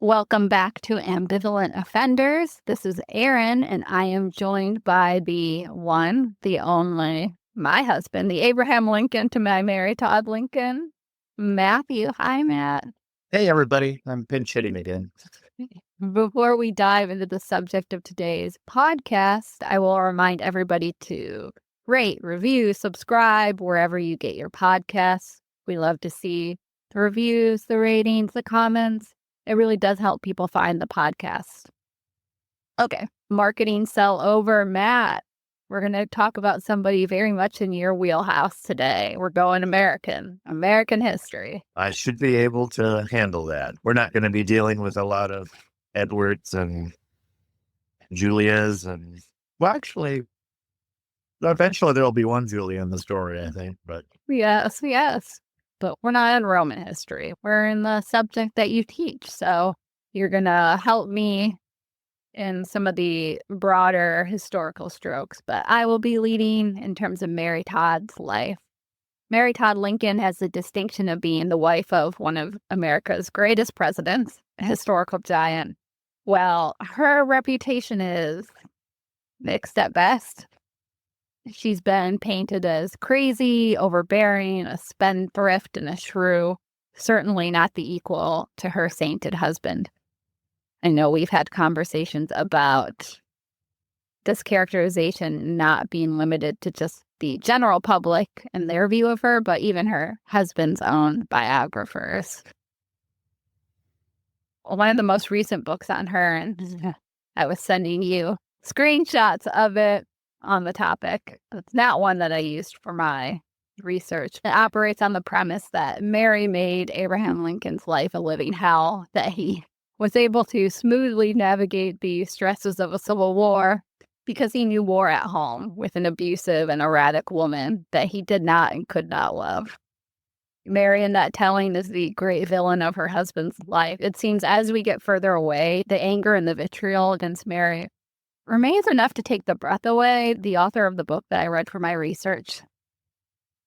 Welcome back to Ambivalent Offenders. This is Erin, and I am joined by the one, the only, my husband, the Abraham Lincoln to my Mary Todd Lincoln, Matthew. Hi, Matt. Hey, everybody. I'm pinch hitting again. Before we dive into the subject of today's podcast, I will remind everybody to rate, review, subscribe wherever you get your podcasts. We love to see the reviews, the ratings, the comments. It really does help people find the podcast. Okay, marketing sell over. Matt, we're going to talk about somebody very much in your wheelhouse today. We're going American history. I should be able to handle that. We're not going to be dealing with a lot of Edwards and Julias and, well, actually, eventually there'll be one Julia in the story, I think, but. Yes. But we're not in Roman history. We're in the subject that you teach. So you're going to help me in some of the broader historical strokes. But I will be leading in terms of Mary Todd's life. Mary Todd Lincoln has the distinction of being the wife of one of America's greatest presidents, a historical giant. Well, her reputation is mixed at best. She's been painted as crazy, overbearing, a spendthrift, and a shrew. Certainly not the equal to her sainted husband. I know we've had conversations about this characterization not being limited to just the general public and their view of her, but even her husband's own biographers. One of the most recent books on her, and I was sending you screenshots of it on the topic. It's not one that I used for my research. It operates on the premise that Mary made Abraham Lincoln's life a living hell, that he was able to smoothly navigate the stresses of a civil war because he knew war at home with an abusive and erratic woman that he did not and could not love. Mary, in that telling, is the great villain of her husband's life. It seems as we get further away, the anger and the vitriol against Mary remains enough to take the breath away. The author of the book that I read for my research,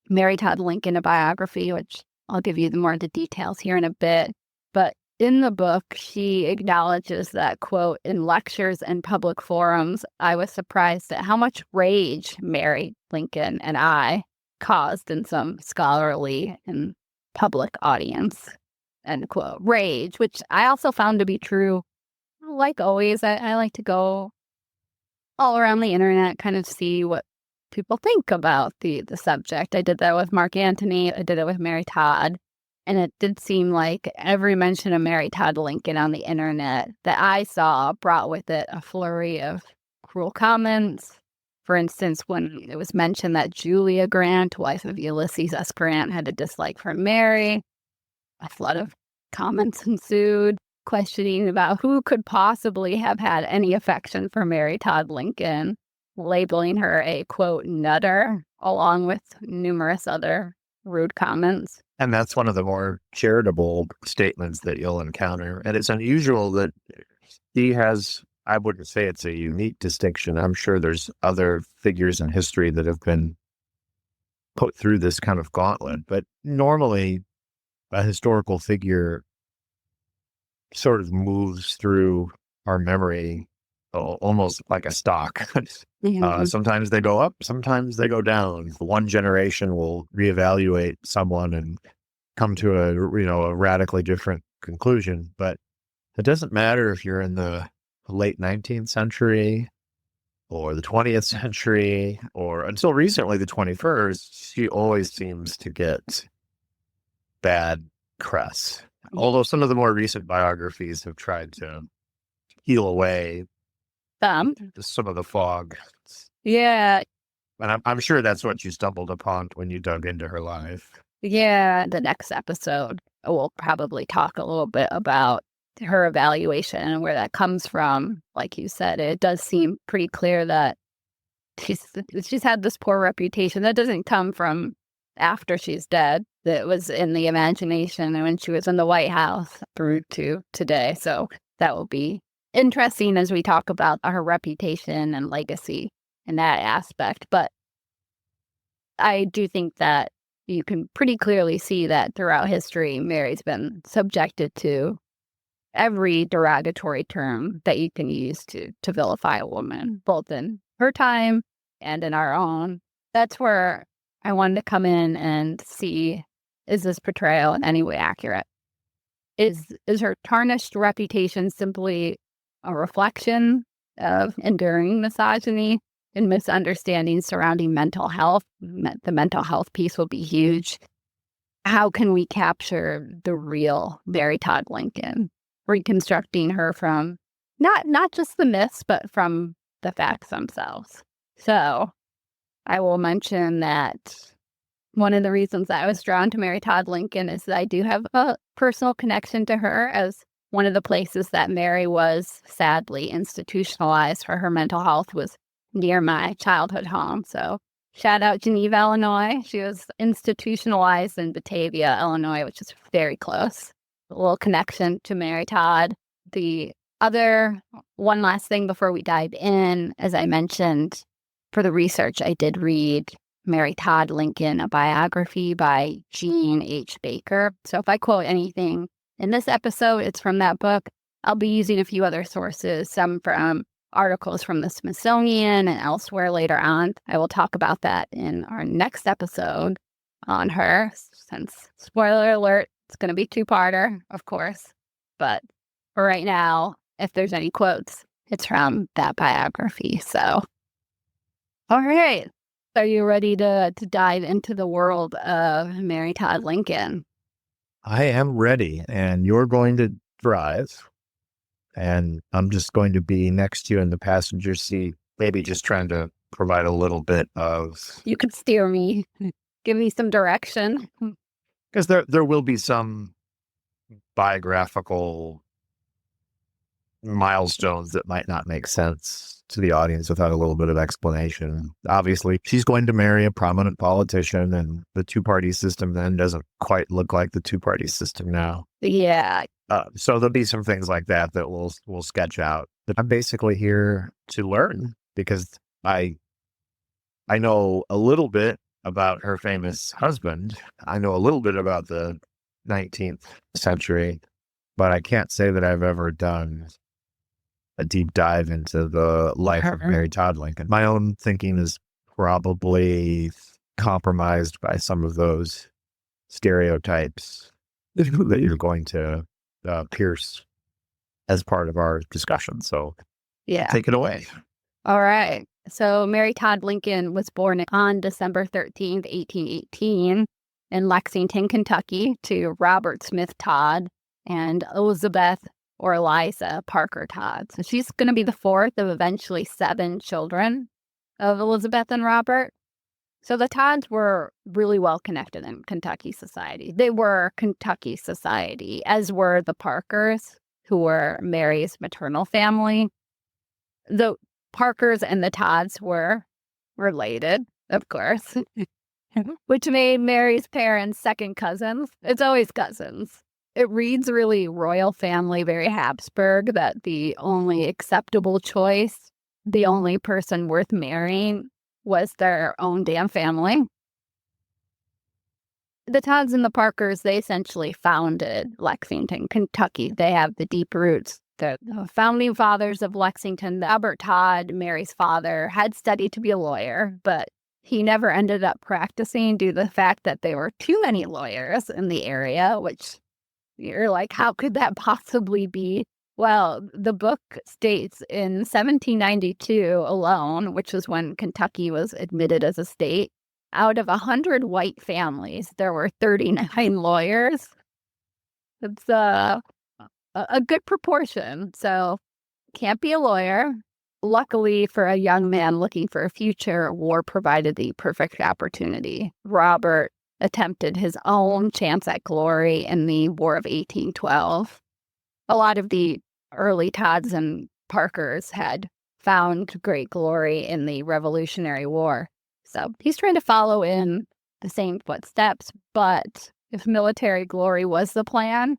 Mary Todd Lincoln, a biography, which I'll give you more of the details here in a bit. But in the book, she acknowledges that, quote, in lectures and public forums, I was surprised at how much rage Mary Lincoln and I caused in some scholarly and public audience, end quote. Rage, which I also found to be true. Like always, I like to go all around the internet, kind of see what people think about the subject. I did that with Mark Antony. I did it with Mary Todd. And it did seem like every mention of Mary Todd Lincoln on the internet that I saw brought with it a flurry of cruel comments. For instance, when it was mentioned that Julia Grant, wife of Ulysses S. Grant, had a dislike for Mary, a flood of comments ensued, questioning about who could possibly have had any affection for Mary Todd Lincoln, labeling her a, quote, nutter, along with numerous other rude comments. And that's one of the more charitable statements that you'll encounter. And it's unusual that he has, I wouldn't say it's a unique distinction. I'm sure there's other figures in history that have been put through this kind of gauntlet. But normally, a historical figure sort of moves through our memory almost like a stock. Sometimes they go up, sometimes they go down. One generation will reevaluate someone and come to a radically different conclusion. But it doesn't matter if you're in the late 19th century or the 20th century or until recently the 21st, she always seems to get bad press. Although some of the more recent biographies have tried to heal away some of the fog. Yeah. And I'm sure that's what you stumbled upon when you dug into her life. Yeah. The next episode, we'll probably talk a little bit about her evaluation and where that comes from. Like you said, it does seem pretty clear that she's had this poor reputation that doesn't come from after she's dead. That was in the imagination and when she was in the White House through to today. So that will be interesting as we talk about her reputation and legacy in that aspect. But I do think that you can pretty clearly see that throughout history, Mary's been subjected to every derogatory term that you can use to vilify a woman, both in her time and in our own. That's where I wanted to come in and see, is this portrayal in any way accurate? Is her tarnished reputation simply a reflection of enduring misogyny and misunderstandings surrounding mental health? The mental health piece will be huge. How can we capture the real Mary Todd Lincoln, reconstructing her from not just the myths, but from the facts themselves? So I will mention that one of the reasons I was drawn to Mary Todd Lincoln is that I do have a personal connection to her, as one of the places that Mary was sadly institutionalized for her mental health was near my childhood home. So shout out Geneva, Illinois. She was institutionalized in Batavia, Illinois, which is very close. A little connection to Mary Todd. The other one last thing before we dive in, as I mentioned, for the research, I did read Mary Todd Lincoln, a biography by Jean H. Baker. So if I quote anything in this episode, it's from that book. I'll be using a few other sources, some from articles from the Smithsonian and elsewhere later on. I will talk about that in our next episode on her, since, spoiler alert, it's going to be two-parter, of course. But for right now, if there's any quotes, it's from that biography. So, all right. Are you ready to dive into the world of Mary Todd Lincoln? I am ready, and you're going to drive, and I'm just going to be next to you in the passenger seat, maybe just trying to provide a little bit of... You could steer me, give me some direction. Because there will be some biographical milestones that might not make sense to the audience without a little bit of explanation. Obviously, she's going to marry a prominent politician, and the two-party system then doesn't quite look like the two-party system now. Yeah. So there'll be some things like that we'll sketch out. But I'm basically here to learn, because I know a little bit about her famous husband. I know a little bit about the 19th century, but I can't say that I've ever done a deep dive into the life of Mary Todd Lincoln. My own thinking is probably compromised by some of those stereotypes that you're going to pierce as part of our discussion. So yeah, take it away. All right. So Mary Todd Lincoln was born on December 13th, 1818 in Lexington, Kentucky, to Robert Smith Todd and Elizabeth or Eliza Parker Todd. So she's going to be the fourth of eventually 7 children of Elizabeth and Robert. So the Todds were really well connected in Kentucky society. They were Kentucky society, as were the Parkers, who were Mary's maternal family. The Parkers and the Todds were related, of course, which made Mary's parents second cousins. It's always cousins. It reads really royal family, very Habsburg, that the only acceptable choice, the only person worth marrying, was their own damn family. The Todds and the Parkers, they essentially founded Lexington, Kentucky. They have the deep roots. The founding fathers of Lexington, Robert Todd, Mary's father, had studied to be a lawyer, but he never ended up practicing due to the fact that there were too many lawyers in the area, which you're like, how could that possibly be? Well, the book states in 1792 alone, which was when Kentucky was admitted as a state, out of 100 white families, there were 39 lawyers. It's a good proportion. So can't be a lawyer. Luckily for a young man looking for a future, war provided the perfect opportunity. Robert attempted his own chance at glory in the War of 1812. A lot of the early Todds and Parkers had found great glory in the Revolutionary War. So he's trying to follow in the same footsteps, but if military glory was the plan,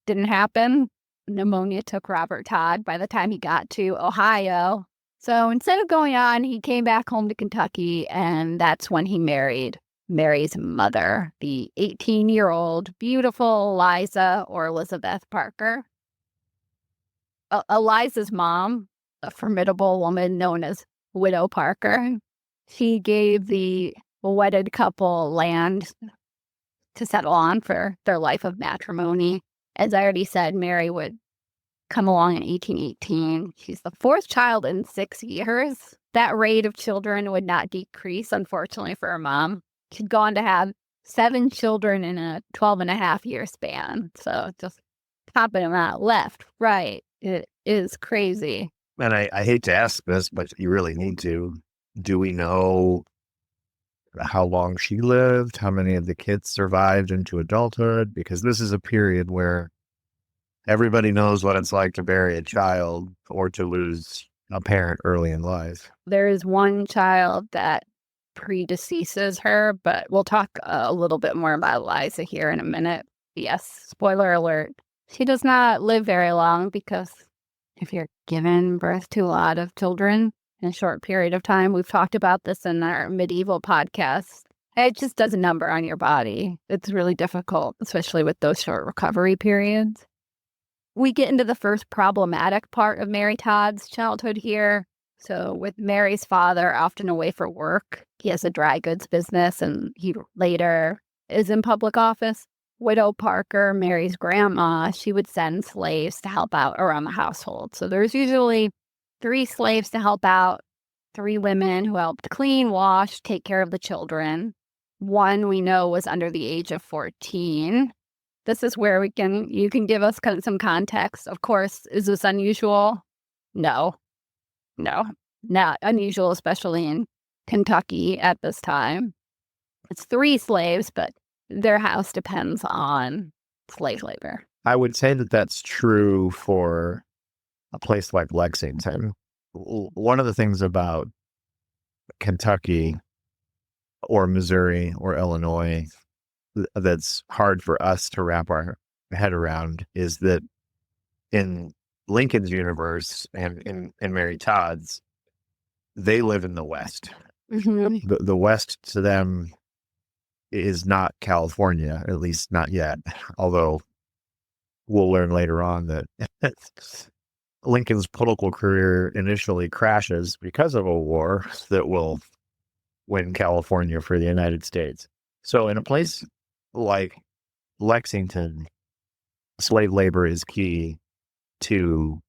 didn't happen. Pneumonia took Robert Todd by the time he got to Ohio. So instead of going on, he came back home to Kentucky, and that's when he married Mary's mother, the 18-year-old beautiful Eliza or Elizabeth Parker. Eliza's mom, a formidable woman known as Widow Parker, she gave the wedded couple land to settle on for their life of matrimony. As I already said, Mary would come along in 1818. She's the fourth child in 6 years. That rate of children would not decrease, unfortunately, for her mom. She'd gone to have 7 children in a 12-and-a-half-year span. So just popping them out left, right. It is crazy. And I hate to ask this, but you really need to. Do we know how long she lived? How many of the kids survived into adulthood? Because this is a period where everybody knows what it's like to bury a child or to lose a parent early in life. There is one child that predeceases her, but we'll talk a little bit more about Eliza here in a minute. Yes, spoiler alert. She does not live very long because if you're given birth to a lot of children in a short period of time, we've talked about this in our medieval podcast, it just does a number on your body. It's really difficult, especially with those short recovery periods. We get into the first problematic part of Mary Todd's childhood here. So with Mary's father often away for work, he has a dry goods business and he later is in public office. Widow Parker, Mary's grandma, she would send slaves to help out around the household. So there's usually 3 slaves to help out, 3 women who helped clean, wash, take care of the children. One we know was under the age of 14. This is where you can give us some context. Of course, is this unusual? No, not unusual, especially in Kentucky at this time. It's 3 slaves, but their house depends on slave labor. I would say that that's true for a place like Lexington. One of the things about Kentucky or Missouri or Illinois that's hard for us to wrap our head around is that in Lincoln's universe and in Mary Todd's, they live in the West. Mm-hmm. The West to them is not California, at least not yet. Although we'll learn later on that Lincoln's political career initially crashes because of a war that will win California for the United States. So in a place like Lexington, slave labor is key to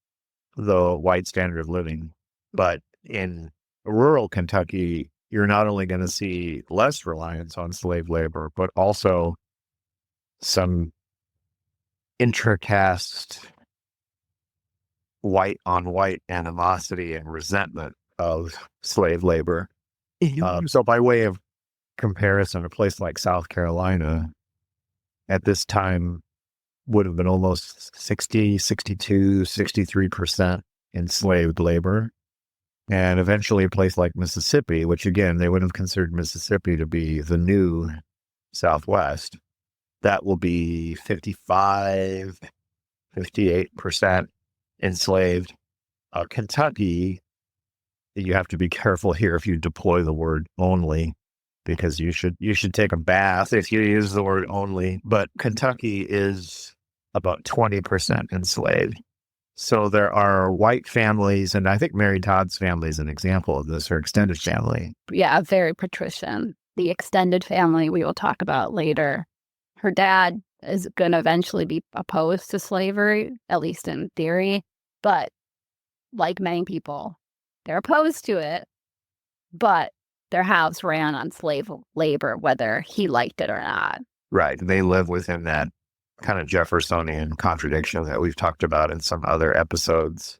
the white standard of living. But in rural Kentucky, you're not only going to see less reliance on slave labor, but also some intracast white on white animosity and resentment of slave labor. So by way of comparison, a place like South Carolina at this time would have been almost 60, 62, 63% enslaved labor. And eventually a place like Mississippi, which again, they would have considered Mississippi to be the new Southwest, that will be 55, 58% enslaved. Kentucky, you have to be careful here if you deploy the word only, because you should take a bath if you use the word only. But Kentucky is about 20% enslaved. So there are white families, and I think Mary Todd's family is an example of this, her extended family. Yeah, very patrician. The extended family we will talk about later. Her dad is going to eventually be opposed to slavery, at least in theory. But like many people, they're opposed to it. But their house ran on slave labor, whether he liked it or not. Right. They live within that kind of Jeffersonian contradiction that we've talked about in some other episodes.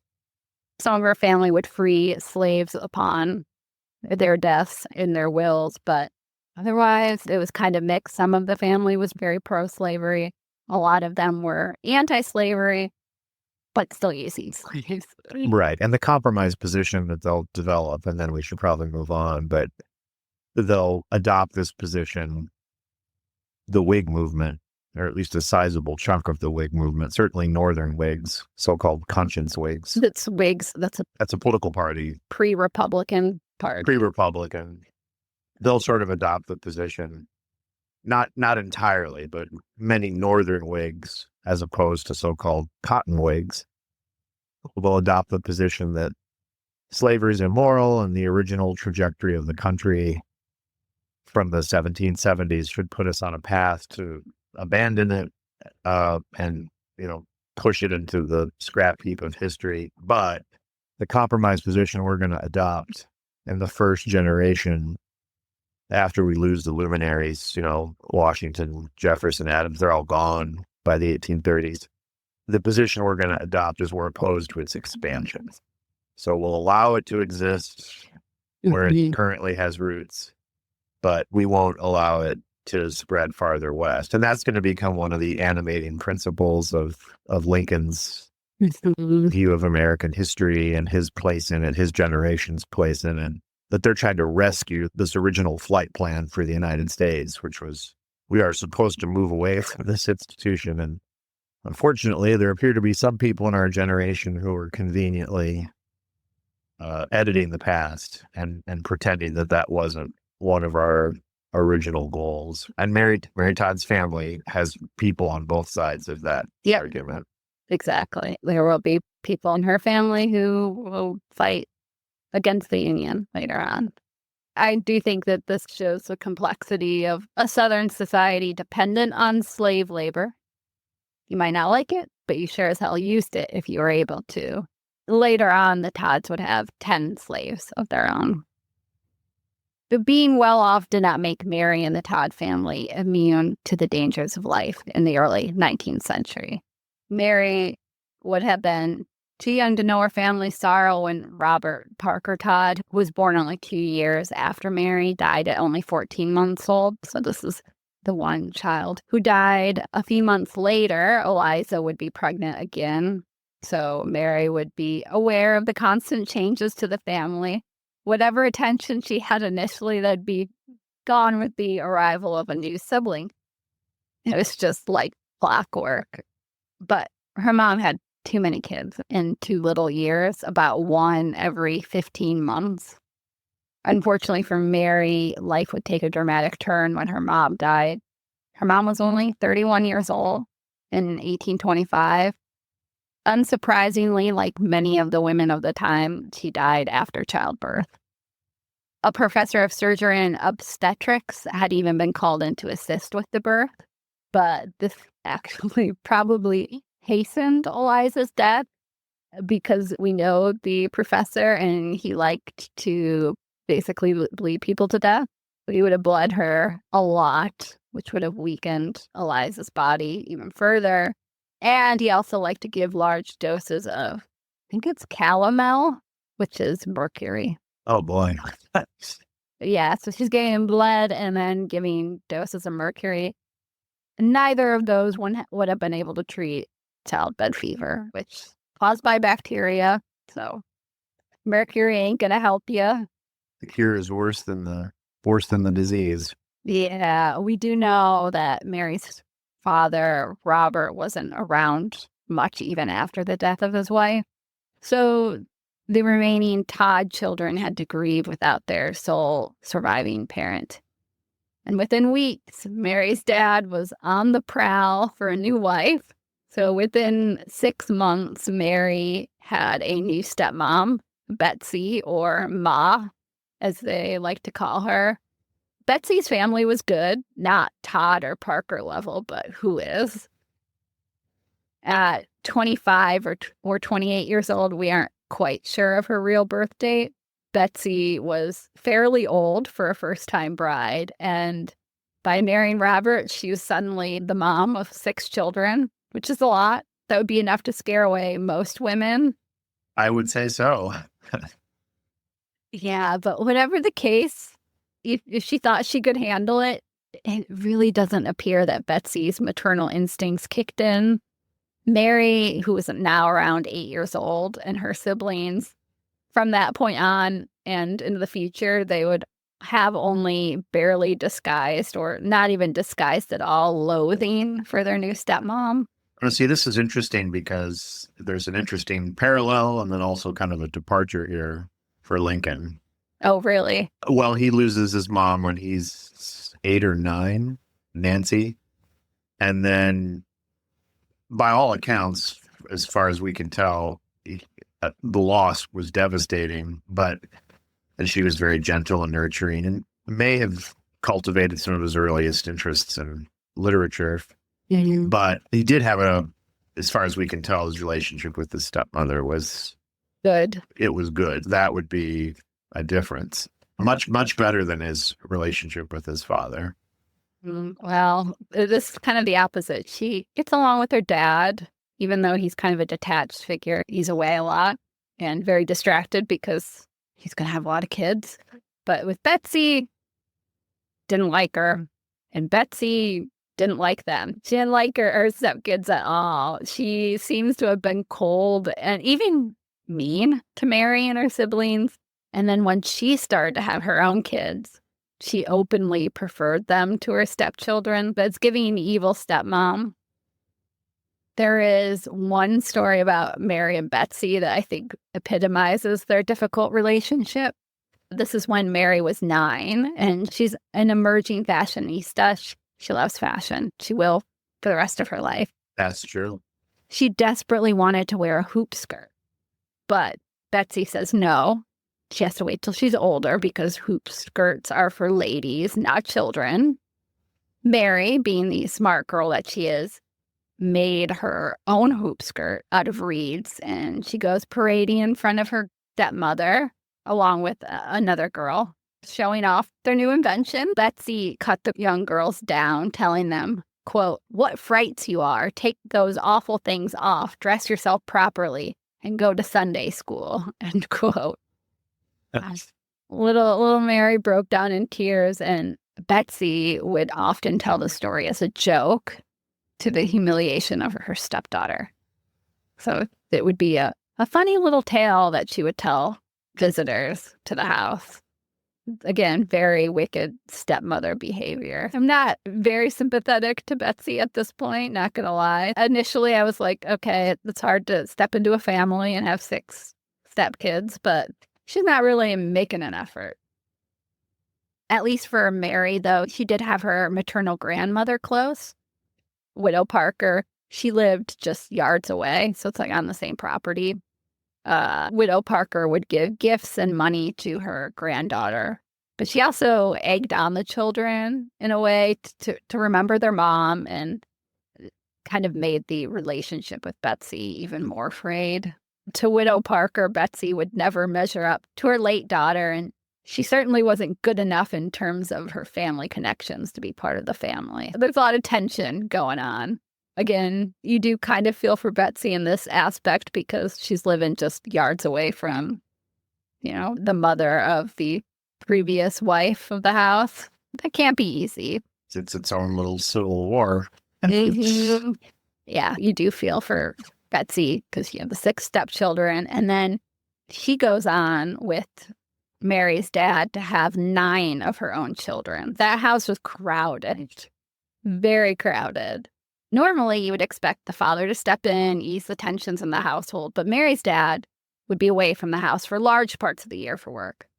Some of her family would free slaves upon their deaths in their wills, but otherwise it was kind of mixed. Some of the family was very pro-slavery. A lot of them were anti-slavery, but still using slaves. Right. And the compromise position that they'll develop, and then we should probably move on, but they'll adopt this position, the Whig movement, or at least a sizable chunk of the Whig movement, certainly Northern Whigs, so-called conscience Whigs. That's Whigs. That's a political party. Pre-Republican party. Pre-Republican. They'll sort of adopt the position, not entirely, but many Northern Whigs, as opposed to so-called Cotton Whigs, will adopt the position that slavery is immoral and the original trajectory of the country from the 1770s should put us on a path to abandon it and, push it into the scrap heap of history. But the compromise position we're going to adopt in the first generation after we lose the luminaries, Washington, Jefferson, Adams, they're all gone by the 1830s. The position we're going to adopt is we're opposed to its expansion. So we'll allow it to exist where it currently has roots, but we won't allow it to spread farther west. And that's going to become one of the animating principles of Lincoln's view of American history and his place in it, his generation's place in it, that they're trying to rescue this original flight plan for the United States, which was, we are supposed to move away from this institution. And unfortunately, there appear to be some people in our generation who are conveniently editing the past and pretending that wasn't one of our original goals. And Mary Todd's family has people on both sides of that argument. Exactly. There will be people in her family who will fight against the Union later on. I do think that this shows the complexity of a Southern society dependent on slave labor. You might not like it, but you sure as hell used it if you were able to. Later on, the Todds would have 10 slaves of their own. But being well off did not make Mary and the Todd family immune to the dangers of life in the early 19th century. Mary would have been too young to know her family's sorrow when Robert Parker Todd was born only 2 years after Mary died at only 14 months old. So this is the one child who died. A few months later, Eliza would be pregnant again. So Mary would be aware of the constant changes to the family. Whatever attention she had initially, that'd be gone with the arrival of a new sibling. It was just like clockwork. But her mom had too many kids in too little years, about one every 15 months. Unfortunately for Mary, life would take a dramatic turn when her mom died. Her mom was only 31 years old in 1825. Unsurprisingly, like many of the women of the time, she died after childbirth. A professor of surgery and obstetrics had even been called in to assist with the birth, but this actually probably hastened Eliza's death because we know the professor and he liked to basically bleed people to death. He would have bled her a lot, which would have weakened Eliza's body even further. And he also liked to give large doses of, I think it's calomel, which is mercury. Oh, boy. Yeah, so she's getting bled and then giving doses of mercury. Neither of those would have been able to treat childbed fever, which is caused by bacteria. So mercury ain't going to help you. The cure is worse than the disease. Yeah, we do know that Mary's father, Robert, wasn't around much even after the death of his wife. So the remaining Todd children had to grieve without their sole surviving parent. And within weeks, Mary's dad was on the prowl for a new wife. So within 6 months, Mary had a new stepmom, Betsy, or Ma, as they like to call her. Betsy's family was good, not Todd or Parker level, but who is. At 25 or 28 years old, we aren't quite sure of her real birth date. Betsy was fairly old for a first-time bride, and by marrying Robert, she was suddenly the mom of 6 children, which is a lot. That would be enough to scare away most women. I would say so. Yeah, but whatever the case, if she thought she could handle it, it really doesn't appear that Betsy's maternal instincts kicked in. Mary, who was now around 8 years old, and her siblings, from that point on and into the future, they would have only barely disguised or not even disguised at all loathing for their new stepmom. See, this is interesting because there's an interesting parallel and then also kind of a departure here for Lincoln. Oh, really? Well, he loses his mom when he's 8 or 9, Nancy. And then, by all accounts, as far as we can tell, the loss was devastating, and she was very gentle and nurturing and may have cultivated some of his earliest interests in literature. Mhm. But he did have as far as we can tell, his relationship with his stepmother was Good. it was good. That would be a difference. Much, much better than his relationship with his father. Well, it is kind of the opposite. She gets along with her dad, even though he's kind of a detached figure. He's away a lot and very distracted because he's going to have a lot of kids. But with Betsy, didn't like her. And Betsy didn't like them. She didn't like her stepkids at all. She seems to have been cold and even mean to Mary and her siblings. And then when she started to have her own kids, she openly preferred them to her stepchildren. But it's giving an evil stepmom. There is one story about Mary and Betsy that I think epitomizes their difficult relationship. This is when Mary was 9, and she's an emerging fashionista. She loves fashion. She will for the rest of her life. That's true. She desperately wanted to wear a hoop skirt, but Betsy says no. She has to wait till she's older because hoop skirts are for ladies, not children. Mary, being the smart girl that she is, made her own hoop skirt out of reeds, and she goes parading in front of her stepmother along with another girl, showing off their new invention. Betsy cut the young girls down, telling them, quote, "What frights you are. Take those awful things off, dress yourself properly, and go to Sunday school," end quote. Little Mary broke down in tears, and Betsy would often tell the story as a joke to the humiliation of her stepdaughter. So it would be a funny little tale that she would tell visitors to the house. Again, very wicked stepmother behavior. I'm not very sympathetic to Betsy at this point, not gonna lie. Initially, I was like, okay, it's hard to step into a family and have 6 stepkids, but she's not really making an effort. At least for Mary, though, she did have her maternal grandmother close, Widow Parker. She lived just yards away, so it's like on the same property. Widow Parker would give gifts and money to her granddaughter, but she also egged on the children in a way to remember their mom, and kind of made the relationship with Betsy even more frayed. To Widow Parker, Betsy would never measure up to her late daughter, and she certainly wasn't good enough in terms of her family connections to be part of the family. There's a lot of tension going on. Again, you do kind of feel for Betsy in this aspect because she's living just yards away from, the mother of the previous wife of the house. That can't be easy. It's its own little civil war. Yeah, you do feel for Betsy because you have the 6 stepchildren. And then she goes on with Mary's dad to have 9 of her own children. That house was crowded, very crowded. Normally, you would expect the father to step in, ease the tensions in the household, but Mary's dad would be away from the house for large parts of the year for work.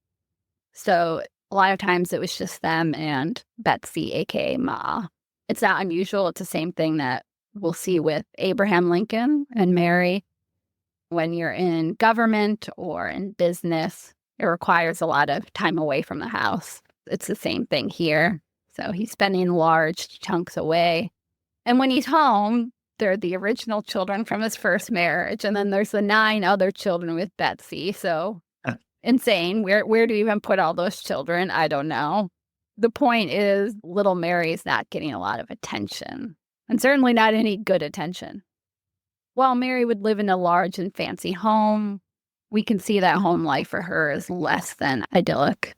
So a lot of times it was just them and Betsy, aka Ma. It's not unusual. It's the same thing that we'll see with Abraham Lincoln and Mary. When you're in government or in business, it requires a lot of time away from the house. It's the same thing here. So he's spending large chunks away. And when he's home, they're the original children from his first marriage. And then there's the 9 other children with Betsy. So insane. Where do you even put all those children? I don't know. The point is, little Mary's not getting a lot of attention, and certainly not any good attention. While Mary would live in a large and fancy home, we can see that home life for her is less than idyllic.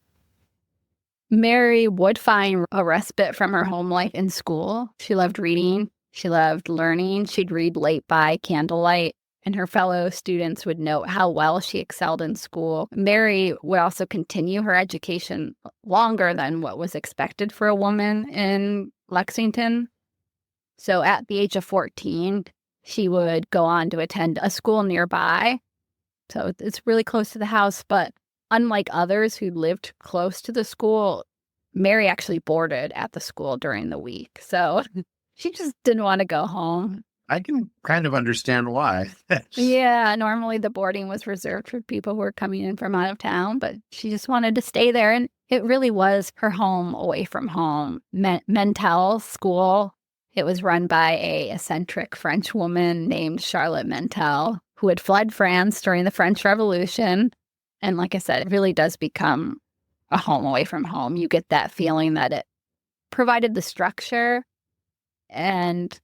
Mary would find a respite from her home life in school. She loved reading. She loved learning. She'd read late by candlelight, and her fellow students would note how well she excelled in school. Mary would also continue her education longer than what was expected for a woman in Lexington. So at the age of 14, she would go on to attend a school nearby. So it's really close to the house, but unlike others who lived close to the school, Mary actually boarded at the school during the week. So she just didn't want to go home. I can kind of understand why. Yeah, normally the boarding was reserved for people who were coming in from out of town, but she just wanted to stay there. And it really was her home away from home. Mentel School, it was run by a eccentric French woman named Charlotte Mentel, who had fled France during the French Revolution. And like I said, it really does become a home away from home. You get that feeling that it provided the structure, and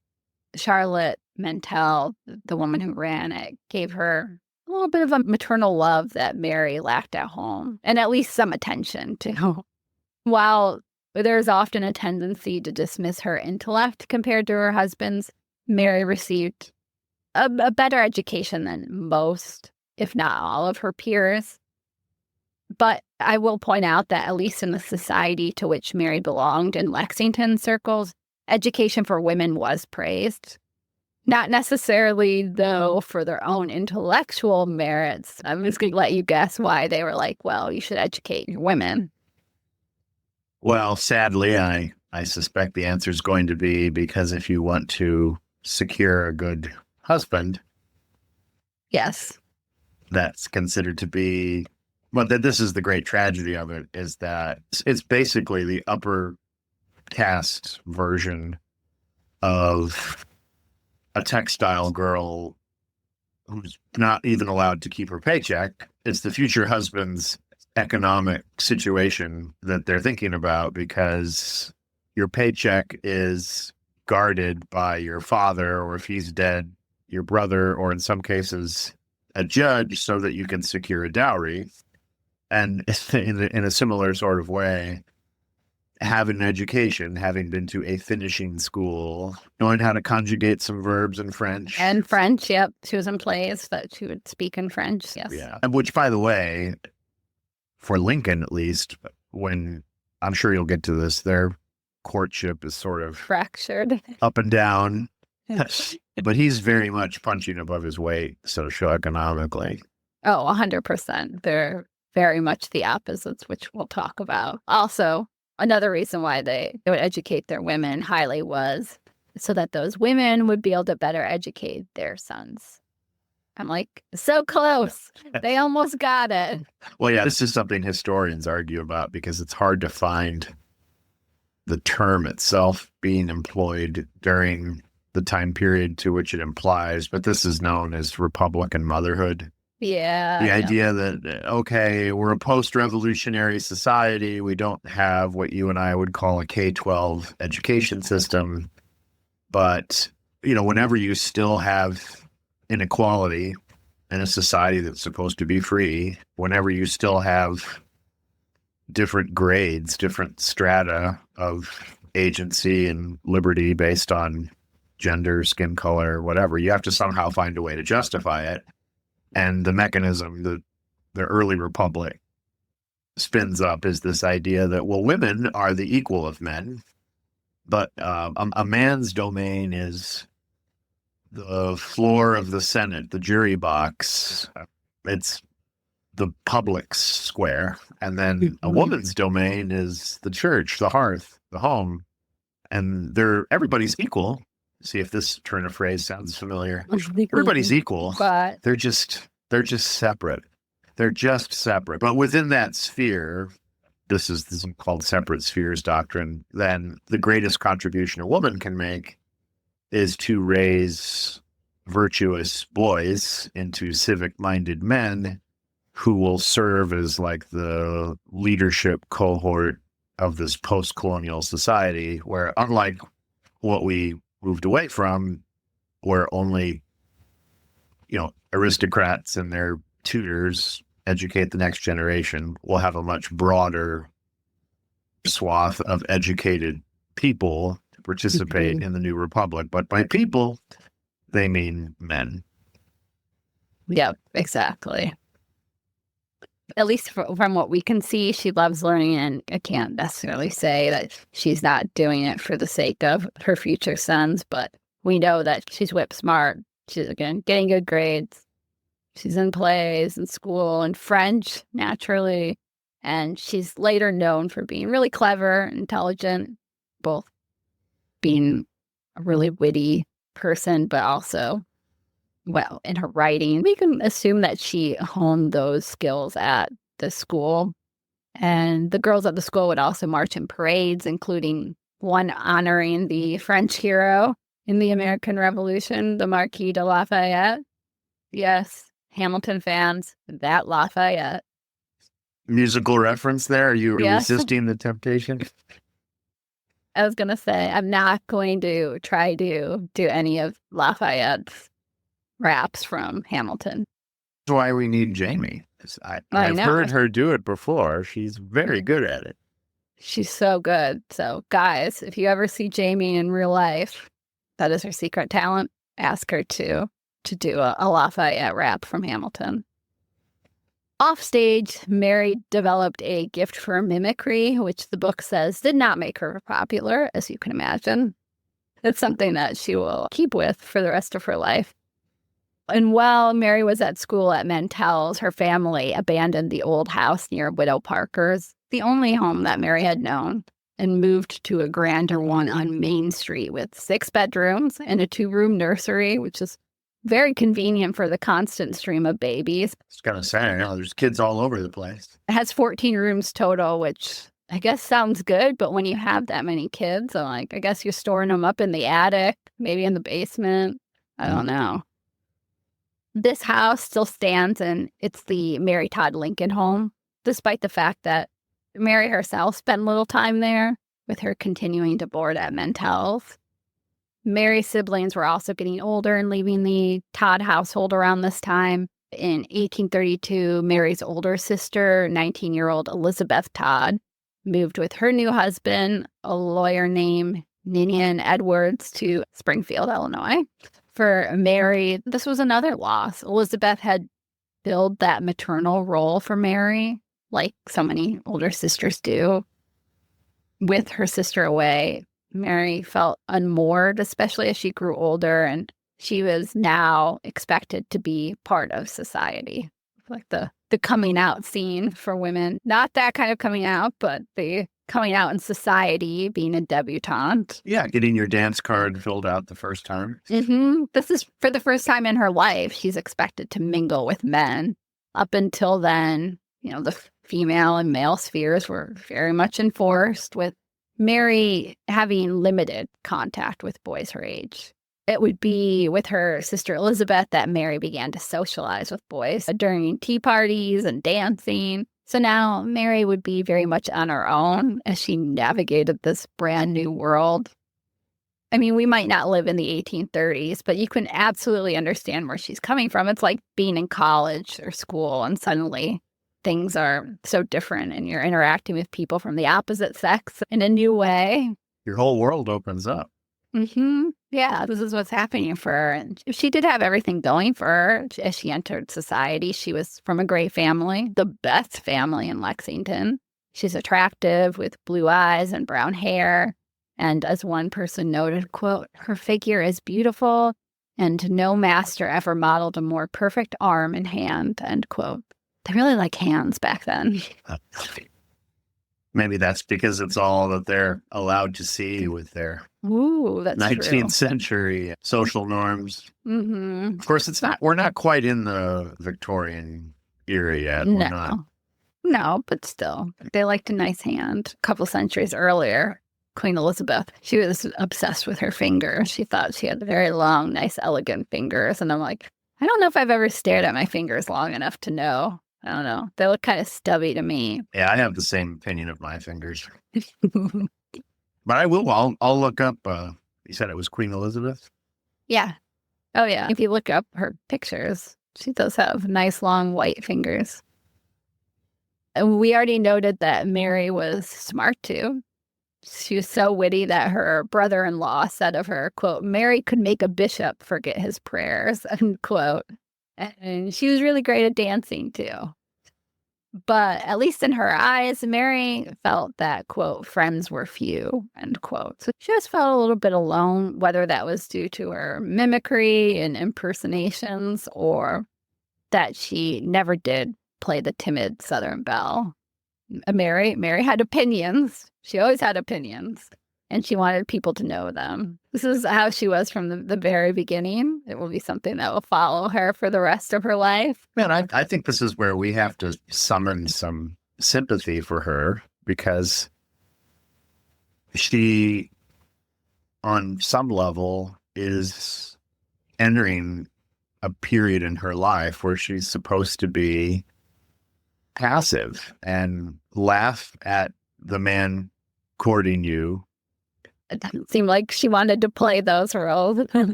Charlotte Mentel, the woman who ran it, gave her a little bit of a maternal love that Mary lacked at home, and at least some attention to. While there's often a tendency to dismiss her intellect compared to her husband's, Mary received a better education than most, if not all, of her peers. But I will point out that, at least in the society to which Mary belonged, in Lexington circles, education for women was praised. Not necessarily, though, for their own intellectual merits. I'm just going to let you guess why they were like, well, you should educate your women. Well, sadly, I suspect the answer is going to be because if you want to secure a good husband, Yes. that's considered to be, well, this is the great tragedy of it, is that it's basically the upper caste version of a textile girl who's not even allowed to keep her paycheck. It's the future husband's economic situation that they're thinking about, because your paycheck is guarded by your father, or if he's dead, your brother, or in some cases, a judge, so that you can secure a dowry. And in a similar sort of way, having an education, having been to a finishing school, knowing how to conjugate some verbs in French. And French, yep. She was in plays that she would speak in French, yes. Yeah. Which, by the way, for Lincoln at least, when, I'm sure you'll get to this, their courtship is sort of fractured, up and down. But he's very much punching above his weight socioeconomically. Oh, 100%. They're very much the opposites, which we'll talk about. Also, another reason why they would educate their women highly was so that those women would be able to better educate their sons. I'm like, so close. They almost got it. Well, yeah, this is something historians argue about, because it's hard to find the term itself being employed during the time period to which it implies, but this is known as Republican motherhood. Yeah. The idea that, okay, we're a post-revolutionary society. We don't have what you and I would call a K-12 education system. But, whenever you still have inequality in a society that's supposed to be free, whenever you still have different grades, different strata of agency and liberty based on gender, skin color, whatever, you have to somehow find a way to justify it. And the mechanism that the early republic spins up is this idea that, well, women are the equal of men, but a man's domain is the floor of the Senate, the jury box. It's the public's square. And then a woman's domain is the church, the hearth, the home. And everybody's equal. See if this turn of phrase sounds familiar. Everybody's equal, but they're just separate. They're just separate. But within that sphere, this is called separate spheres doctrine. Then the greatest contribution a woman can make is to raise virtuous boys into civic-minded men who will serve as like the leadership cohort of this post-colonial society, where, unlike what we moved away from, where only, aristocrats and their tutors educate the next generation, we'll have a much broader swath of educated people to participate in the new republic. But by people, they mean men. Yeah, exactly. At least from what we can see, she loves learning, and I can't necessarily say that she's not doing it for the sake of her future sons, but we know that she's whip smart. She's, again, getting good grades. She's in plays and school and French, naturally, and she's later known for being really clever, intelligent, both being really witty person, but also, well, in her writing. We can assume that she honed those skills at the school. And the girls at the school would also march in parades, including one honoring the French hero in the American Revolution, the Marquis de Lafayette. Yes, Hamilton fans, that Lafayette. Musical reference there? Are you Yes. resisting the temptation? I was going to say, I'm not going to try to do any of Lafayette's raps from Hamilton. That's why we need Jamie. I've heard her do it before. She's very good at it. She's so good. So, guys, if you ever see Jamie in real life, that is her secret talent. Ask her to do a Lafayette rap from Hamilton. Offstage, Mary developed a gift for mimicry, which the book says did not make her popular, as you can imagine. It's something that she will keep with for the rest of her life. And while Mary was at school at Mantell's, her family abandoned the old house near Widow Parker's, the only home that Mary had known, and moved to a grander one on Main Street with 6 bedrooms and a 2-room nursery, which is very convenient for the constant stream of babies. I was going to say, there's kids all over the place. It has 14 rooms total, which I guess sounds good, but when you have that many kids, I guess you're storing them up in the attic, maybe in the basement. I don't know. This house still stands, and it's the Mary Todd Lincoln home, despite the fact that Mary herself spent little time there, with her continuing to board at Mantell's. Mary's siblings were also getting older and leaving the Todd household around this time. In 1832, Mary's older sister, 19-year-old Elizabeth Todd, moved with her new husband, a lawyer named Ninian Edwards, to Springfield, Illinois. For Mary, this was another loss. Elizabeth had filled that maternal role for Mary, like so many older sisters do. With her sister away, Mary felt unmoored, especially as she grew older, and she was now expected to be part of society. Like the coming out scene for women. Not that kind of coming out, but the coming out in society, being a debutante. Yeah, getting your dance card filled out the first time. This is for the first time in her life. She's expected to mingle with men. Up until then, the female and male spheres were very much enforced, with Mary having limited contact with boys her age. It would be with her sister Elizabeth that Mary began to socialize with boys during tea parties and dancing. So now Mary would be very much on her own as she navigated this brand new world. I mean, we might not live in the 1830s, but you can absolutely understand where she's coming from. It's like being in college or school, and suddenly things are so different, and you're interacting with people from the opposite sex in a new way. Your whole world opens up. Yeah, this is what's happening for her. And she did have everything going for her as she entered society. She was from a great family, the best family in Lexington. She's attractive with blue eyes and brown hair. And as one person noted, quote, "Her figure is beautiful, and no master ever modeled a more perfect arm and hand," end quote. They really like hands back then. Maybe that's because it's all that they're allowed to see with their that's 19th true. century social norms. Of course, we're not quite in the Victorian era yet. We're not. No, but still, they liked a nice hand. A couple centuries earlier, Queen Elizabeth, she was obsessed with her fingers. She thought she had very long, nice, elegant fingers. And I'm like, I don't know if I've ever stared at my fingers long enough to know. I don't know. They look kind of stubby to me. Yeah, I have the same opinion of my fingers. But I will. I'll look up. You said it was Queen Elizabeth? Yeah. Oh, yeah. If you look up her pictures, she does have nice, long, white fingers. And we already noted that Mary was smart, too. She was so witty that her brother-in-law said of her, quote, "Mary could make a bishop forget his prayers," end quote. And she was really great at dancing, too. But at least in her eyes, Mary felt that, quote, "friends were few," end quote. So she just felt a little bit alone, whether that was due to her mimicry and impersonations, or that she never did play the timid Southern belle. Mary had opinions. She always had opinions. and she wanted people to know them. This is how she was from the very beginning. It will be something that will follow her for the rest of her life. Man, I think this is where we have to summon some sympathy for her, because she, on some level, is entering a period in her life where she's supposed to be passive and laugh at the man courting you. It didn't seem like she wanted to play those roles.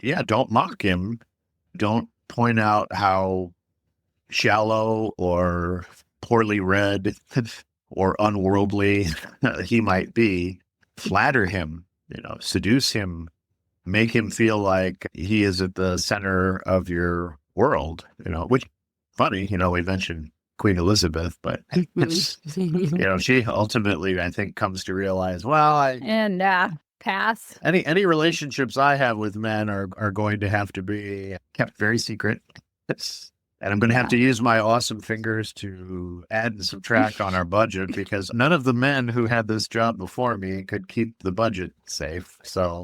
Yeah, don't mock him. Don't point out how shallow or poorly read or unworldly he might be. Flatter him, seduce him, make him feel like he is at the center of your world, which, funny, we mentioned Queen Elizabeth, but it's, she ultimately, I think, comes to realize, Pass. Any relationships I have with men are going to have to be kept very secret. And I'm going to have to use my awesome fingers to add and subtract on our budget, because none of the men who had this job before me could keep the budget safe. So,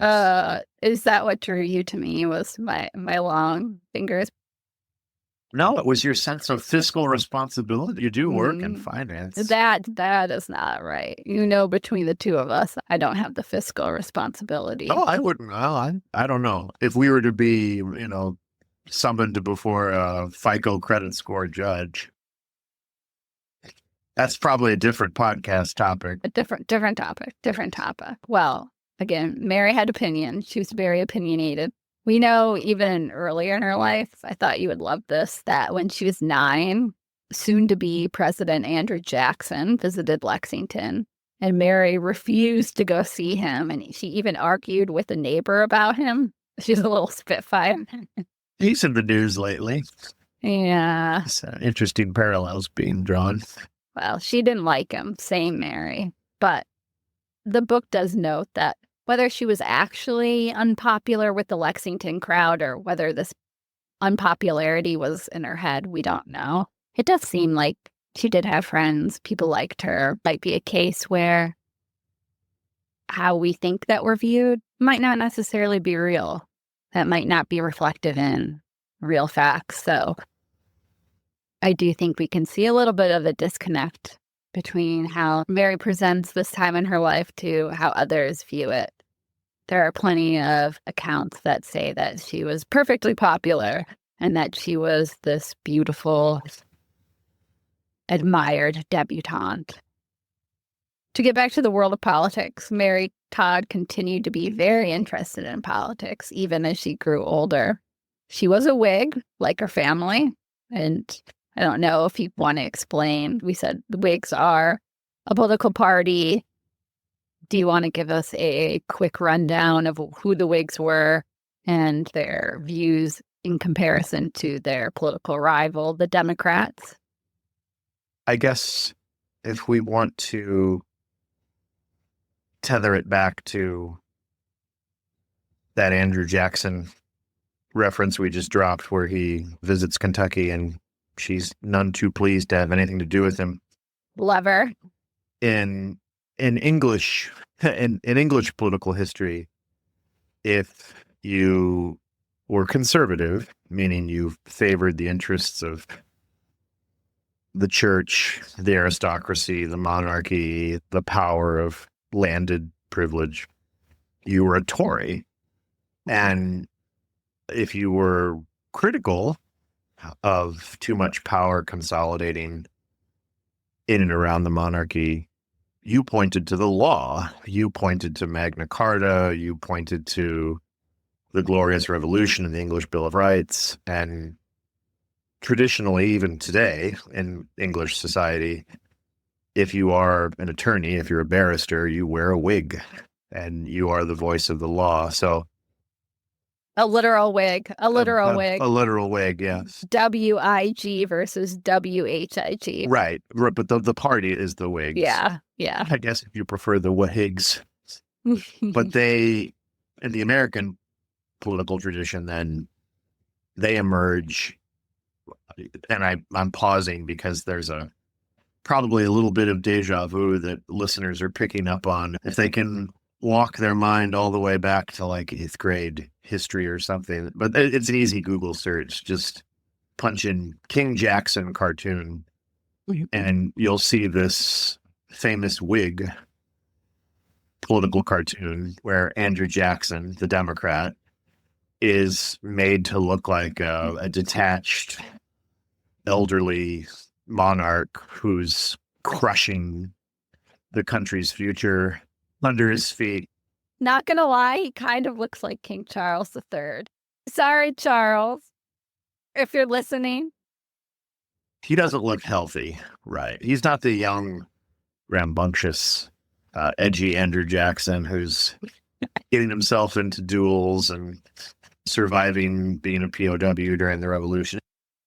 is that what drew you to me? Was my long fingers? No, it was your sense of fiscal responsibility. You do work in finance. That is not right. Between the two of us, I don't have the fiscal responsibility. Oh, I wouldn't. Well, I don't know. If we were to be, summoned before a FICO credit score judge, that's probably a different podcast topic. A different topic. Well, again, Mary had opinions. She was very opinionated. We know even earlier in her life, I thought you would love this, that when she was 9, soon-to-be President Andrew Jackson visited Lexington, and Mary refused to go see him, and she even argued with a neighbor about him. She's a little spitfire. He's in the news lately. Yeah. Interesting parallels being drawn. Well, she didn't like him, same Mary. But the book does note that whether she was actually unpopular with the Lexington crowd or whether this unpopularity was in her head, we don't know. It does seem like she did have friends. People liked her. Might be a case where how we think that we're viewed might not necessarily be real. That might not be reflected in real facts. So I do think we can see a little bit of a disconnect between how Mary presents this time in her life to how others view it. There are plenty of accounts that say that she was perfectly popular and that she was this beautiful, admired debutante. To get back to the world of politics, Mary Todd continued to be very interested in politics, even as she grew older. She was a Whig, like her family, and I don't know if you want to explain. We said the Whigs are a political party. Do you want to give us a quick rundown of who the Whigs were and their views in comparison to their political rival, the Democrats? I guess if we want to tether it back to that Andrew Jackson reference we just dropped, where he visits Kentucky and she's none too pleased to have anything to do with him. Lover. In English political history, if you were conservative, meaning you favored the interests of the church, the aristocracy, the monarchy, the power of landed privilege, you were a Tory. And if you were critical of too much power consolidating in and around the monarchy, you pointed to the law, you pointed to Magna Carta, you pointed to the Glorious Revolution and the English Bill of Rights. And traditionally, even today in English society, if you are an attorney, if you're a barrister, you wear a wig and you are the voice of the law. So a literal wig. A literal wig, yes. WIG versus WHIG. Right. But the party is the Whigs. Yeah. I guess if you prefer the Whigs. But they, in the American political tradition, then they emerge, and I'm pausing because there's a probably a little bit of deja vu that listeners are picking up on. If they can walk their mind all the way back to like 8th grade history or something. But it's an easy Google search. Just punch in King Jackson cartoon and you'll see this famous Whig political cartoon where Andrew Jackson, the Democrat, is made to look like a detached, elderly monarch who's crushing the country's future under his feet. Not gonna lie, he kind of looks like King Charles III. Sorry, Charles, if you're listening. He doesn't look healthy, right? He's not the young, rambunctious, edgy Andrew Jackson who's getting himself into duels and surviving being a POW during the Revolution.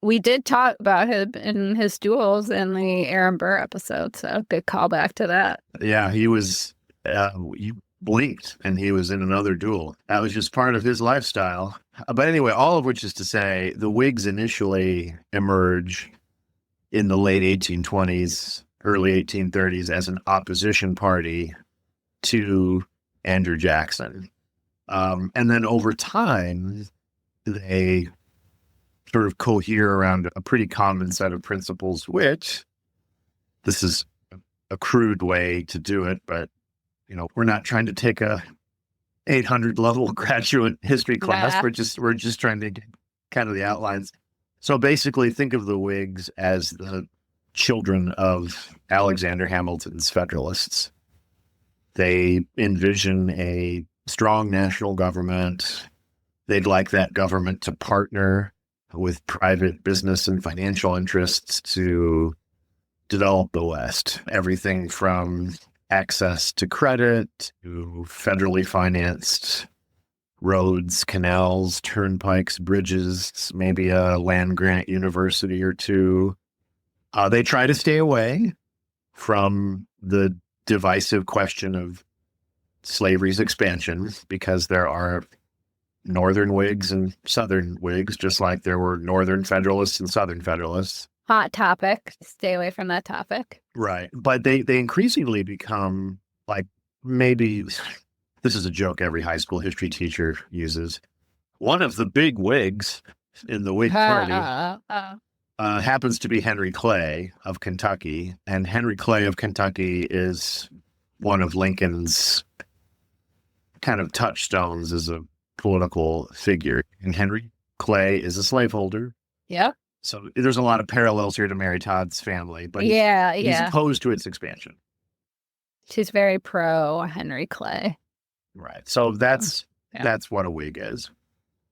We did talk about him in his duels in the Aaron Burr episode, so good callback to that. Yeah, he was, he blinked and he was in another duel. That was just part of his lifestyle. But anyway, all of which is to say, the Whigs initially emerge in the late 1820s, early 1830s as an opposition party to Andrew Jackson. And then over time, they sort of cohere around a pretty common set of principles, which this is a crude way to do it, but we're not trying to take a 800 level graduate history class. Nah. We're just trying to get kind of the outlines. So basically think of the Whigs as the children of Alexander Hamilton's Federalists. They envision a strong national government. They'd like that government to partner with private business and financial interests to develop the West. Everything from access to credit to federally financed roads, canals, turnpikes, bridges, maybe a land grant university or two. They try to stay away from the divisive question of slavery's expansion because there are Northern Whigs and Southern Whigs, just like there were Northern Federalists and Southern Federalists. Hot topic. Stay away from that topic. Right. But they increasingly become like, maybe this is a joke every high school history teacher uses. One of the big Whigs in the Whig Party happens to be Henry Clay of Kentucky. And Henry Clay of Kentucky is one of Lincoln's kind of touchstones as a political figure. And Henry Clay is a slaveholder. Yeah. So there's a lot of parallels here to Mary Todd's family, but he's opposed to its expansion. She's very pro Henry Clay. Right. So that's what a Whig is.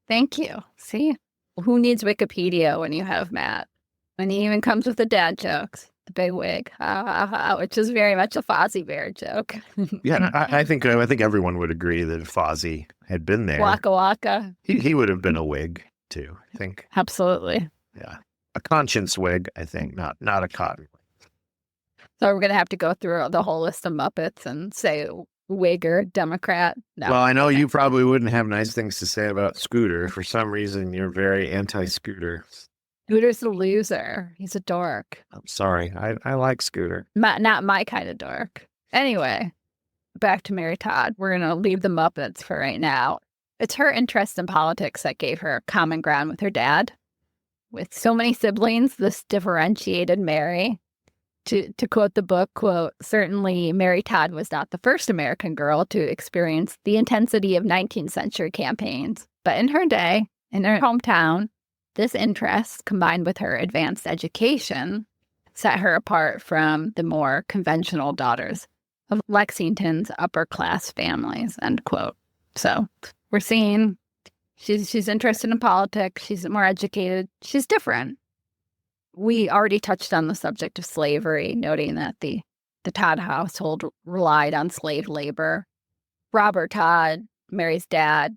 Thank you. See, who needs Wikipedia when you have Matt? And he even comes with the dad jokes. The big Whig, which is very much a Fozzie Bear joke. Yeah, I think everyone would agree that if Fozzie had been there, Waka Waka, he would have been a Whig too. I think absolutely. Yeah, a conscience Whig. I think not a cotton Whig. So we're gonna have to go through the whole list of Muppets and say Whig or Democrat. No. Well, I know you probably wouldn't have nice things to say about Scooter. For some reason, you're very anti-Scooter. Scooter's a loser. He's a dork. I'm sorry. I like Scooter. Not my kind of dork. Anyway, back to Mary Todd. We're going to leave the Muppets for right now. It's her interest in politics that gave her common ground with her dad. With so many siblings, this differentiated Mary. To quote the book, quote, certainly Mary Todd was not the first American girl to experience the intensity of 19th century campaigns. But in her day, in her hometown, this interest, combined with her advanced education, set her apart from the more conventional daughters of Lexington's upper-class families, end quote. So we're seeing she's interested in politics. She's more educated. She's different. We already touched on the subject of slavery, noting that the Todd household relied on slave labor. Robert Todd, Mary's dad,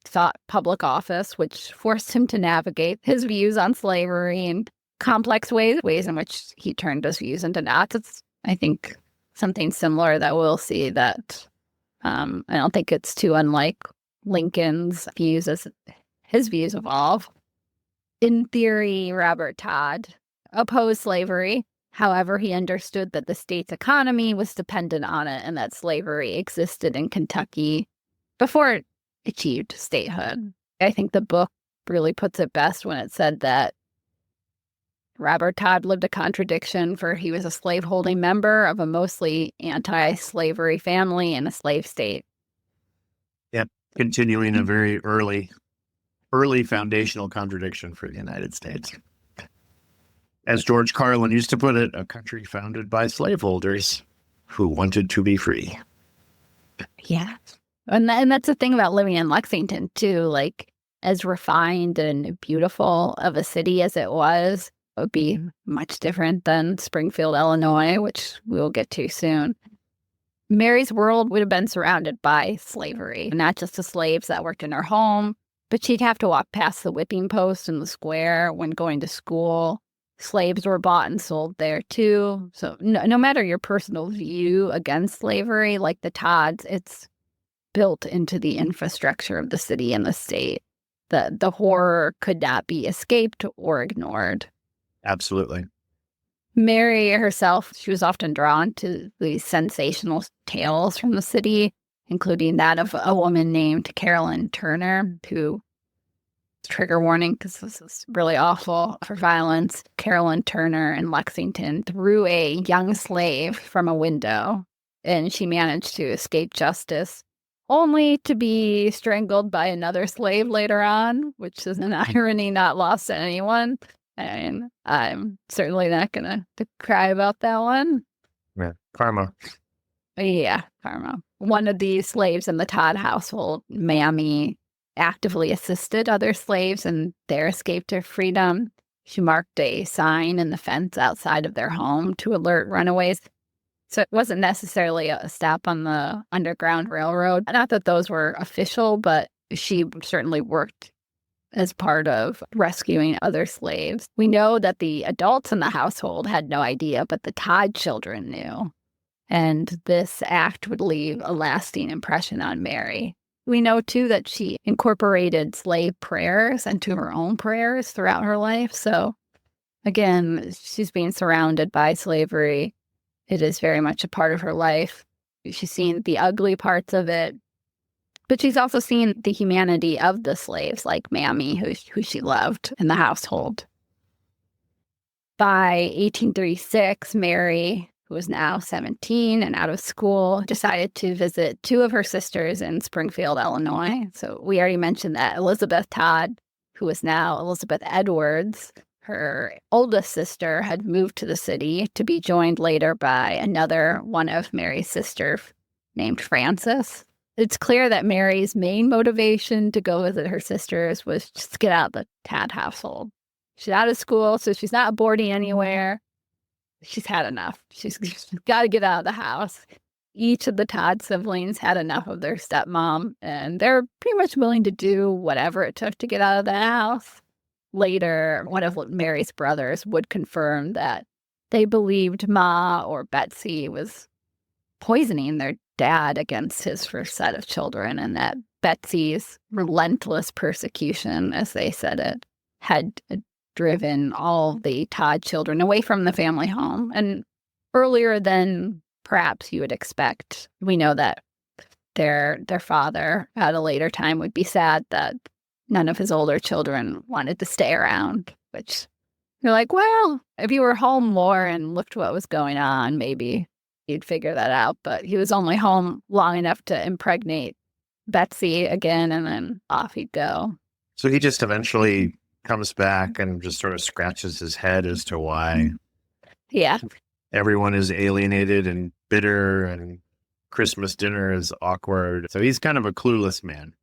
sought public office, which forced him to navigate his views on slavery in complex ways in which he turned his views into knots. It's, I think, something similar that we'll see that I don't think it's too unlike Lincoln's views as his views evolve. In theory, Robert Todd opposed slavery, However, he understood that the state's economy was dependent on it and that slavery existed in Kentucky before it achieved statehood. I think the book really puts it best when it said that Robert Todd lived a contradiction, for he was a slaveholding member of a mostly anti-slavery family in a slave state. Yep. Continuing a very early foundational contradiction for the United States. As George Carlin used to put it, a country founded by slaveholders who wanted to be free. Yeah. And that's the thing about living in Lexington, too. Like, as refined and beautiful of a city as it was, it would be much different than Springfield, Illinois, which we'll get to soon. Mary's world would have been surrounded by slavery, not just the slaves that worked in her home, but she'd have to walk past the whipping post in the square when going to school. Slaves were bought and sold there, too. So no matter your personal view against slavery, like the Todds, it's built into the infrastructure of the city and the state. The horror could not be escaped or ignored. Absolutely. Mary herself, she was often drawn to these sensational tales from the city, including that of a woman named Carolyn Turner, who, trigger warning because this is really awful for violence, Carolyn Turner in Lexington threw a young slave from a window, and she managed to escape justice, only to be strangled by another slave later on, which is an irony not lost to anyone. And I'm certainly not going to cry about that one. Yeah, karma. Yeah, karma. One of these slaves in the Todd household, Mammy, actively assisted other slaves in their escape to freedom. She marked a sign in the fence outside of their home to alert runaways. So it wasn't necessarily a stop on the Underground Railroad. Not that those were official, but she certainly worked as part of rescuing other slaves. We know that the adults in the household had no idea, but the Todd children knew. And this act would leave a lasting impression on Mary. We know, too, that she incorporated slave prayers into her own prayers throughout her life. So, again, she's being surrounded by slavery. It is very much a part of her life. She's seen the ugly parts of it, but she's also seen the humanity of the slaves, like Mammy, who she loved in the household. By 1836, Mary, who was now 17 and out of school, decided to visit two of her sisters in Springfield, Illinois. So we already mentioned that Elizabeth Todd, who is now Elizabeth Edwards, her oldest sister, had moved to the city to be joined later by another one of Mary's sisters named Frances. It's clear that Mary's main motivation to go visit her sisters was just to get out of the Todd household. She's out of school, so she's not boarding anywhere. She's had enough. She's got to get out of the house. Each of the Todd siblings had enough of their stepmom, and they're pretty much willing to do whatever it took to get out of the house. Later, one of Mary's brothers would confirm that they believed Ma or Betsy was poisoning their dad against his first set of children, and that Betsy's relentless persecution, as they said it, had driven all the Todd children away from the family home. And earlier than perhaps you would expect, we know that their father at a later time would be sad that none of his older children wanted to stay around, which you're like, well, if you were home more and looked what was going on, maybe you'd figure that out. But he was only home long enough to impregnate Betsy again, and then off he'd go. So he just eventually comes back and just sort of scratches his head as to why everyone is alienated and bitter and Christmas dinner is awkward. So he's kind of a clueless man.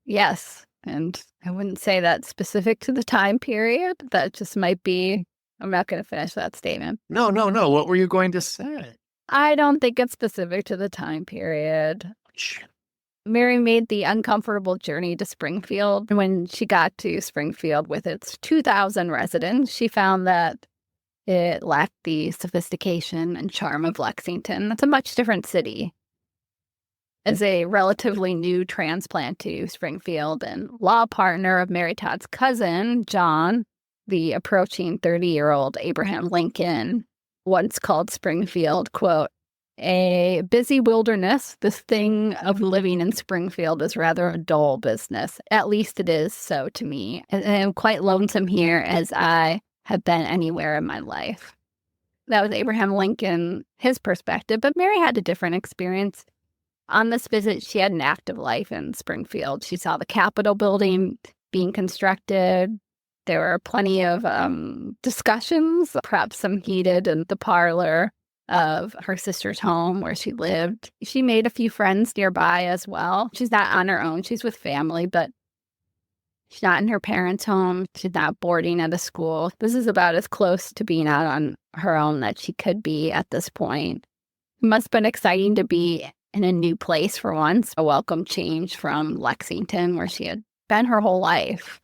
Yes. And I wouldn't say that's specific to the time period. That just might be, I'm not going to finish that statement. No. What were you going to say? I don't think it's specific to the time period. Mary made the uncomfortable journey to Springfield. When she got to Springfield with its 2,000 residents, she found that it lacked the sophistication and charm of Lexington. It's a much different city. As a relatively new transplant to Springfield and law partner of Mary Todd's cousin, John, the approaching 30-year-old Abraham Lincoln once called Springfield, quote, a busy wilderness. This thing of living in Springfield is rather a dull business. At least it is so to me. I am quite lonesome here as I have been anywhere in my life. That was Abraham Lincoln, his perspective, but Mary had a different experience. On this visit, she had an active life in Springfield. She saw the Capitol building being constructed. There were plenty of discussions, perhaps some heated, in the parlor of her sister's home where she lived. She made a few friends nearby as well. She's not on her own. She's with family, but she's not in her parents' home. She's not boarding at a school. This is about as close to being out on her own that she could be at this point. It must have been exciting to be in a new place for once, a welcome change from Lexington, where she had been her whole life.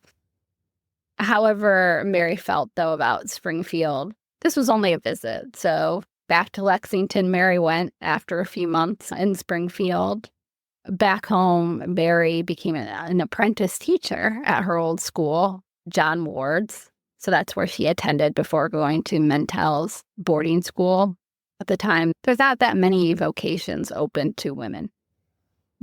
However, Mary felt, though, about Springfield, this was only a visit. So back to Lexington, Mary went after a few months in Springfield. Back home, Mary became an apprentice teacher at her old school, John Ward's. So that's where she attended before going to Mentel's boarding school. At the time, there's not that many vocations open to women.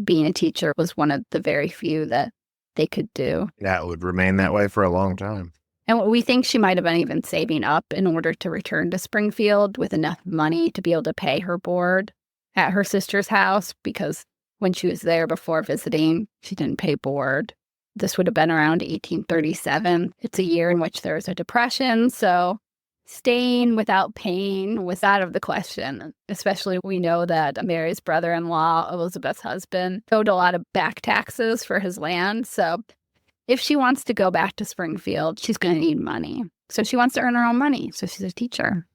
Being a teacher was one of the very few that they could do. That would remain that way for a long time. And we think she might have been even saving up in order to return to Springfield with enough money to be able to pay her board at her sister's house, because when she was there before visiting, she didn't pay board. This would have been around 1837. It's a year in which there was a depression, so staying without paying was out of the question. Especially, we know that Mary's brother-in-law, Elizabeth's husband, owed a lot of back taxes for his land. So if she wants to go back to Springfield, she's going to need money. So she wants to earn her own money. So she's a teacher.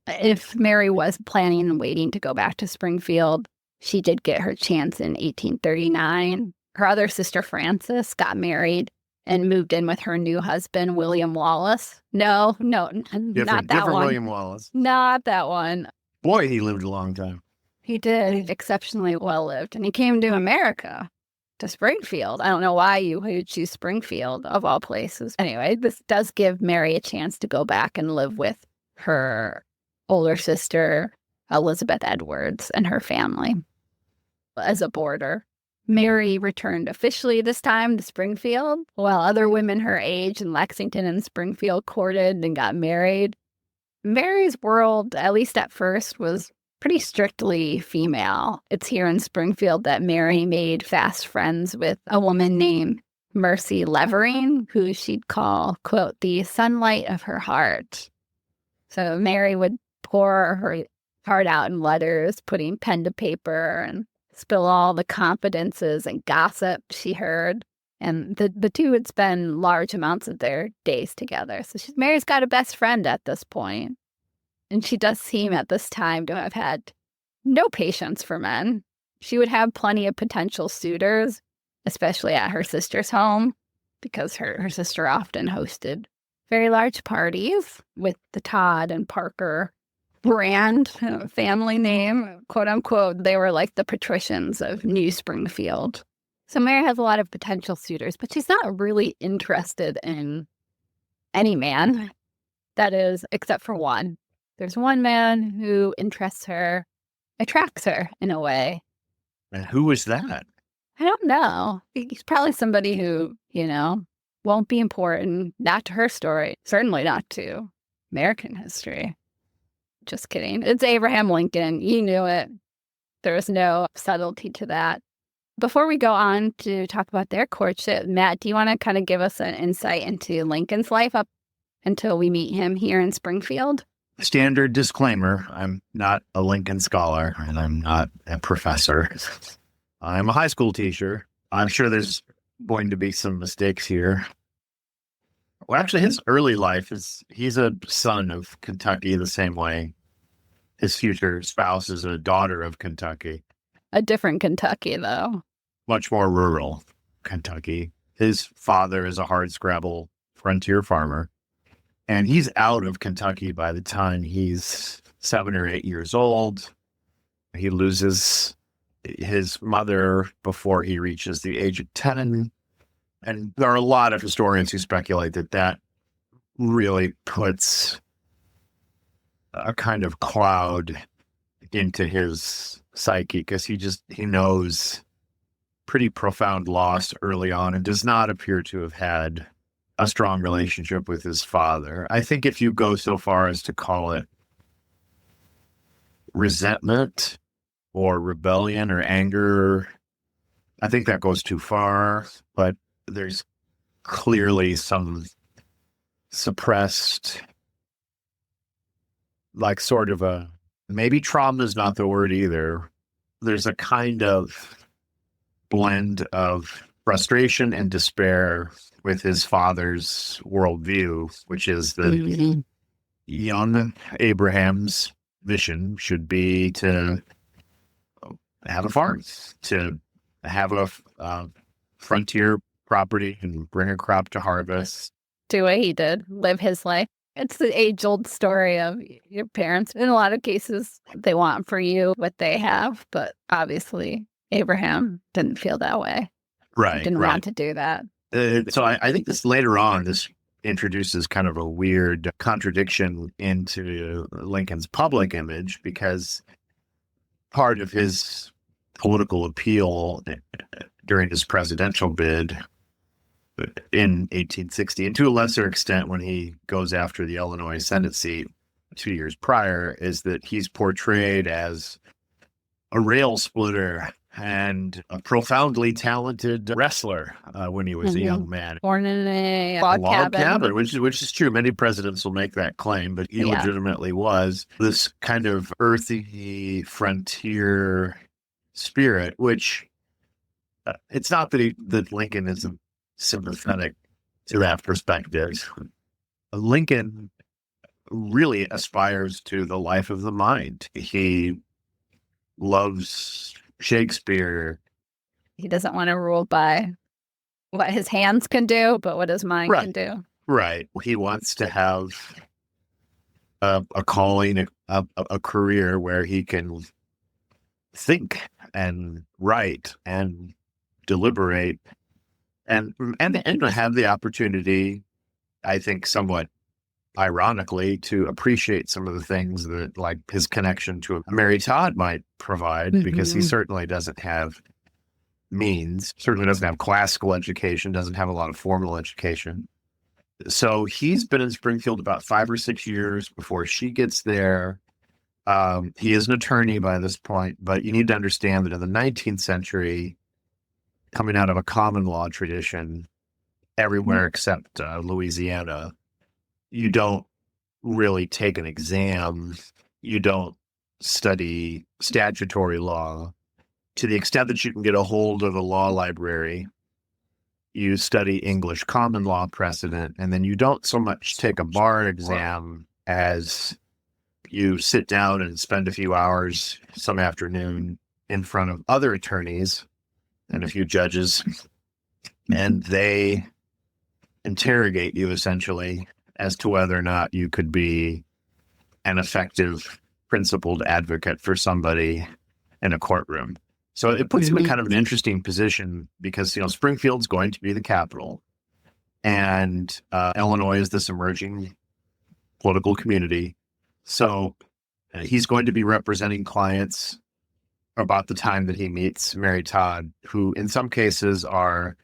If Mary was planning and waiting to go back to Springfield, she did get her chance in 1839. Her other sister, Frances, got married and moved in with her new husband, William Wallace. No, not that different one. William Wallace. Not that one. Boy, he lived a long time. He did. Exceptionally well-lived. And he came to America, to Springfield. I don't know why you would choose Springfield, of all places. Anyway, this does give Mary a chance to go back and live with her older sister, Elizabeth Edwards, and her family as a boarder. Mary returned officially this time to Springfield, while other women her age in Lexington and Springfield courted and got married. Mary's world, at least at first, was pretty strictly female. It's here in Springfield that Mary made fast friends with a woman named Mercy Levering, who she'd call, quote, the sunlight of her heart. So Mary would pour her heart out in letters, putting pen to paper, and spill all the confidences and gossip she heard. And the two would spend large amounts of their days together. So Mary's got a best friend at this point. And she does seem at this time to have had no patience for men. She would have plenty of potential suitors, especially at her sister's home, because her sister often hosted very large parties with the Todd and Parker brand, family name, quote unquote. They were like the patricians of New Springfield. So Mary has a lot of potential suitors, but she's not really interested in any man. That is, except for one. There's one man who interests her, attracts her in a way. And who was that? I don't know. He's probably somebody who, won't be important, not to her story, certainly not to American history. Just kidding. It's Abraham Lincoln. You knew it. There was no subtlety to that. Before we go on to talk about their courtship, Matt, do you want to kind of give us an insight into Lincoln's life up until we meet him here in Springfield? Standard disclaimer, I'm not a Lincoln scholar and I'm not a professor. I'm a high school teacher. I'm sure there's going to be some mistakes here. Well, actually, his early life he's a son of Kentucky the same way his future spouse is a daughter of Kentucky. A different Kentucky, though. Much more rural Kentucky. His father is a hardscrabble frontier farmer. And he's out of Kentucky by the time he's 7 or 8 years old. He loses his mother before he reaches the age of 10. And there are a lot of historians who speculate that that really puts a kind of cloud into his psyche, because he knows pretty profound loss early on and does not appear to have had a strong relationship with his father. I think if you go so far as to call it resentment or rebellion or anger, I think that goes too far, but there's clearly some suppressed, like sort of maybe trauma is not the word either. There's a kind of blend of frustration and despair with his father's worldview, which is that young Abraham's mission should be to have a farm, to have a frontier property and bring a crop to harvest. Do what he did, live his life. It's the age-old story of your parents. In a lot of cases, they want for you what they have, but obviously Abraham didn't feel that way. Right. Didn't want to do that. So I think this later on, this introduces kind of a weird contradiction into Lincoln's public image, because part of his political appeal during his presidential bid in 1860, and to a lesser extent when he goes after the Illinois Senate seat 2 years prior, is that he's portrayed as a rail splitter and a profoundly talented wrestler when he was a young man. Born in a log cabin. Which is true. Many presidents will make that claim, but he legitimately was this kind of earthy frontier spirit, which it's not that Lincoln isn't sympathetic to that perspective. Lincoln really aspires to the life of the mind. He loves Shakespeare. He doesn't want to rule by what his hands can do, but what his mind can do. Right. He wants to have a calling, a career where he can think and write and deliberate and have the opportunity, I think somewhat ironically, to appreciate some of the things that, like his connection to Mary Todd might provide, because he certainly doesn't have means, certainly doesn't have classical education, doesn't have a lot of formal education. So he's been in Springfield about 5 or 6 years before she gets there. He is an attorney by this point, but you need to understand that in the 19th century, coming out of a common law tradition, everywhere except Louisiana, you don't really take an exam. You don't study statutory law. To the extent that you can get a hold of a law library, you study English common law precedent, and then you don't so much take a bar exam as you sit down and spend a few hours some afternoon in front of other attorneys and a few judges, and they interrogate you essentially as to whether or not you could be an effective, principled advocate for somebody in a courtroom. So it puts him in kind of an interesting position, because, Springfield's going to be the capital, and Illinois is this emerging political community. So he's going to be representing clients about the time that he meets Mary Todd, who in some cases are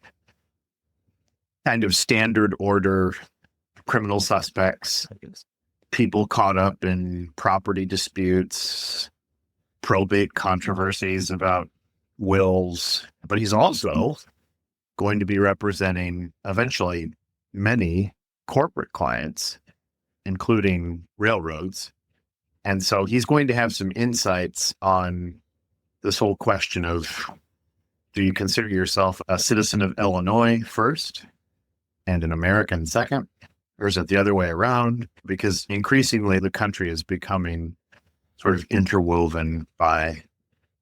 kind of standard order criminal suspects, people caught up in property disputes, probate controversies about wills. But he's also going to be representing eventually many corporate clients, including railroads. And so he's going to have some insights on this whole question of, do you consider yourself a citizen of Illinois first and an American second? Or is it the other way around? Because increasingly the country is becoming sort of interwoven by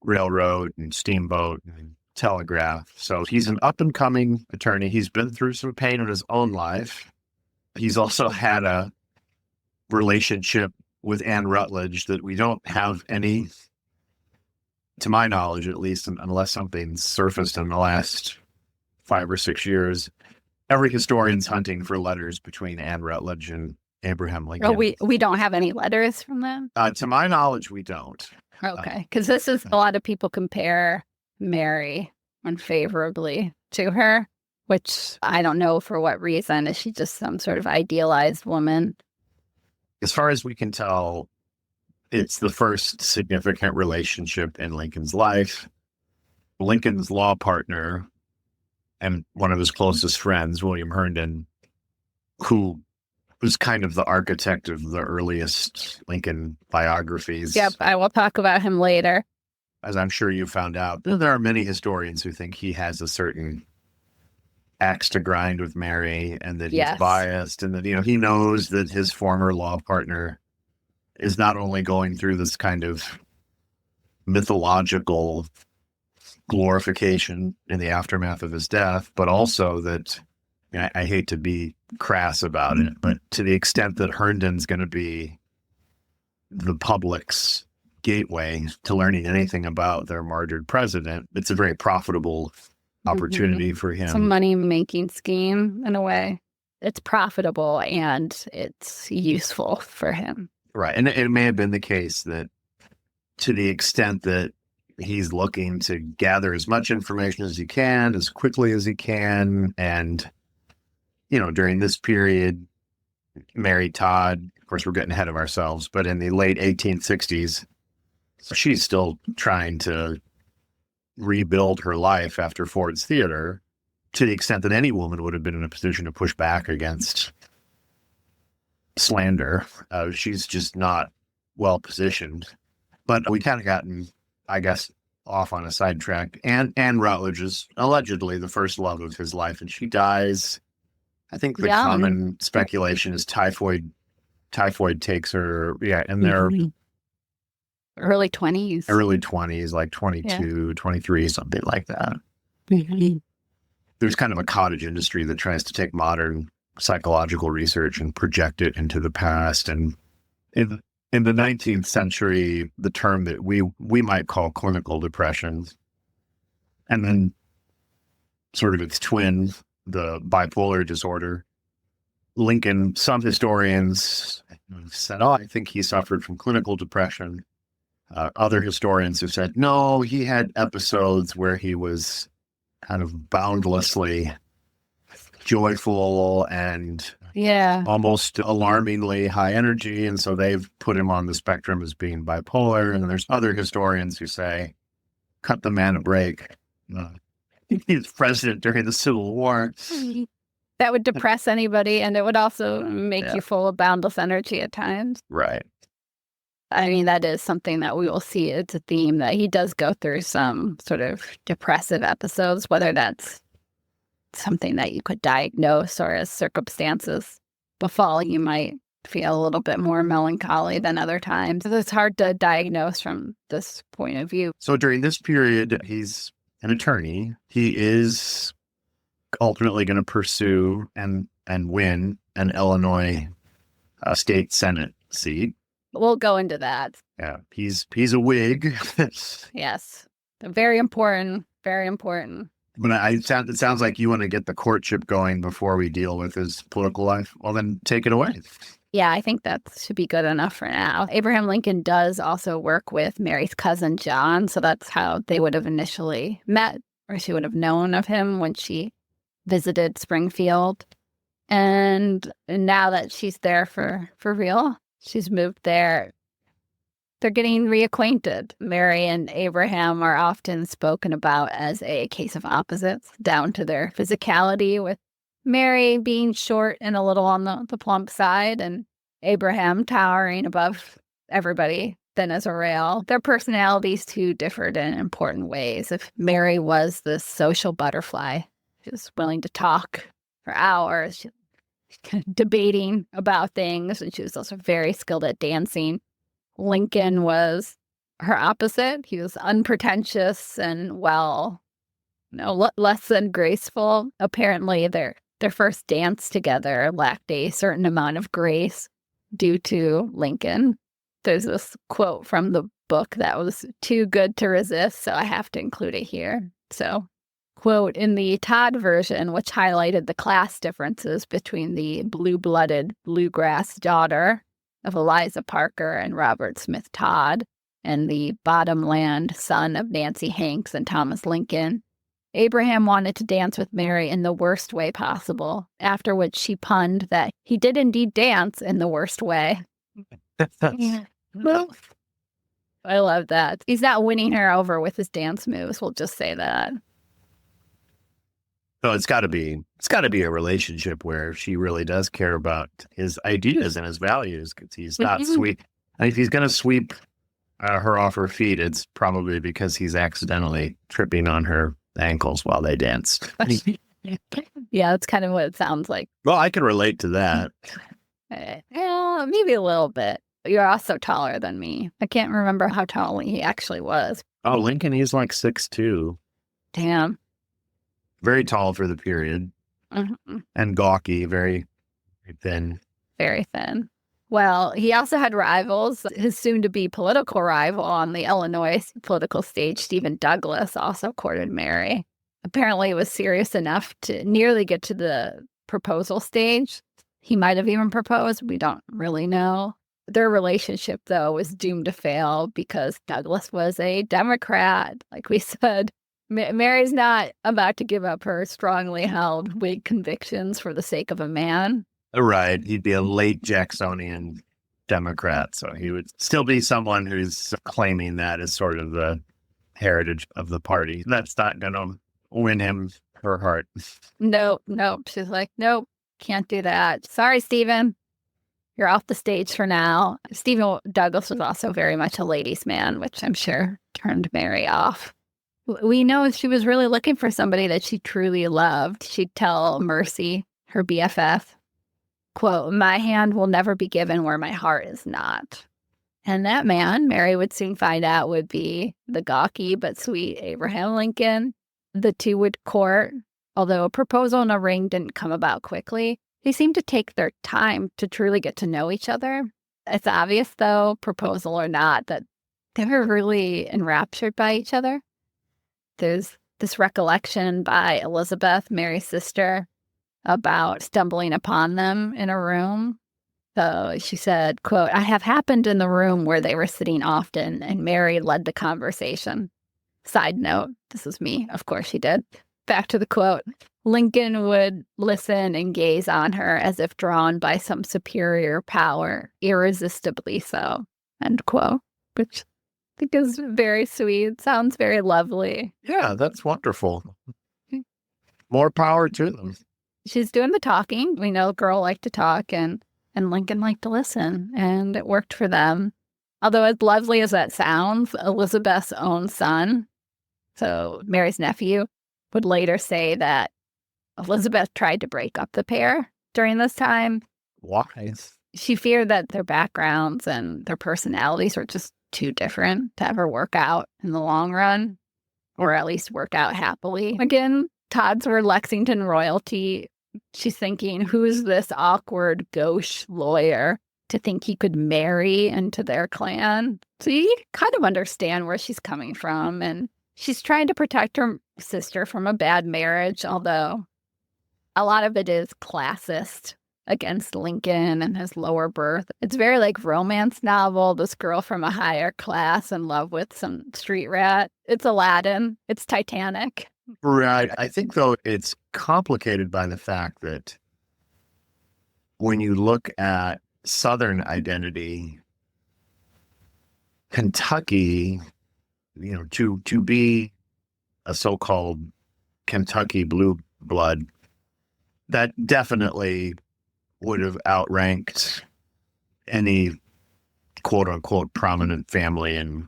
railroad and steamboat and telegraph. So he's an up-and-coming attorney. He's been through some pain in his own life. He's also had a relationship with Anne Rutledge that we don't have any, to my knowledge at least, unless something surfaced in the last 5 or 6 years. Every historian's hunting for letters between Anne Rutledge and Abraham Lincoln. Oh, we don't have any letters from them? To my knowledge, we don't. Okay, because this is a lot of people compare Mary unfavorably to her, which I don't know for what reason. Is she just some sort of idealized woman? As far as we can tell, it's the first significant relationship in Lincoln's life. Lincoln's law partner and one of his closest friends, William Herndon, who was kind of the architect of the earliest Lincoln biographies. Yep, I will talk about him later. As I'm sure you found out, there are many historians who think he has a certain axe to grind with Mary and that he's biased and that, he knows that his former law partner is not only going through this kind of mythological glorification in the aftermath of his death, but also that, I hate to be crass about it, but to the extent that Herndon's going to be the public's gateway to learning anything about their martyred president, it's a very profitable opportunity for him. It's a money-making scheme in a way. It's profitable and it's useful for him. Right. And it may have been the case that to the extent that he's looking to gather as much information as he can, as quickly as he can, and during this period, Mary Todd, of course, we're getting ahead of ourselves, but in the late 1860s, she's still trying to rebuild her life after Ford's Theater to the extent that any woman would have been in a position to push back against slander. She's just not well positioned. But we kind of gotten, I guess, off on a sidetrack. Anne Rutledge is allegedly the first love of his life, and she dies. I think the common speculation is typhoid takes her, and they're early 20s. Early 20s, like 22, 23, something like that. There's kind of a cottage industry that tries to take modern psychological research and project it into the past. And in the 19th century, the term that we might call clinical depression, and then sort of its twin, the bipolar disorder. Lincoln, some historians said, I think he suffered from clinical depression. Other historians have said, no, he had episodes where he was kind of boundlessly joyful and almost alarmingly high energy. And so they've put him on the spectrum as being bipolar. And there's other historians who say, cut the man a break. He was president during the Civil War. That would depress anybody, and it would also make you full of boundless energy at times. Right. I mean, that is something that we will see. It's a theme that he does go through some sort of depressive episodes, whether that's something that you could diagnose or as circumstances befall, you might feel a little bit more melancholy than other times. It's hard to diagnose from this point of view. So during this period, he's an attorney. He is ultimately going to pursue and win an Illinois state Senate seat. We'll go into that. Yeah, he's a Whig. Yes, very important, very important. But it sounds like you want to get the courtship going before we deal with his political life. Well, then take it away. Yeah, I think that should be good enough for now. Abraham Lincoln does also work with Mary's cousin, John. So that's how they would have initially met, or she would have known of him when she visited Springfield. And now that she's there for real, she's moved there, they're getting reacquainted. Mary and Abraham are often spoken about as a case of opposites, down to their physicality, with Mary being short and a little on the plump side, and Abraham towering above everybody thin as a rail. Their personalities, too, differed in important ways. If Mary was the social butterfly, she was willing to talk for hours, she debating about things, and she was also very skilled at dancing. Lincoln was her opposite. He was unpretentious and, less than graceful. Apparently, their first dance together lacked a certain amount of grace due to Lincoln. There's this quote from the book that was too good to resist, so I have to include it here. So, Quote, in the Todd version, which highlighted the class differences between the blue-blooded bluegrass daughter of Eliza Parker and Robert Smith Todd and the bottomland son of Nancy Hanks and Thomas Lincoln, Abraham wanted to dance with Mary in the worst way possible, after which she punned that he did indeed dance in the worst way. Yeah. Well, I love that. He's not winning her over with his dance moves. We'll just say that. So it's got to be a relationship where she really does care about his ideas and his values, because he's not sweep. And if he's going to sweep her off her feet, it's probably because he's accidentally tripping on her ankles while they dance. Yeah, that's kind of what it sounds like. Well, I can relate to that. Yeah, maybe a little bit. You're also taller than me. I can't remember how tall he actually was. Oh, Lincoln, he's like 6'2". Damn. Very tall for the period. Mm-hmm. And gawky, very thin. Very thin. Well, he also had rivals. His soon-to-be political rival on the Illinois political stage, Stephen Douglas, also courted Mary. Apparently, it was serious enough to nearly get to the proposal stage. He might have even proposed. We don't really know. Their relationship, though, was doomed to fail because Douglas was a Democrat, like we said. Mary's not about to give up her strongly held Whig convictions for the sake of a man. Right. He'd be a late Jacksonian Democrat. So he would still be someone who's claiming that as sort of the heritage of the party. That's not going to win him her heart. Nope. She's like, nope, can't do that. Sorry, Stephen. You're off the stage for now. Stephen Douglas was also very much a ladies' man, which I'm sure turned Mary off. We know she was really looking for somebody that she truly loved. She'd tell Mercy, her BFF, quote, my hand will never be given where my heart is not. And that man, Mary would soon find out, would be the gawky but sweet Abraham Lincoln. The two would court. Although a proposal and a ring didn't come about quickly, they seemed to take their time to truly get to know each other. It's obvious, though, proposal or not, that they were really enraptured by each other. There's this recollection by Elizabeth, Mary's sister, about stumbling upon them in a room. So she said, quote, I have happened in the room where they were sitting often, and Mary led the conversation. Side note, this is me. Of course she did. Back to the quote. Lincoln would listen and gaze on her as if drawn by some superior power, irresistibly so, end quote, which I think is very sweet. Sounds very lovely. Yeah, that's wonderful. More power to them. She's doing the talking. We know the girl liked to talk, and Lincoln liked to listen, and it worked for them. Although as lovely as that sounds, Elizabeth's own son, so Mary's nephew, would later say that Elizabeth tried to break up the pair during this time. Why? She feared that their backgrounds and their personalities were just too different to ever work out in the long run, or at least work out happily. Again, Todds were Lexington royalty. She's thinking, who's this awkward gauche lawyer to think he could marry into their clan? So you kind of understand where she's coming from. And she's trying to protect her sister from a bad marriage, although a lot of it is classist against Lincoln and his lower birth. It's very like romance novel, this girl from a higher class in love with some street rat. It's Aladdin. It's Titanic. Right. I think, though, it's complicated by the fact that when you look at Southern identity, Kentucky, to be a so-called Kentucky blue blood, that definitely would have outranked any quote unquote prominent family in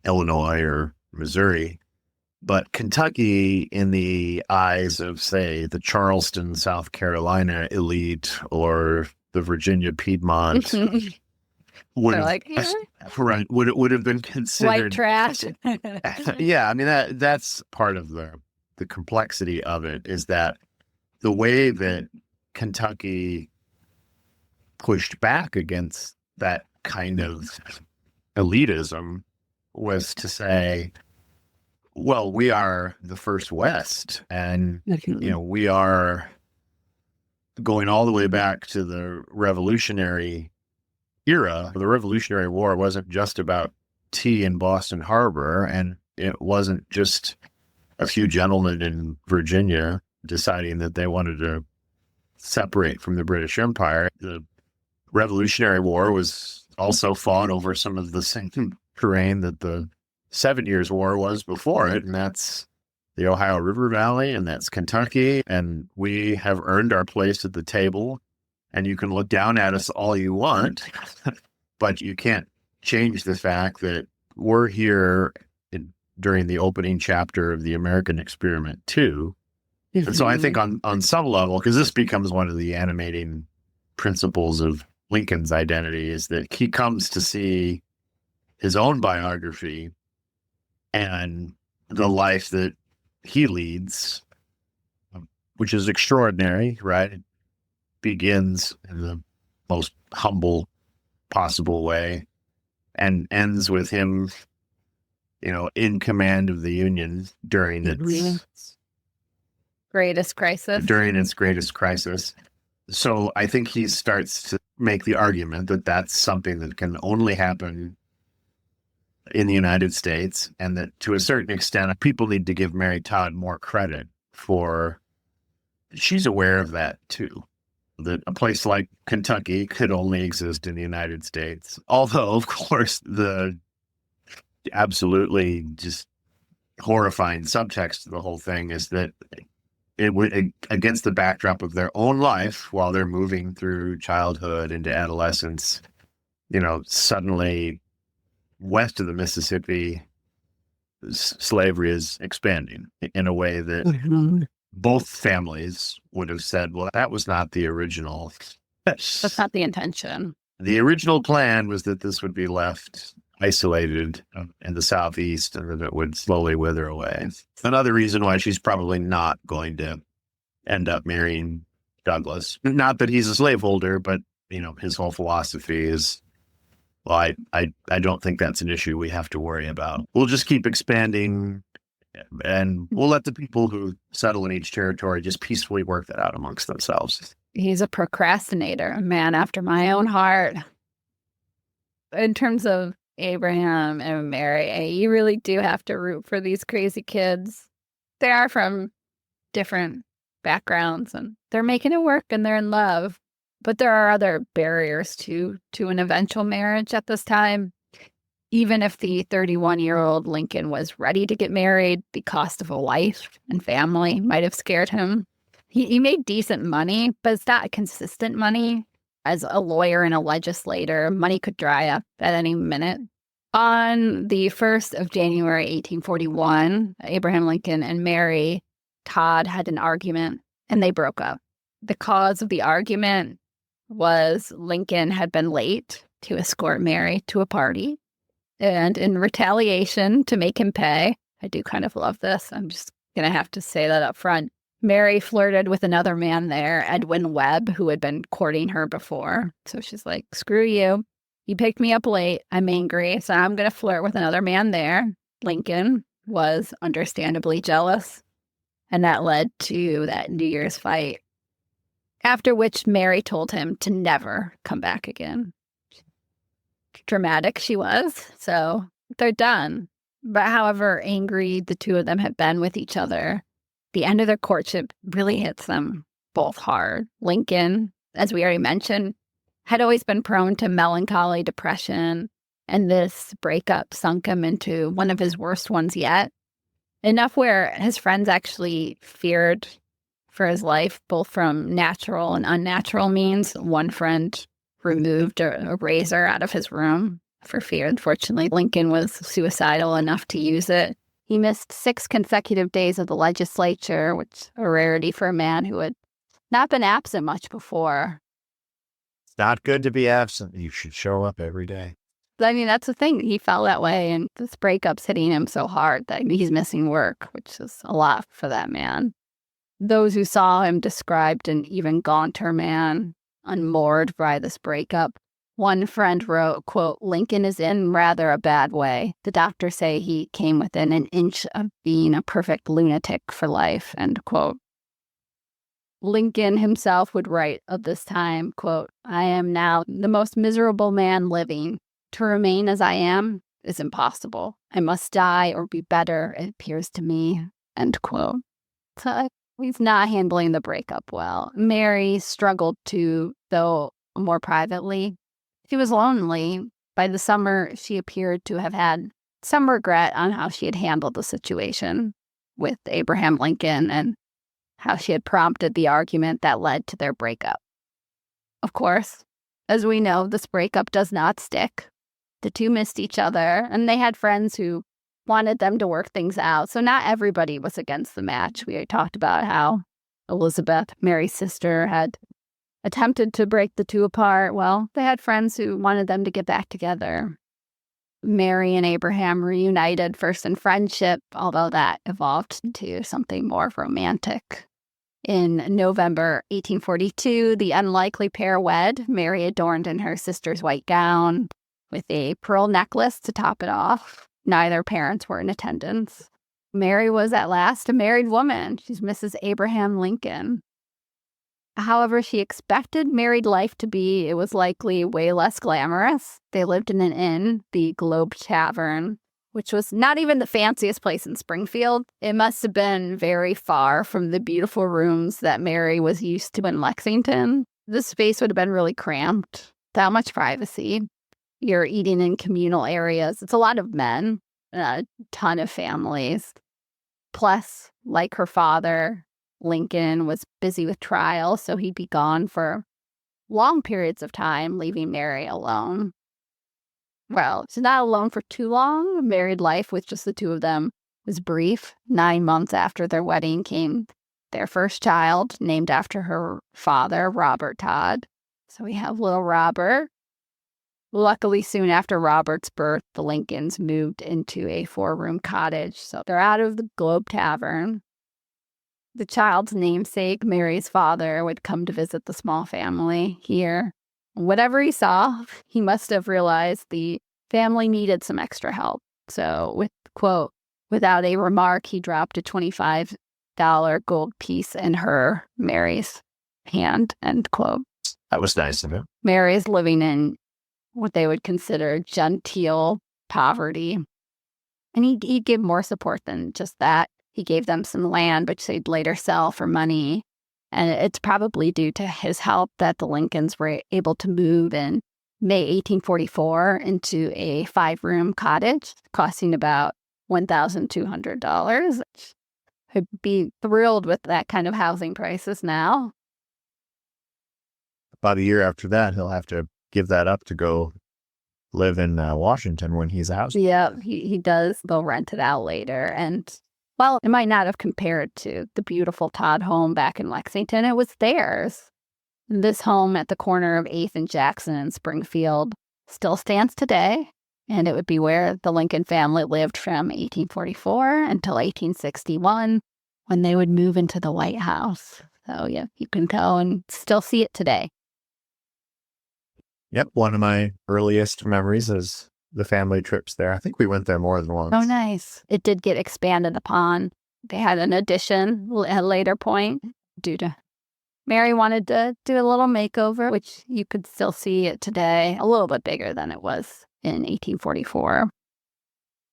Illinois or Missouri. But Kentucky, in the eyes of, say, the Charleston, South Carolina elite or the Virginia Piedmont, would have been considered white trash. Yeah, I mean that's part of the complexity of it, is that the way that Kentucky pushed back against that kind of elitism was to say, Well, we are the first West, and we are going all the way back to the Revolutionary era. The Revolutionary War wasn't just about tea in Boston Harbor, and it wasn't just a few gentlemen in Virginia deciding that they wanted to separate from the British Empire. The Revolutionary War was also fought over some of the same terrain that the 7 Years' War was before it, and that's the Ohio River Valley, and that's Kentucky, and we have earned our place at the table, and you can look down at us all you want, but you can't change the fact that we're here during the opening chapter of the American experiment too. And so I think on some level, because this becomes one of the animating principles of Lincoln's identity, is that he comes to see his own biography and the life that he leads, which is extraordinary, right? It begins in the most humble possible way and ends with him, in command of the Union during its greatest crisis. So I think he starts to make the argument that that's something that can only happen in the United States, and that to a certain extent, people need to give Mary Todd more credit for, she's aware of that too, that a place like Kentucky could only exist in the United States. Although, of course, the absolutely just horrifying subtext to the whole thing is that it would, against the backdrop of their own life while they're moving through childhood into adolescence, suddenly west of the Mississippi, slavery is expanding in a way that both families would have said, well, that was not the original. That's not the intention. The original plan was that this would be left isolated in the Southeast and that it would slowly wither away. Another reason why she's probably not going to end up marrying Douglas. Not that he's a slaveholder, but, his whole philosophy is, well, I don't think that's an issue we have to worry about. We'll just keep expanding, and we'll let the people who settle in each territory just peacefully work that out amongst themselves. He's a procrastinator, a man after my own heart. In terms of Abraham and Mary, you really do have to root for these crazy kids. They are from different backgrounds, and they're making it work, and they're in love. But there are other barriers to an eventual marriage at this time. Even if the 31-year-old Lincoln was ready to get married, the cost of a wife and family might have scared him. He made decent money, but it's not consistent money. As a lawyer and a legislator, money could dry up at any minute. On the 1st of January, 1841, Abraham Lincoln and Mary Todd had an argument, and they broke up. The cause of the argument was Lincoln had been late to escort Mary to a party. And in retaliation to make him pay, I do kind of love this, I'm just going to have to say that up front, Mary flirted with another man there, Edwin Webb, who had been courting her before. So she's like, screw you. You picked me up late. I'm angry, so I'm going to flirt with another man there. Lincoln was understandably jealous, and that led to that New Year's fight, after which Mary told him to never come back again. Dramatic she was, so they're done. But however angry the two of them had been with each other, the end of their courtship really hits them both hard. Lincoln, as we already mentioned, had always been prone to melancholy, depression, and this breakup sunk him into one of his worst ones yet. Enough where his friends actually feared for his life, both from natural and unnatural means. One friend removed a razor out of his room for fear. Unfortunately, Lincoln was suicidal enough to use it. He missed 6 consecutive days of the legislature, which is a rarity for a man who had not been absent much before. It's not good to be absent. You should show up every day. I mean, that's the thing. He felt that way, and this breakup's hitting him so hard that he's missing work, which is a lot for that man. Those who saw him described an even gaunter man, unmoored by this breakup. One friend wrote, quote, "Lincoln is in rather a bad way. The doctors say he came within an inch of being a perfect lunatic for life," end quote. Lincoln himself would write of this time, quote, "I am now the most miserable man living. To remain as I am is impossible. I must die or be better, it appears to me," end quote. So he's not handling the breakup well. Mary struggled too, though more privately. She was lonely. By the summer, she appeared to have had some regret on how she had handled the situation with Abraham Lincoln and how she had prompted the argument that led to their breakup. Of course, as we know, this breakup does not stick. The two missed each other, and they had friends who wanted them to work things out. So not everybody was against the match. We had talked about how Elizabeth, Mary's sister, had attempted to break the two apart. Well, they had friends who wanted them to get back together. Mary and Abraham reunited first in friendship, although that evolved into something more romantic. In November 1842, the unlikely pair wed. Mary adorned in her sister's white gown with a pearl necklace to top it off. Neither parents were in attendance. Mary was at last a married woman. She's Mrs. Abraham Lincoln. However, she expected married life to be, it was likely way less glamorous. They lived in an inn, the Globe Tavern, which was not even the fanciest place in Springfield. It must have been very far from the beautiful rooms that Mary was used to in Lexington. The space would have been really cramped, without much privacy. You're eating in communal areas. It's a lot of men, a ton of families. Plus, like her father, Lincoln was busy with trials, so he'd be gone for long periods of time, leaving Mary alone. Well, she's not alone for too long. Married life with just the two of them was brief. 9 months after their wedding came their first child, named after her father, Robert Todd. So we have little Robert. Luckily, soon after Robert's birth, the Lincolns moved into a 4-room cottage. So they're out of the Globe Tavern. The child's namesake, Mary's father, would come to visit the small family here. Whatever he saw, he must have realized the family needed some extra help. So, with quote, without a remark, he dropped a $25 gold piece in her, Mary's, hand, end quote. That was nice of him. Mary's living in what they would consider genteel poverty. And he'd give more support than just that. He gave them some land, which they'd later sell for money. And it's probably due to his help that the Lincolns were able to move in May 1844 into a 5-room cottage, costing about $1,200. I'd be thrilled with that kind of housing prices now. About a year after that, he'll have to give that up to go live in Washington when he's out. Yeah, he does. They'll rent it out later. And well, it might not have compared to the beautiful Todd home back in Lexington. It was theirs. This home at the corner of 8th and Jackson in Springfield still stands today, and it would be where the Lincoln family lived from 1844 until 1861, when they would move into the White House. So yeah, you can go and still see it today. Yep, one of my earliest memories is the family trips there. I think we went there more than once. Oh, nice. It did get expanded upon. They had an addition at a later point due to Mary wanted to do a little makeover, which you could still see it today, a little bit bigger than it was in 1844.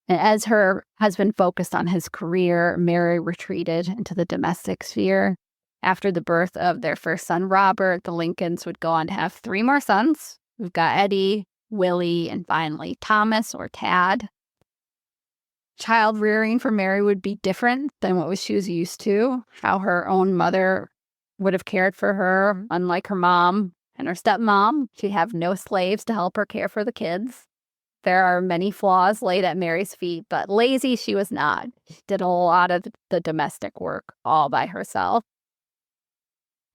And as her husband focused on his career, Mary retreated into the domestic sphere. After the birth of their first son, Robert, the Lincolns would go on to have 3 more sons. We've got Eddie, Willie, and finally Thomas or Tad. Child rearing for Mary would be different than what she was used to, how her own mother would have cared for her. Unlike her mom and her stepmom, she'd have no slaves to help her care for the kids. There are many flaws laid at Mary's feet, but lazy she was not. She did a lot of the domestic work all by herself.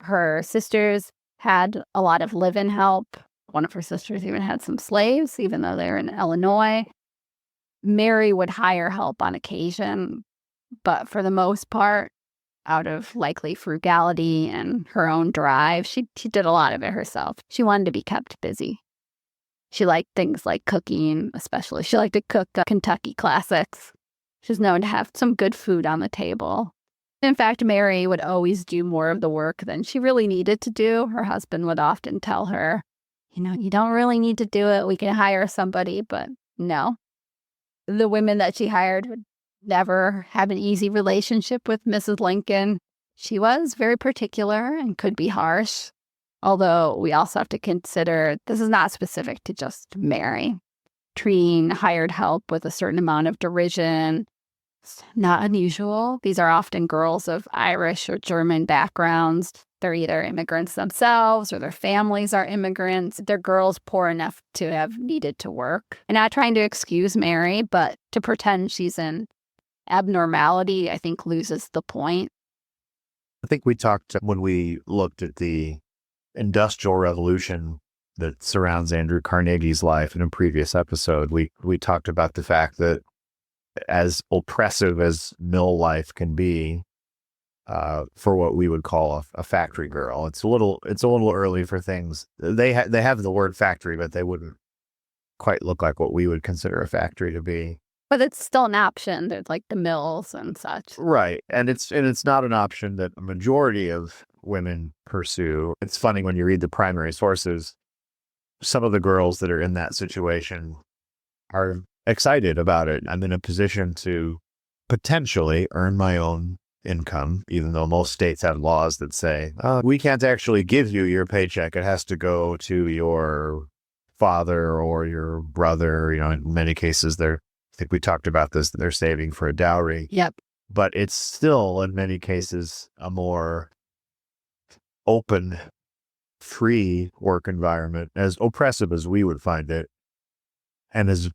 Her sisters had a lot of live-in help. One of her sisters even had some slaves, even though they were in Illinois. Mary would hire help on occasion, but for the most part, out of likely frugality and her own drive, she did a lot of it herself. She wanted to be kept busy. She liked things like cooking, especially. She liked to cook Kentucky classics. She's known to have some good food on the table. In fact, Mary would always do more of the work than she really needed to do. Her husband would often tell her, you don't really need to do it. We can hire somebody, but no. The women that she hired would never have an easy relationship with Mrs. Lincoln. She was very particular and could be harsh, although we also have to consider this is not specific to just Mary. Treating hired help with a certain amount of derision is not unusual. These are often girls of Irish or German backgrounds. They're either immigrants themselves or their families are immigrants. They're girls poor enough to have needed to work. And not trying to excuse Mary, but to pretend she's an abnormality, I think, loses the point. I think we talked when we looked at the Industrial Revolution that surrounds Andrew Carnegie's life in a previous episode. We talked about the fact that as oppressive as mill life can be, for what we would call a factory girl, it's a little early for things. They have the word factory, but they wouldn't quite look like what we would consider a factory to be. But it's still an option. There's like the mills and such. Right. And it's not an option that a majority of women pursue. It's funny when you read the primary sources, some of the girls that are in that situation are excited about it. I'm in a position to potentially earn my own income, even though most states have laws that say, we can't actually give you your paycheck. It has to go to your father or your brother. In many cases, I think we talked about this, they're saving for a dowry. Yep. But it's still, in many cases, a more open, free work environment, as oppressive as we would find it, and as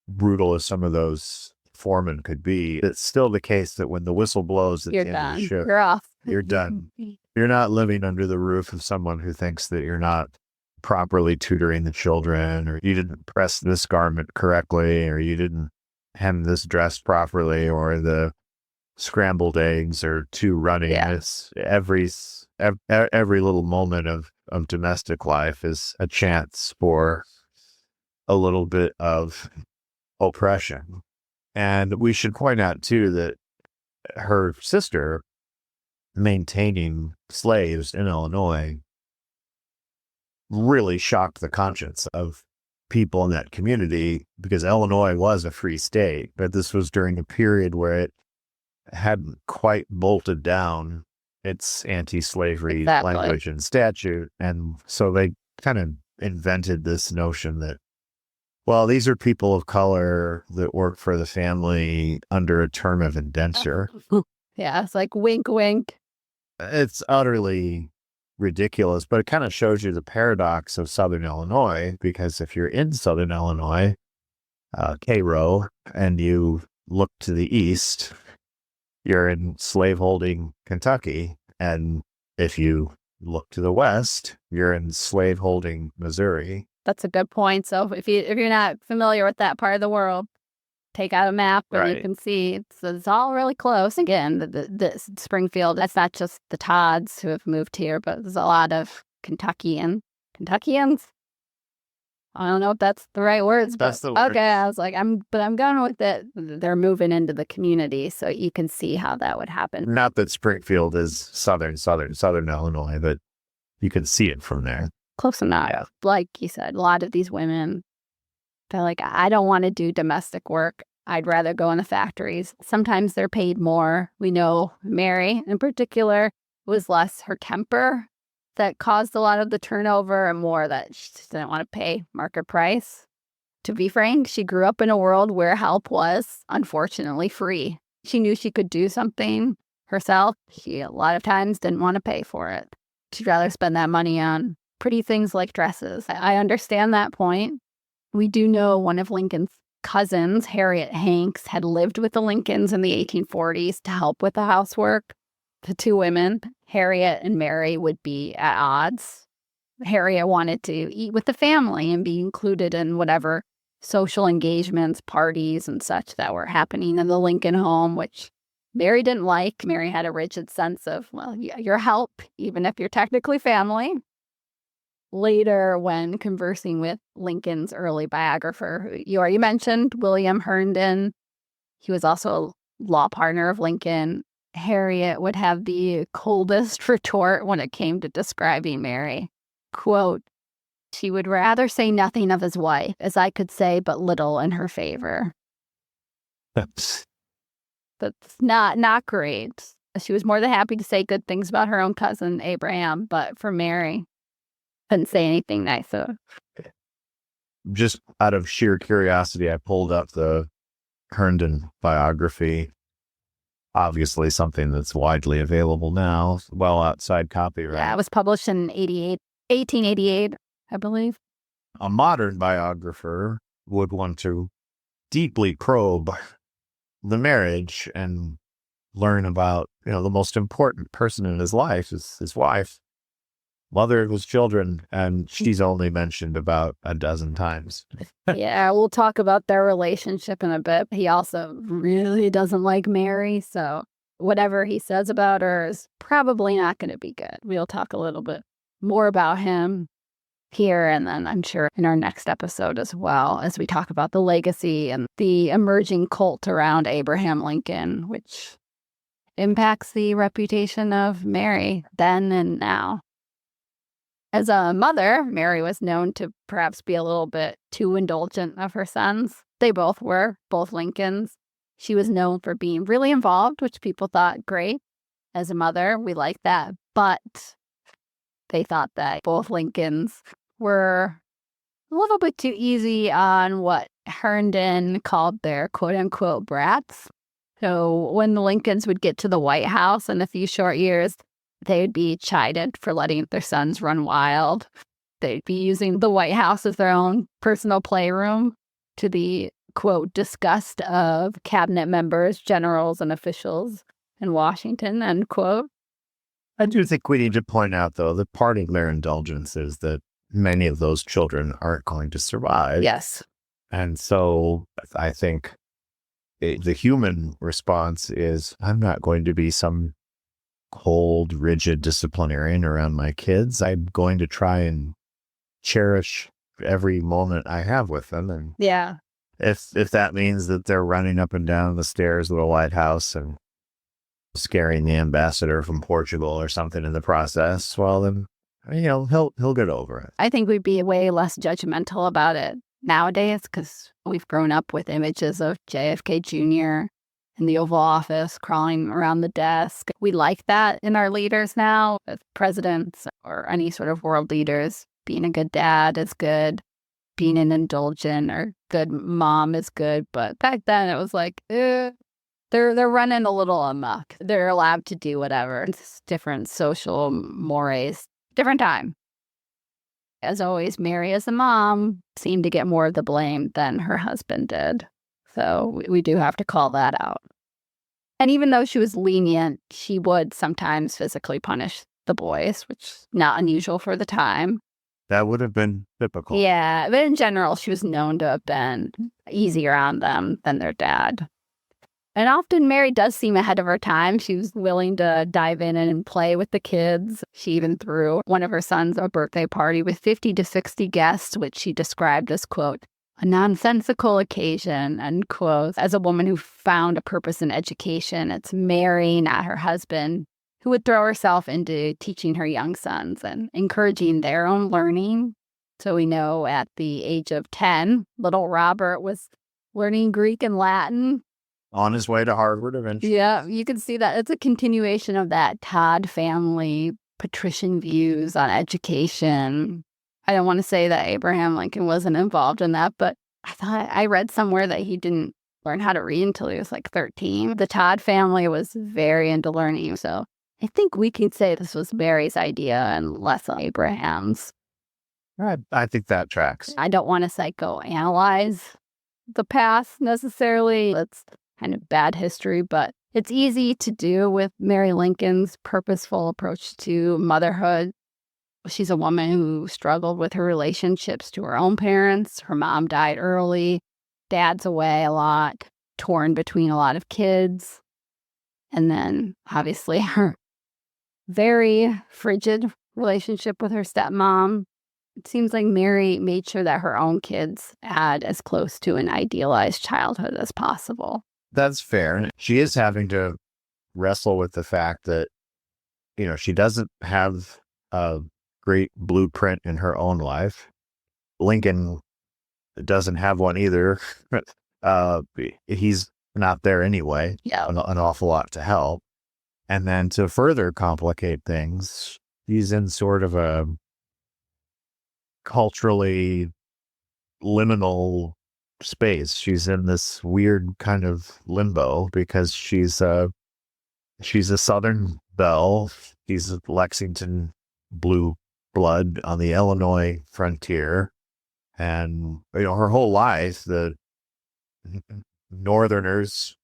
brutal as some of those foremen could be. It's still the case that when the whistle blows at the end of the shift, you're off. You're done. You're not living under the roof of someone who thinks that you're not properly tutoring the children, or you didn't press this garment correctly, or you didn't hem this dress properly, or the scrambled eggs are too runny. Yeah. It's every little moment of domestic life is a chance for a little bit of oppression. And we should point out too that her sister maintaining slaves in Illinois really shocked the conscience of people in that community, because Illinois was a free state, but this was during a period where it hadn't quite bolted down its anti-slavery language and statute. And so they kind of invented this notion that, well, these are people of color that work for the family under a term of indenture. Yeah, it's like wink, wink. It's utterly ridiculous, but it kind of shows you the paradox of Southern Illinois, because if you're in Southern Illinois, Cairo, and you look to the east, you're in slaveholding Kentucky. And if you look to the west, you're in slaveholding Missouri. That's a good point. So if you're not familiar with that part of the world, take out a map and you can see it's all really close. Again, the Springfield, that's not just the Todds who have moved here, but there's a lot of Kentuckians. I don't know if that's the right words. That's the word. Okay, I was like, I'm going with it. They're moving into the community, so you can see how that would happen. Not that Springfield is southern Illinois, but you can see it from there. Close enough. Yeah. Like you said, a lot of these women, they're like, I don't want to do domestic work. I'd rather go in the factories. Sometimes they're paid more. We know Mary, in particular, was less her temper that caused a lot of the turnover, and more that she just didn't want to pay market price. To be frank, she grew up in a world where help was, unfortunately, free. She knew she could do something herself. She, a lot of times, didn't want to pay for it. She'd rather spend that money on pretty things like dresses. I understand that point. We do know one of Lincoln's cousins, Harriet Hanks, had lived with the Lincolns in the 1840s to help with the housework. The two women, Harriet and Mary, would be at odds. Harriet wanted to eat with the family and be included in whatever social engagements, parties, and such that were happening in the Lincoln home, which Mary didn't like. Mary had a rigid sense of, well, you're help, even if you're technically family. later, when conversing with Lincoln's early biographer, who you already mentioned, William Herndon, he was also a law partner of Lincoln. Harriet would have the coldest retort when it came to describing Mary. Quote, she would rather say nothing of his wife, as I could say but little in her favor. That's not great. She was more than happy to say good things about her own cousin, Abraham, but for Mary, couldn't say anything nice. So. Just out of sheer curiosity, I pulled up the Herndon biography. Obviously something that's widely available now, well outside copyright. Yeah, it was published in 1888, I believe. A modern biographer would want to deeply probe the marriage and learn about, the most important person in his life is his wife, mother of his children, and she's only mentioned about a dozen times. Yeah, we'll talk about their relationship in a bit. He also really doesn't like Mary, so whatever he says about her is probably not going to be good. We'll talk a little bit more about him here, and then I'm sure in our next episode as well, as we talk about the legacy and the emerging cult around Abraham Lincoln, which impacts the reputation of Mary then and now. As a mother, Mary was known to perhaps be a little bit too indulgent of her sons. They both were, both Lincolns. She was known for being really involved, which people thought great. As a mother, we like that. But they thought that both Lincolns were a little bit too easy on what Herndon called their quote-unquote brats. So when the Lincolns would get to the White House in a few short years, they'd be chided for letting their sons run wild. They'd be using the White House as their own personal playroom, to the, quote, disgust of cabinet members, generals, and officials in Washington, end quote. I do think we need to point out, though, that part of their indulgence is that many of those children aren't going to survive. Yes. And so I think the human response is, I'm not going to be some cold, rigid disciplinarian around my kids. I'm going to try and cherish every moment I have with them. And yeah, if that means that they're running up and down the stairs of the White House and scaring the ambassador from Portugal or something in the process, well, then, he'll get over it. I think we'd be way less judgmental about it nowadays because we've grown up with images of JFK Jr. in the Oval Office crawling around the desk. We like that in our leaders now, as presidents or any sort of world leaders. Being a good dad is good. Being an indulgent or good mom is good. But back then it was like, they're running a little amok. They're allowed to do whatever. It's different social mores, different time. As always, Mary as a mom seemed to get more of the blame than her husband did. So we do have to call that out. And even though she was lenient, she would sometimes physically punish the boys, which is not unusual for the time. That would have been typical. Yeah, but in general, she was known to have been easier on them than their dad. And often Mary does seem ahead of her time. She was willing to dive in and play with the kids. She even threw one of her sons a birthday party with 50 to 60 guests, which she described as, quote, a nonsensical occasion, end quote. As a woman who found a purpose in education, it's Mary, not her husband, who would throw herself into teaching her young sons and encouraging their own learning. So we know at the age of 10, little Robert was learning Greek and Latin. On his way to Harvard eventually. Yeah, you can see that. It's a continuation of that Todd family, patrician views on education. I don't want to say that Abraham Lincoln wasn't involved in that, but I read somewhere that he didn't learn how to read until he was like 13. The Todd family was very into learning, so I think we can say this was Mary's idea and less Abraham's. I think that tracks. I don't want to psychoanalyze the past necessarily. It's kind of bad history, but it's easy to do with Mary Lincoln's purposeful approach to motherhood. She's a woman who struggled with her relationships to her own parents. Her mom died early. Dad's away a lot, torn between a lot of kids. And then, obviously, her very frigid relationship with her stepmom. It seems like Mary made sure that her own kids had as close to an idealized childhood as possible. That's fair. She is having to wrestle with the fact that, she doesn't have a great blueprint in her own life. Lincoln doesn't have one either. He's not there anyway. Yeah. An awful lot to help. And then to further complicate things, he's in sort of a culturally liminal space. She's in this weird kind of limbo because she's a Southern belle. He's a Lexington blue blood on the Illinois frontier. And, her whole life, the Northerners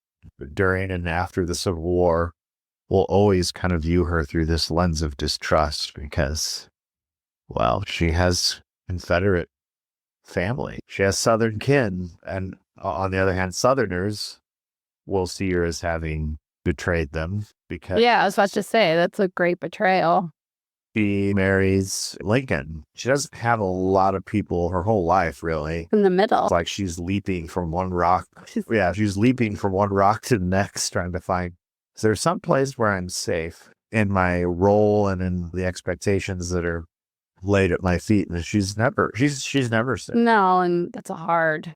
during and after the Civil War will always kind of view her through this lens of distrust because, well, she has Confederate family. She has Southern kin. And on the other hand, Southerners will see her as having betrayed them because... Yeah, I was about to say, that's a great betrayal. She marries Lincoln. She doesn't have a lot of people her whole life, really. In the middle. It's like she's leaping from one rock. She's leaping from one rock to the next, trying to find, is there some place where I'm safe in my role and in the expectations that are laid at my feet? And she's never safe. No, and that's a hard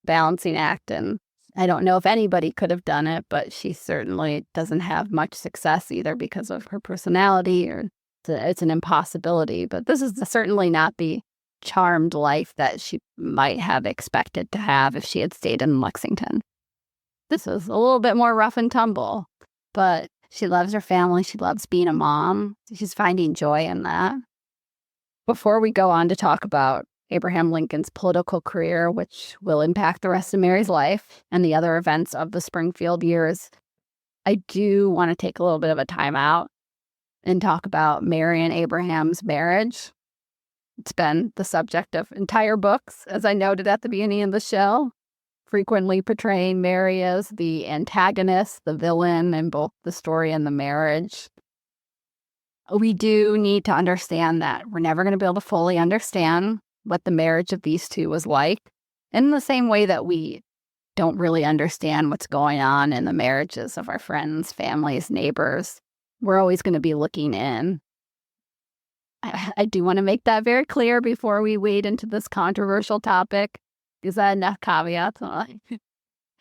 balancing act. And I don't know if anybody could have done it, but she certainly doesn't have much success either because of her personality, or it's an impossibility. But this is certainly not the charmed life that she might have expected to have if she had stayed in Lexington. This is a little bit more rough and tumble, but she loves her family. She loves being a mom. She's finding joy in that. Before we go on to talk about Abraham Lincoln's political career, which will impact the rest of Mary's life and the other events of the Springfield years, I do want to take a little bit of a time out and talk about Mary and Abraham's marriage. It's been the subject of entire books, as I noted at the beginning of the show, frequently portraying Mary as the antagonist, the villain in both the story and the marriage. We do need to understand that we're never going to be able to fully understand what the marriage of these two was like, in the same way that we don't really understand what's going on in the marriages of our friends, families, neighbors. We're always going to be looking in. I do want to make that very clear before we wade into this controversial topic. Is that enough caveats?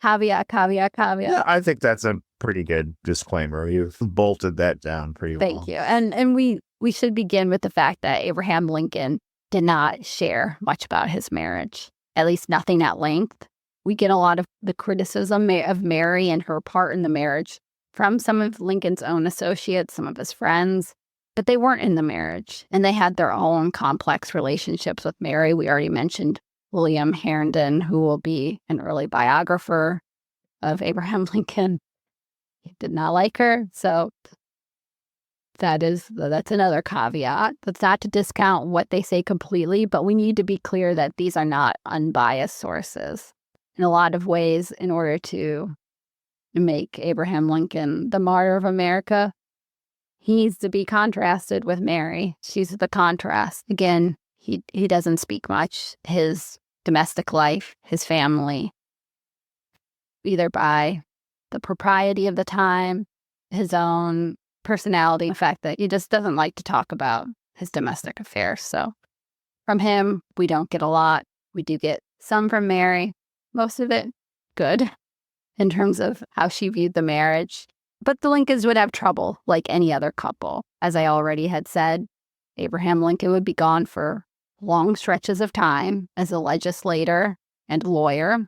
Caveat. Yeah, I think that's a pretty good disclaimer. You've bolted that down pretty well. Thank you. And we should begin with the fact that Abraham Lincoln did not share much about his marriage, at least nothing at length. We get a lot of the criticism of Mary and her part in the marriage from some of Lincoln's own associates, some of his friends, but they weren't in the marriage, and they had their own complex relationships with Mary. We already mentioned William Herndon, who will be an early biographer of Abraham Lincoln. He did not like her, so that's another caveat. That's not to discount what they say completely, but we need to be clear that these are not unbiased sources. In a lot of ways, in order to make Abraham Lincoln the martyr of America, he needs to be contrasted with Mary. She's the contrast. Again, he doesn't speak much. His domestic life, his family, either by the propriety of the time, his own personality, the fact that he just doesn't like to talk about his domestic affairs. So from him, we don't get a lot. We do get some from Mary, most of it good in terms of how she viewed the marriage. But the Lincolns would have trouble like any other couple. As I already had said, Abraham Lincoln would be gone for long stretches of time as a legislator and lawyer.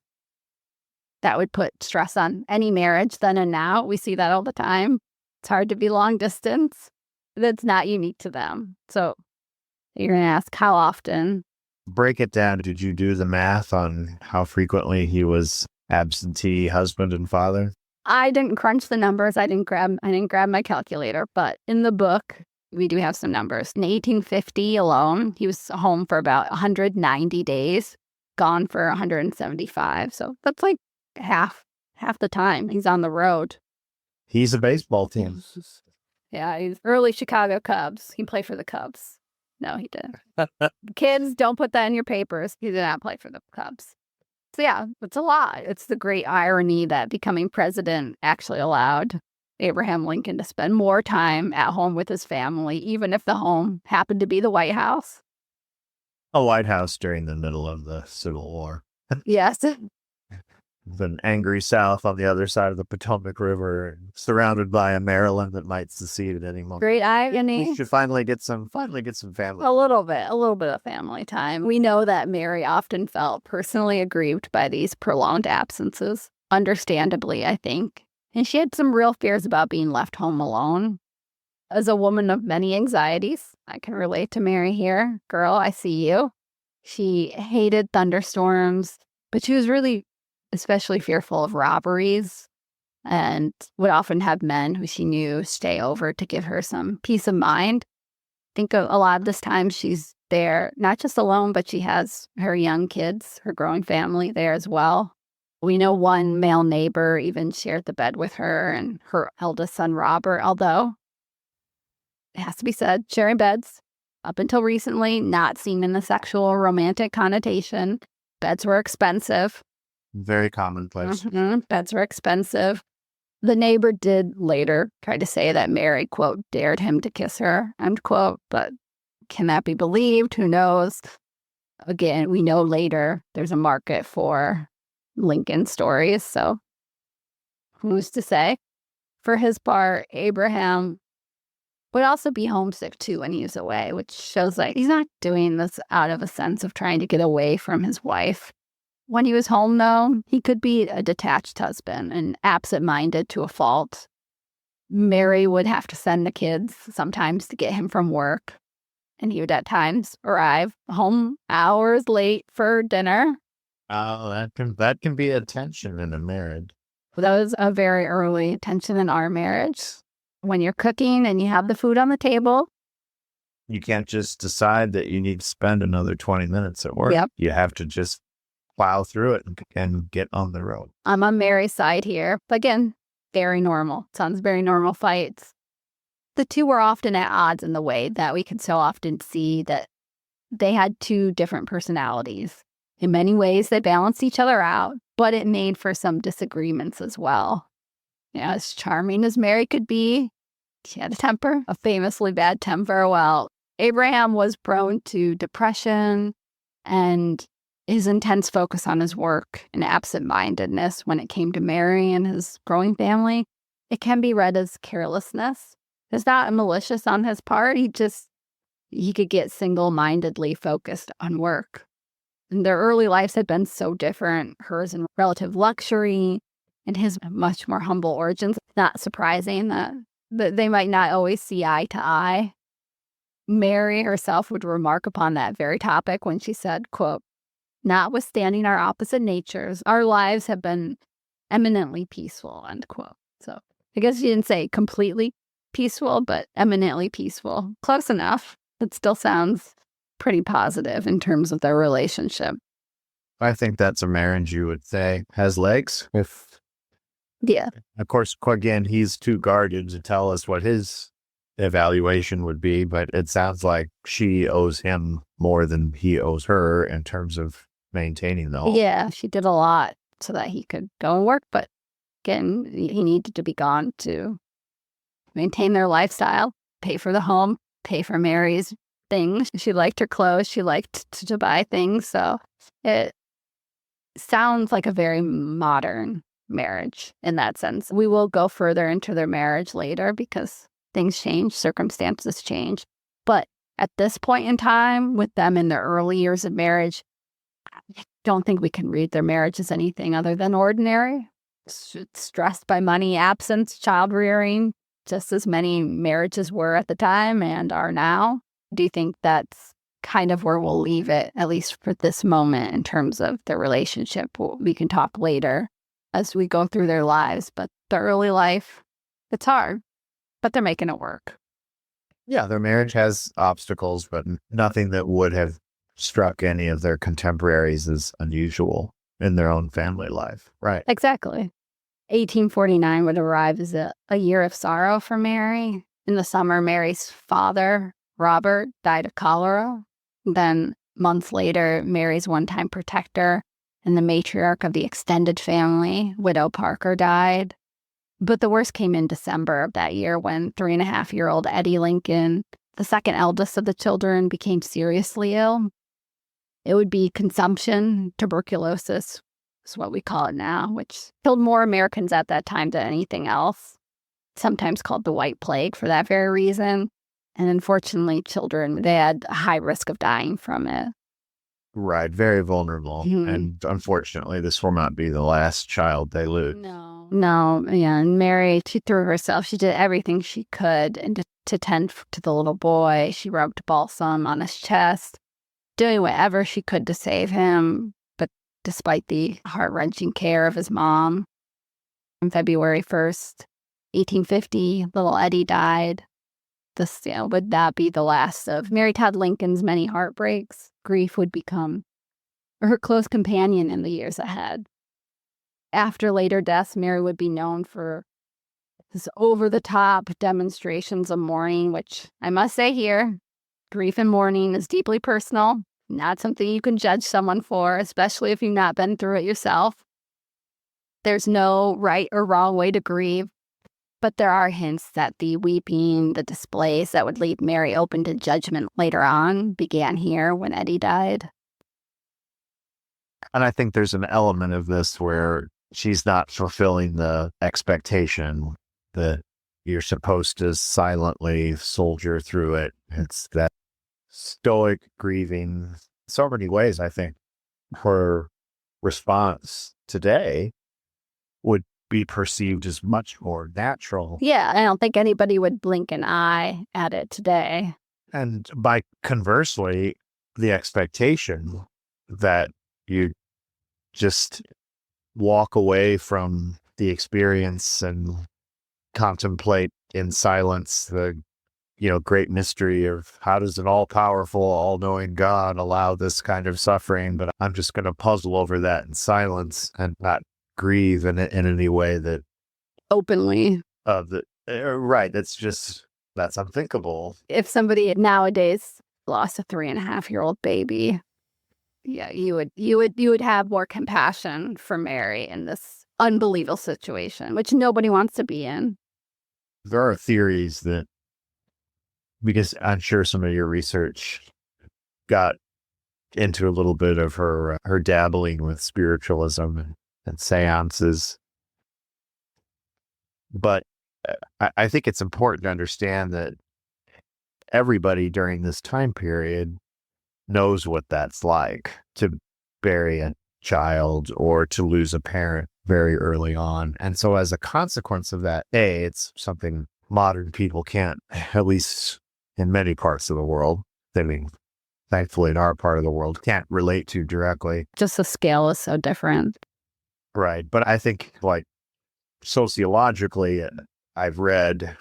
That would put stress on any marriage then and now. We see that all the time. It's hard to be long distance. That's not unique to them. So you're going to ask how often. Break it down. Did you do the math on how frequently he was absentee husband and father? I didn't crunch the numbers. I didn't grab my calculator, but in the book, we do have some numbers. In 1850 alone, he was home for about 190 days, gone for 175. So that's like half the time he's on the road. He's a baseball team. Yeah, he's early Chicago Cubs. He played for the Cubs. No, he didn't. Kids, don't put that in your papers. He did not play for the Cubs. So yeah, it's a lot. It's the great irony that becoming president actually allowed Abraham Lincoln to spend more time at home with his family, even if the home happened to be the White House. A White House during the middle of the Civil War. Yes. An angry South on the other side of the Potomac River, surrounded by a Maryland that might secede at any moment. Great irony. We should finally get some family. A little bit of family time. We know that Mary often felt personally aggrieved by these prolonged absences, understandably, I think. And she had some real fears about being left home alone. As a woman of many anxieties, I can relate to Mary here. Girl, I see you. She hated thunderstorms, but she was really especially fearful of robberies and would often have men who she knew stay over to give her some peace of mind. I think a lot of this time she's there, not just alone, but she has her young kids, her growing family there as well. We know one male neighbor even shared the bed with her and her eldest son, Robert, although it has to be said, sharing beds, up until recently, not seen in a sexual or romantic connotation. Beds were expensive. Very commonplace. Beds were expensive. The neighbor did later try to say that Mary, quote, dared him to kiss her, end quote, but can that be believed? Who knows? Again, we know later there's a market for Lincoln stories, so who's to say? For his part, Abraham would also be homesick too when he was away, which shows like he's not doing this out of a sense of trying to get away from his wife. When he was home, though, he could be a detached husband and absent-minded to a fault. Mary would have to send the kids sometimes to get him from work, and he would at times arrive home hours late for dinner. Oh, that can be a tension in a marriage. That was a very early tension in our marriage. When you're cooking and you have the food on the table, you can't just decide that you need to spend another 20 minutes at work. Yep. You have to just plow through it and get on the road. I'm on Mary's side here. But again, very normal. Sounds very normal fights. The two were often at odds in the way that we could so often see that they had two different personalities. In many ways, they balanced each other out, but it made for some disagreements as well. Yeah, as charming as Mary could be, she had a temper, a famously bad temper. Well, Abraham was prone to depression and his intense focus on his work and absent-mindedness when it came to Mary and his growing family. It can be read as carelessness. It's not malicious on his part. He could get single-mindedly focused on work. And their early lives had been so different, hers in relative luxury and his much more humble origins. Not surprising that they might not always see eye to eye. Mary herself would remark upon that very topic when she said, quote, "Notwithstanding our opposite natures, our lives have been eminently peaceful," end quote. So I guess she didn't say completely peaceful, but eminently peaceful. Close enough. It still sounds pretty positive in terms of their relationship. I think that's a marriage you would say has legs. Yeah. Of course, again, he's too guarded to tell us what his evaluation would be, but it sounds like she owes him more than he owes her in terms of maintaining the home. Yeah, she did a lot so that he could go and work, but again, he needed to be gone to maintain their lifestyle, pay for the home, pay for Mary's things. She liked her clothes. She liked to buy things. So it sounds like a very modern marriage in that sense. We will go further into their marriage later because things change, circumstances change. But at this point in time, with them in their early years of marriage, I don't think we can read their marriage as anything other than ordinary. It's stressed by money, absence, child rearing, just as many marriages were at the time and are now. Do you think that's kind of where we'll leave it, at least for this moment, in terms of their relationship? We can talk later as we go through their lives, but the early life, it's hard, but they're making it work. Yeah, their marriage has obstacles, but nothing that would have struck any of their contemporaries as unusual in their own family life. Right. Exactly. 1849 would arrive as a year of sorrow for Mary. In the summer, Mary's father, Robert died of cholera. Then months later, Mary's one-time protector and the matriarch of the extended family, Widow Parker, died. But the worst came in December of that year when 3.5-year-old Eddie Lincoln, the second eldest of the children, became seriously ill. It would be consumption, tuberculosis, is what we call it now, which killed more Americans at that time than anything else, sometimes called the White Plague for that very reason. And unfortunately, children, they had a high risk of dying from it. Right, very vulnerable. And unfortunately, this will not be the last child they lose. No, yeah. And Mary, she threw herself. She did everything she could and to tend to the little boy. She rubbed balsam on his chest, doing whatever she could to save him. But despite the heart-wrenching care of his mom, on February 1st, 1850, little Eddie died. This would not be the last of Mary Todd Lincoln's many heartbreaks. Grief would become her close companion in the years ahead. After later deaths, Mary would be known for his over-the-top demonstrations of mourning, which I must say here, grief and mourning is deeply personal, not something you can judge someone for, especially if you've not been through it yourself. There's no right or wrong way to grieve. But there are hints that the weeping, the displays that would leave Mary open to judgment later on began here when Eddie died. And I think there's an element of this where she's not fulfilling the expectation that you're supposed to silently soldier through it. It's that stoic grieving. So many ways, I think, her response today would be perceived as much more natural. Yeah, I don't think anybody would blink an eye at it today. And by conversely, the expectation that you just walk away from the experience and contemplate in silence the great mystery of how does an all-powerful, all-knowing God allow this kind of suffering, but I'm just going to puzzle over that in silence and not grieve in any way that openly right, that's unthinkable. If somebody nowadays lost a 3.5-year-old baby, yeah, you would have more compassion for Mary in this unbelievable situation, which nobody wants to be in. There are theories that, because I'm sure some of your research got into a little bit of her dabbling with spiritualism and seances. But I think it's important to understand that everybody during this time period knows what that's like to bury a child or to lose a parent very early on. And so as a consequence of that, it's something modern people can't, at least in many parts of the world, I mean, thankfully in our part of the world, can't relate to directly. Just the scale is so different. Right. But I think, like, sociologically, I've read at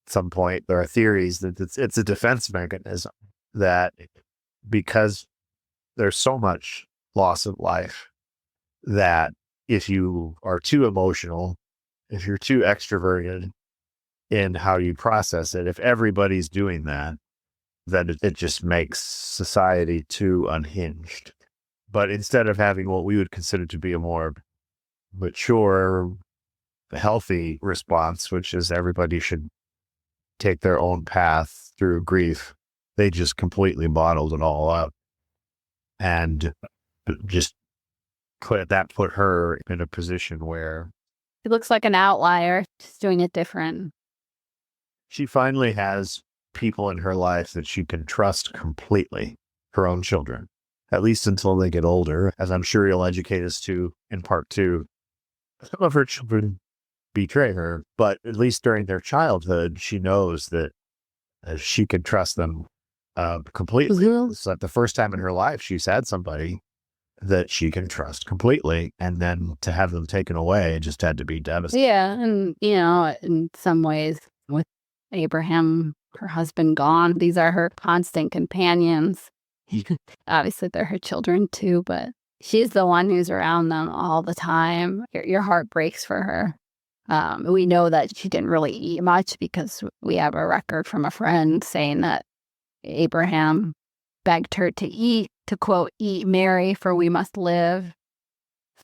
some point there are theories that it's a defense mechanism, that because there's so much loss of life, that if you are too emotional, if you're too extroverted in how you process it, if everybody's doing that, then it just makes society too unhinged. But instead of having what we would consider to be a more mature, healthy response, which is everybody should take their own path through grief, they just completely bottled it all up and just put her in a position where She looks like an outlier. She's doing it different. She finally has people in her life that she can trust completely, her own children, at least until they get older, as I'm sure you'll educate us to in part 2. Some of her children betray her, but at least during their childhood, she knows that she can trust them completely. Mm-hmm. It's like the first time in her life she's had somebody that she can trust completely, and then to have them taken away, it just had to be devastating. Yeah, and in some ways, with Abraham, her husband, gone, these are her constant companions. Obviously, they're her children too, but she's the one who's around them all the time. Your heart breaks for her. We know that she didn't really eat much because we have a record from a friend saying that Abraham begged her to eat, to quote, "Eat, Mary, for we must live."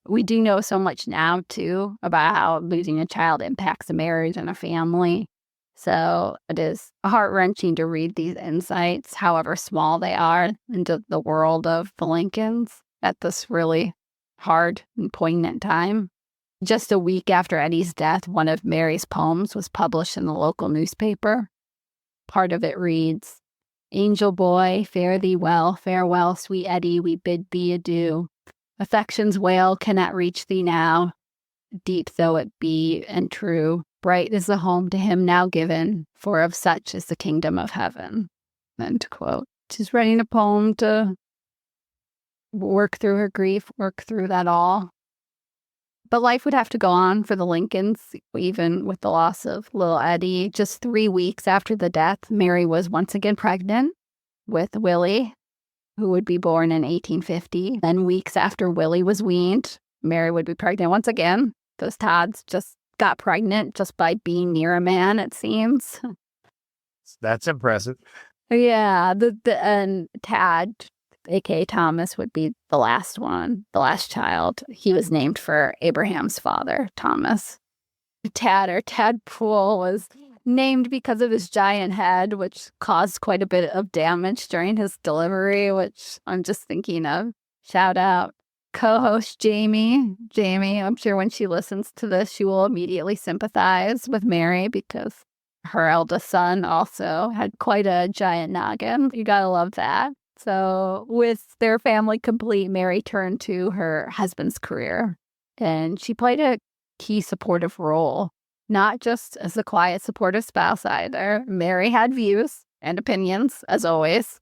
We do know so much now, too, about how losing a child impacts a marriage and a family. So it is heart-wrenching to read these insights, however small they are, into the world of the Lincolns at this really hard and poignant time. Just a week after Eddie's death, one of Mary's poems was published in the local newspaper. Part of it reads, "Angel boy, fare thee well, farewell, sweet Eddie, we bid thee adieu. Affection's wail cannot reach thee now, deep though it be and true. Bright is the home to him now given, for of such is the kingdom of heaven." End quote. She's writing a poem to work through her grief, work through that all. But life would have to go on for the Lincolns, even with the loss of little Eddie. Just 3 weeks after the death, Mary was once again pregnant with Willie, who would be born in 1850. Then weeks after Willie was weaned, Mary would be pregnant once again. Those Todds just got pregnant just by being near a man, it seems. That's impressive. Yeah, and Tad, a.k.a. Thomas, would be the last one, the last child. He was named for Abraham's father, Thomas. Tad, or Tadpole, was named because of his giant head, which caused quite a bit of damage during his delivery, which I'm just thinking of. Shout out co-host Jamie. Jamie, I'm sure when she listens to this, she will immediately sympathize with Mary because her eldest son also had quite a giant noggin. You gotta love that. So with their family complete, Mary turned to her husband's career, and she played a key supportive role, not just as a quiet, supportive spouse either. Mary had views and opinions, as always,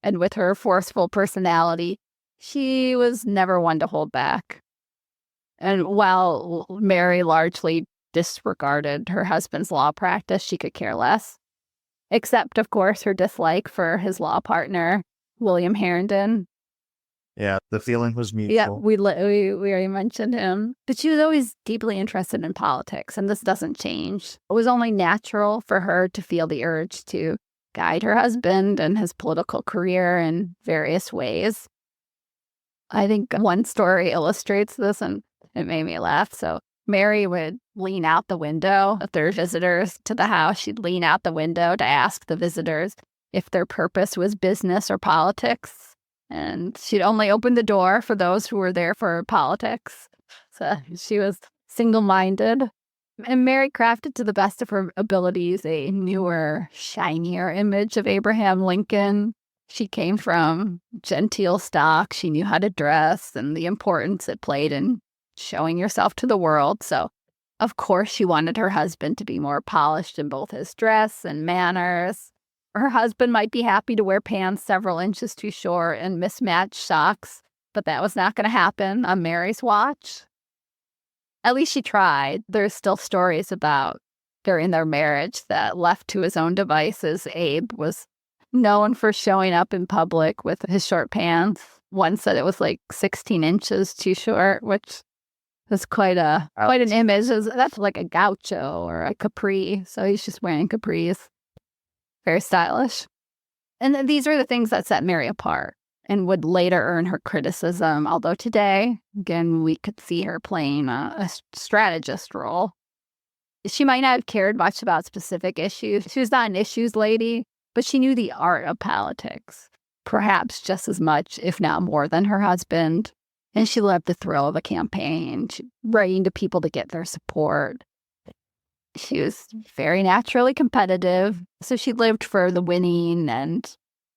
and with her forceful personality, she was never one to hold back. And while Mary largely disregarded her husband's law practice, she could care less, except, of course, her dislike for his law partner, William Harrington. Yeah, the feeling was mutual. Yeah, we already mentioned him. But she was always deeply interested in politics, and this doesn't change. It was only natural for her to feel the urge to guide her husband and his political career in various ways. I think one story illustrates this, and it made me laugh. So Mary would lean out the window. If there were visitors to the house, she'd lean out the window to ask the visitors if their purpose was business or politics. And she'd only open the door for those who were there for politics. So she was single-minded. And Mary crafted to the best of her abilities a newer, shinier image of Abraham Lincoln. She came from genteel stock. She knew how to dress and the importance it played in showing yourself to the world. So, of course, she wanted her husband to be more polished in both his dress and manners. Her husband might be happy to wear pants several inches too short and mismatched socks, but that was not going to happen on Mary's watch. At least she tried. There's still stories about during their marriage that, left to his own devices, Abe was known for showing up in public with his short pants. One said it was like 16 inches too short, which was quite an image. That's like a gaucho or a capri. So he's just wearing capris. Very stylish. And these are the things that set Mary apart and would later earn her criticism. Although today, again, we could see her playing a strategist role. She might not have cared much about specific issues. She was not an issues lady, but she knew the art of politics, perhaps just as much, if not more, than her husband. And she loved the thrill of a campaign, writing to people to get their support. She was very naturally competitive, so she lived for the winning and,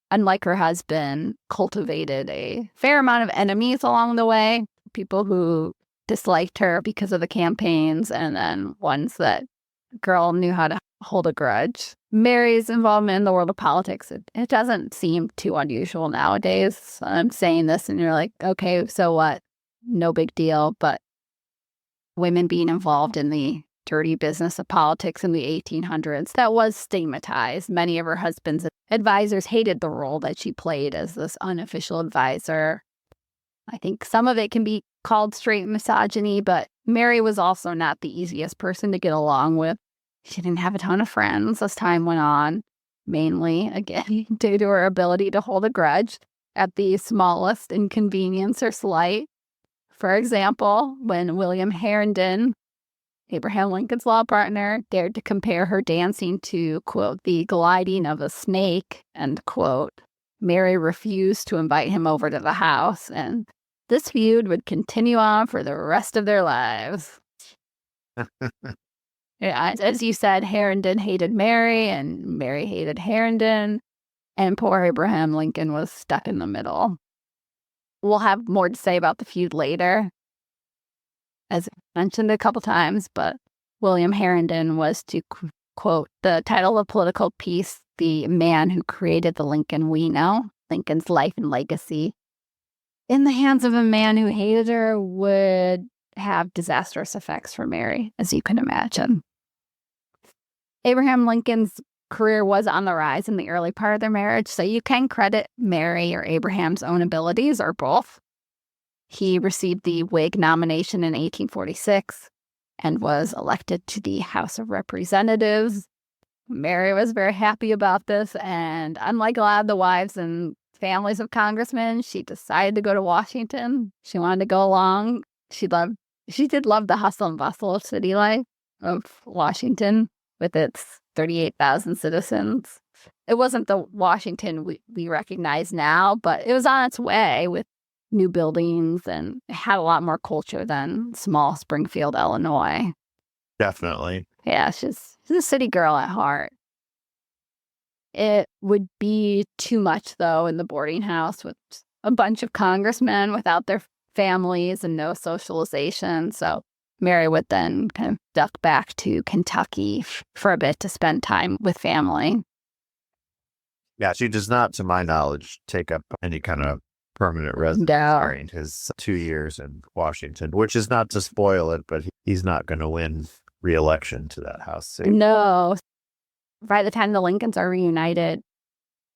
unlike her husband, cultivated a fair amount of enemies along the way, people who disliked her because of the campaigns, and then ones that girl knew how to hold a grudge. Mary's involvement in the world of politics, it doesn't seem too unusual nowadays. I'm saying this and you're like, okay, so what? No big deal. But women being involved in the dirty business of politics in the 1800s, that was stigmatized. Many of her husband's advisors hated the role that she played as this unofficial advisor. I think some of it can be called straight misogyny, but Mary was also not the easiest person to get along with. She didn't have a ton of friends as time went on. mainly, again, due to her ability to hold a grudge at the smallest inconvenience or slight. For example, when William Herndon, Abraham Lincoln's law partner, dared to compare her dancing to, quote, the gliding of a snake, end quote, Mary refused to invite him over to the house, and this feud would continue on for the rest of their lives. Yeah, as you said, Herndon hated Mary, and Mary hated Herndon, and poor Abraham Lincoln was stuck in the middle. We'll have more to say about the feud later, as mentioned a couple times, but William Herndon was, to quote the title of political piece, the man who created the Lincoln we know, Lincoln's life and legacy, in the hands of a man who hated her would have disastrous effects for Mary, as you can imagine. Abraham Lincoln's career was on the rise in the early part of their marriage, so you can credit Mary or Abraham's own abilities, or both. He received the Whig nomination in 1846 and was elected to the House of Representatives. Mary was very happy about this, and unlike a lot of the wives and families of congressmen, she decided to go to Washington. She wanted to go along. She did love the hustle and bustle of city life of Washington with its 38,000 citizens. It wasn't the Washington we recognize now, but it was on its way with new buildings, and it had a lot more culture than small Springfield, Illinois. Definitely. Yeah, she's a city girl at heart. It would be too much, though, in the boarding house with a bunch of congressmen without their families and no socialization. So Mary would then kind of duck back to Kentucky for a bit to spend time with family. Yeah, she does not, to my knowledge, take up any kind of permanent residence during his 2 years in Washington, which is not to spoil it, but he's not going to win re-election to that house seat. No. By the time the Lincolns are reunited,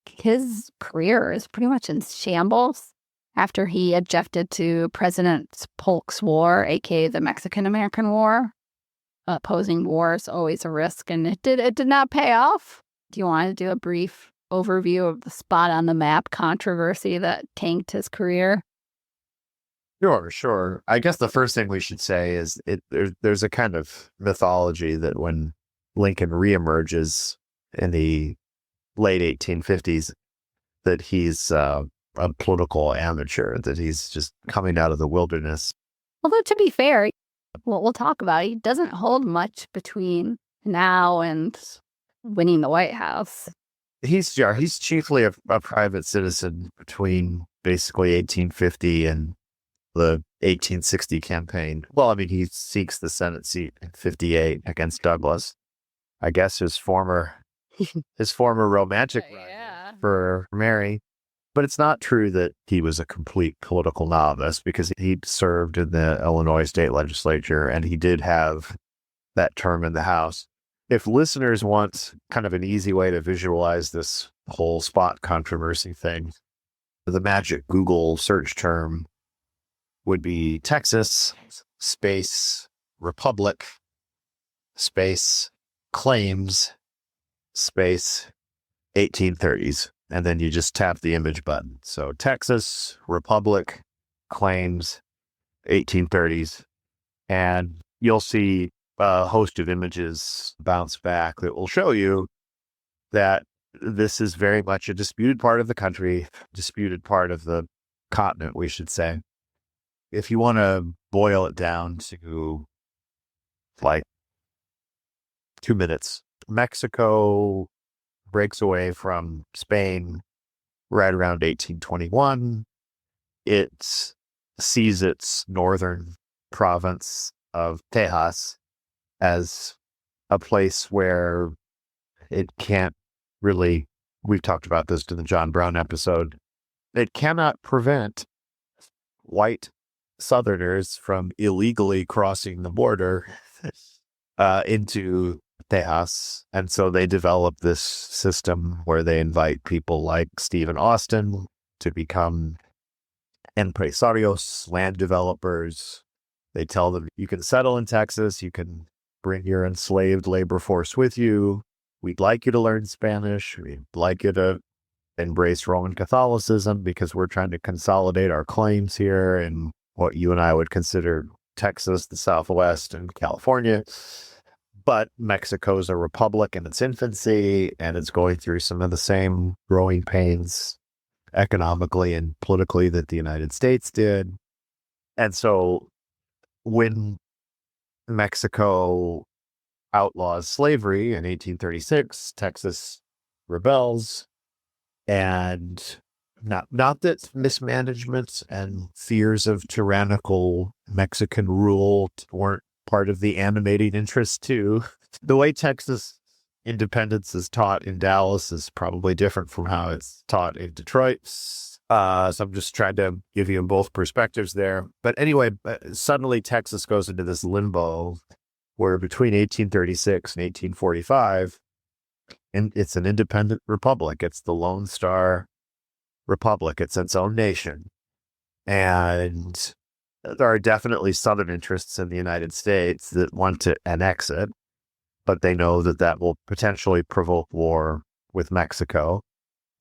his career is pretty much in shambles after he objected to President Polk's war, aka the Mexican-American War. Opposing war is always a risk, and it did not pay off. Do you want to do a brief overview of the spot on the map controversy that tanked his career? Sure. I guess the first thing we should say is there's a kind of mythology that when Lincoln reemerges in the late 1850s, that he's a political amateur, that he's just coming out of the wilderness. Although, to be fair, what we'll talk about, he doesn't hold much between now and winning the White House. He's chiefly a private citizen between basically 1850 and the 1860 campaign. Well, I mean, he seeks the Senate seat in 58 against Douglas. I guess his former romantic for Mary. But it's not true that he was a complete political novice, because he served in the Illinois state legislature and he did have that term in the House. If listeners want kind of an easy way to visualize this whole spot controversy thing, the magic Google search term would be Texas space Republic space claims space 1830s. And then you just tap the image button. So Texas Republic claims 1830s. And you'll see a host of images bounce back that will show you that this is very much a disputed part of the country, disputed part of the continent, we should say. If you want to boil it down to like 2 minutes, Mexico breaks away from Spain right around 1821. It sees its northern province of Tejas as a place where it can't really, we've talked about this in the John Brown episode, it cannot prevent white Southerners from illegally crossing the border into Tejas. And so they develop this system where they invite people like Stephen Austin to become empresarios, land developers. They tell them, you can settle in Texas, you can bring your enslaved labor force with you. we'd like you to learn Spanish. We'd like you to embrace Roman Catholicism because we're trying to consolidate our claims here in what you and I would consider Texas, the Southwest, and California. But Mexico's a republic in its infancy, and it's going through some of the same growing pains economically and politically that the United States did. And so when Mexico outlaws slavery in 1836, Texas rebels, and not that mismanagement and fears of tyrannical Mexican rule weren't part of the animating interest too. The way Texas independence is taught in Dallas is probably different from how it's taught in Detroit. So I'm just trying to give you both perspectives there. But anyway, suddenly Texas goes into this limbo where between 1836 and 1845, and it's an independent republic. It's the Lone Star Republic. It's its own nation. And there are definitely Southern interests in the United States that want to annex it, but they know that that will potentially provoke war with Mexico.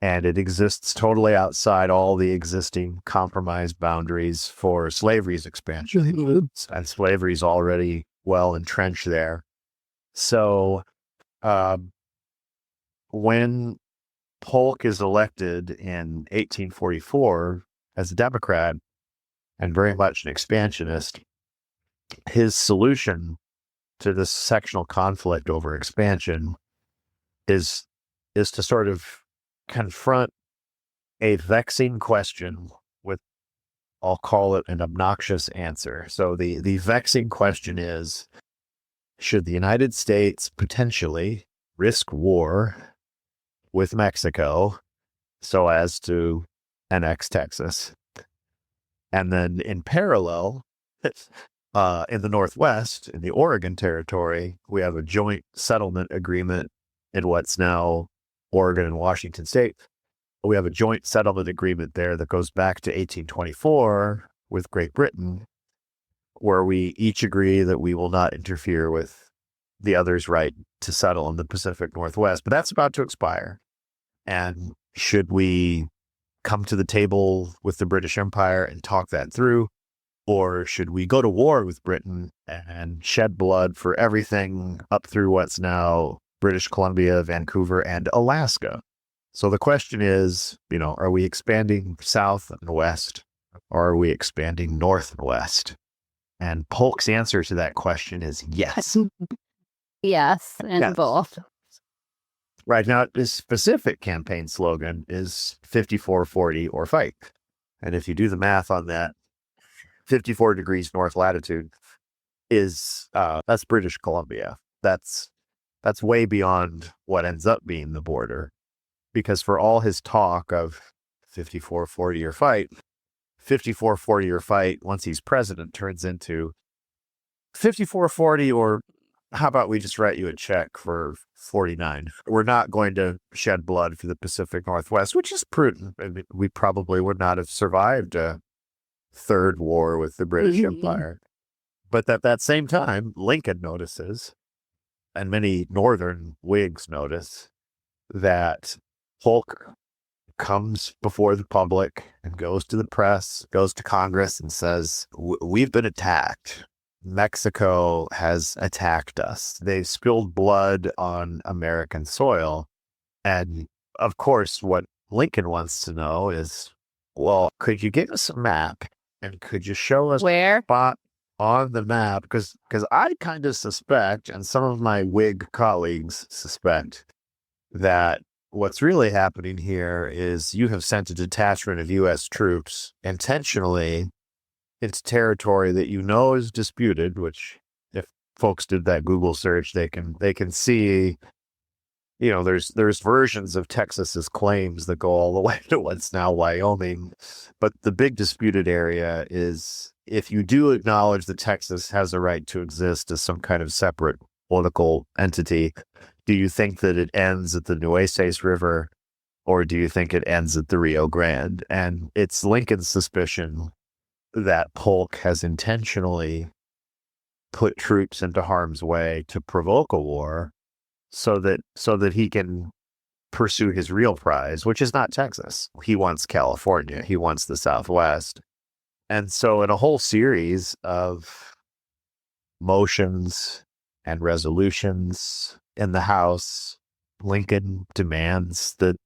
And it exists totally outside all the existing compromise boundaries for slavery's expansion. And slavery's already well entrenched there. So when Polk is elected in 1844 as a Democrat and very much an expansionist, his solution to this sectional conflict over expansion is to sort of confront a vexing question with, I'll call it, an obnoxious answer. So the vexing question is, should the United States potentially risk war with Mexico so as to annex Texas? And then in parallel, in the Northwest, in the Oregon Territory, we have a joint settlement agreement in what's now Oregon and Washington State. We have a joint settlement agreement there that goes back to 1824 with Great Britain, where we each agree that we will not interfere with the other's right to settle in the Pacific Northwest. But that's about to expire. And should we come to the table with the British Empire and talk that through? Or should we go to war with Britain and shed blood for everything up through what's now British Columbia, Vancouver, and Alaska? So the question is, are we expanding south and west, or are we expanding north and west? And Polk's answer to that question is yes. Yes, and Yes. both. Right now, his specific campaign slogan is 5440 or fight. And if you do the math on that, 54 degrees north latitude is that's British Columbia. That's way beyond what ends up being the border. Because for all his talk of 5440 or fight, 5440 or fight, once he's president, turns into 5440, or how about we just write you a check for 49? We're not going to shed blood for the Pacific Northwest, which is prudent. I mean, we probably would not have survived a third war with the British Empire. But at that same time, Lincoln notices, and many Northern Whigs notice, that Polk comes before the public and goes to the press, goes to Congress and says, we've been attacked. Mexico has attacked us. They've spilled blood on American soil. And of course, what Lincoln wants to know is, well, could you give us a map and could you show us Where? a spot on the map? Because I kind of suspect, and some of my Whig colleagues suspect, that what's really happening here is you have sent a detachment of U.S. troops intentionally into territory that you know is disputed, which if folks did that Google search, they can see, there's versions of Texas's claims that go all the way to what's now Wyoming. But the big disputed area is, if you do acknowledge that Texas has a right to exist as some kind of separate political entity, do you think that it ends at the Nueces River, or do you think it ends at the Rio Grande? And it's Lincoln's suspicion that Polk has intentionally put troops into harm's way to provoke a war so that he can pursue his real prize, which is not Texas. He wants California. He wants the Southwest. And so in a whole series of motions and resolutions in the House, Lincoln demands that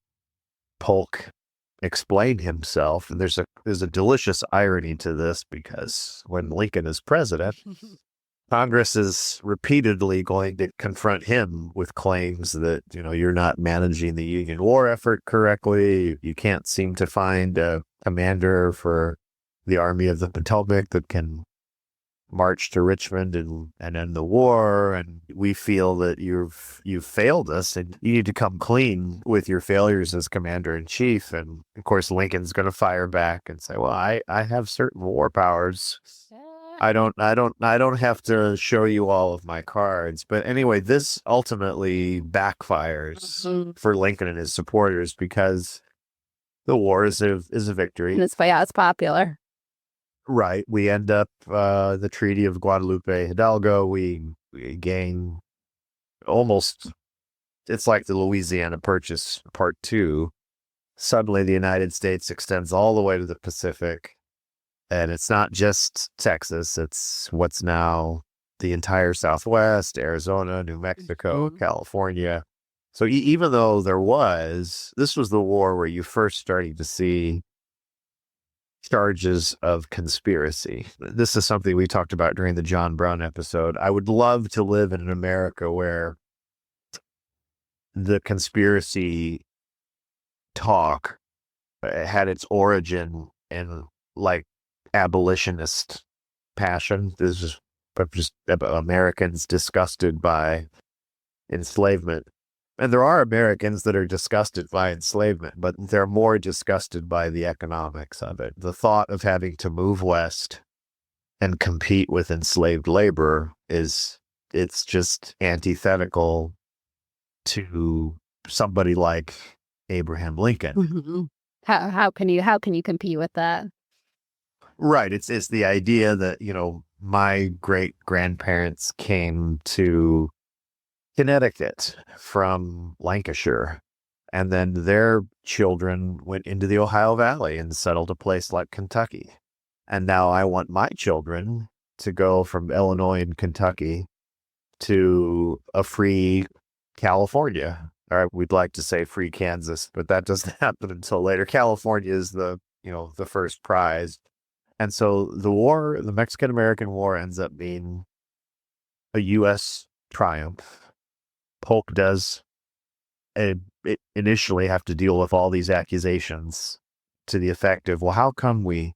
Polk explain himself. And there's a delicious irony to this, because when Lincoln is president, Congress is repeatedly going to confront him with claims that, you're not managing the Union war effort correctly. You can't seem to find a commander for the Army of the Potomac that can march to Richmond and end the war. And we feel that you've failed us, and you need to come clean with your failures as commander in chief. And of course, Lincoln's going to fire back and say, well, I have certain war powers. I don't have to show you all of my cards. But anyway, this ultimately backfires for Lincoln and his supporters, because the war is a victory. And it's popular. Right. We end up the Treaty of Guadalupe Hidalgo. We gain almost, it's like the Louisiana Purchase Part 2. Suddenly the United States extends all the way to the Pacific. And it's not just Texas, it's what's now the entire Southwest, Arizona, New Mexico, California. So even though this was the war where you first started to see charges of conspiracy. This is something we talked about during the John Brown episode. I would love to live in an America where the conspiracy talk had its origin in abolitionist passion. This is just Americans disgusted by enslavement. And there are Americans that are disgusted by enslavement, but they're more disgusted by the economics of it. The thought of having to move west and compete with enslaved labor it's just antithetical to somebody like Abraham Lincoln. How can you compete with that? Right. It's the idea that, my great grandparents came to Connecticut from Lancashire, and then their children went into the Ohio Valley and settled a place like Kentucky. And now I want my children to go from Illinois and Kentucky to a free California. Or we'd like to say free Kansas, but that doesn't happen until later. California is the first prize. And so the Mexican-American War ends up being a U.S. triumph. Polk does initially have to deal with all these accusations to the effect of, well, how come we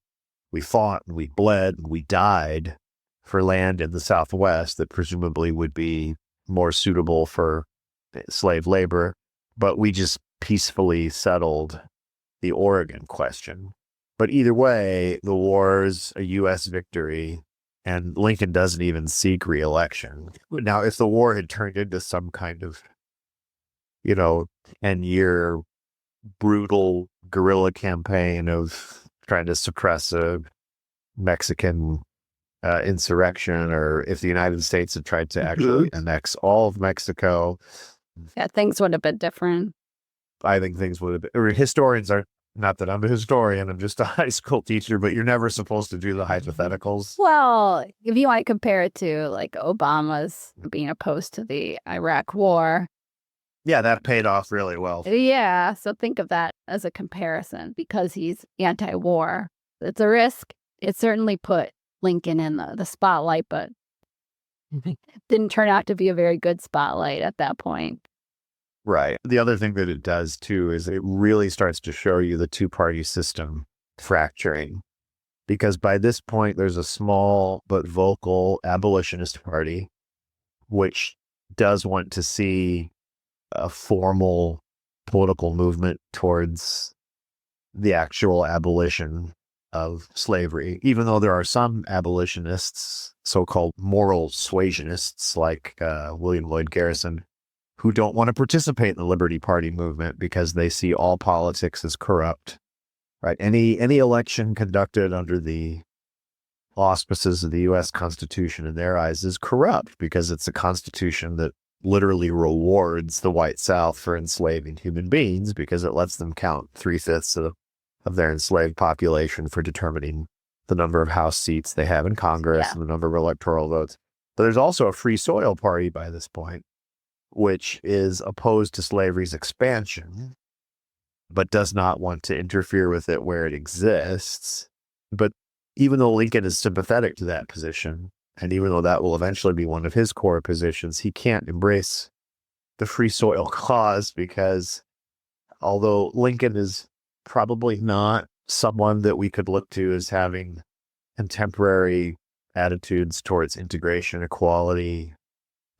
fought and we bled and we died for land in the Southwest that presumably would be more suitable for slave labor, but we just peacefully settled the Oregon question. But either way, the war's a U.S. victory, and Lincoln doesn't even seek re-election. Now, if the war had turned into some kind of, 10-year brutal guerrilla campaign of trying to suppress a Mexican insurrection, or if the United States had tried to actually annex all of Mexico, things would have been different. I think things would have been. Or historians are, not that I'm a historian, I'm just a high school teacher, but you're never supposed to do the hypotheticals. Well, if you want to compare it to Obama's being opposed to the Iraq war. Yeah, that paid off really well. Yeah, so think of that as a comparison, because he's anti-war. It's a risk. It certainly put Lincoln in the spotlight, but it didn't turn out to be a very good spotlight at that point. Right. The other thing that it does, too, is it really starts to show you the two-party system fracturing. Because by this point, there's a small but vocal abolitionist party, which does want to see a formal political movement towards the actual abolition of slavery, even though there are some abolitionists, so-called moral suasionists like William Lloyd Garrison, who don't want to participate in the Liberty Party movement because they see all politics as corrupt. Right? Any election conducted under the auspices of the U.S. Constitution in their eyes is corrupt, because it's a constitution that literally rewards the white South for enslaving human beings because it lets them count 3/5 of their enslaved population for determining the number of House seats they have in Congress and the number of electoral votes. But there's also a Free Soil Party by this point, which is opposed to slavery's expansion, but does not want to interfere with it where it exists. But even though Lincoln is sympathetic to that position, and even though that will eventually be one of his core positions, he can't embrace the free soil cause because although Lincoln is probably not someone that we could look to as having contemporary attitudes towards integration, equality,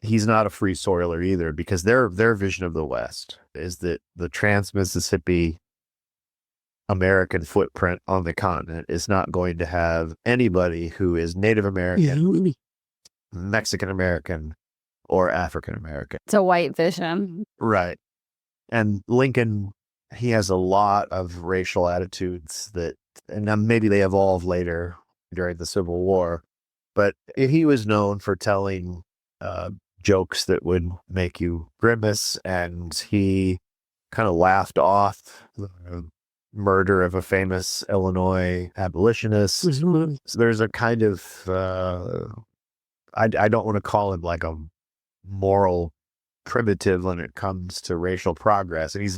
he's not a free soiler either, because their vision of the West is that the trans-Mississippi American footprint on the continent is not going to have anybody who is Native American, Mexican American, or African American. It's a white vision. Right. And Lincoln, he has a lot of racial attitudes that, and maybe they evolved later during the Civil War, but he was known for telling jokes that would make you grimace, and he kind of laughed off the murder of a famous Illinois abolitionist. So there's a kind of, I don't want to call him like a moral primitive when it comes to racial progress. And he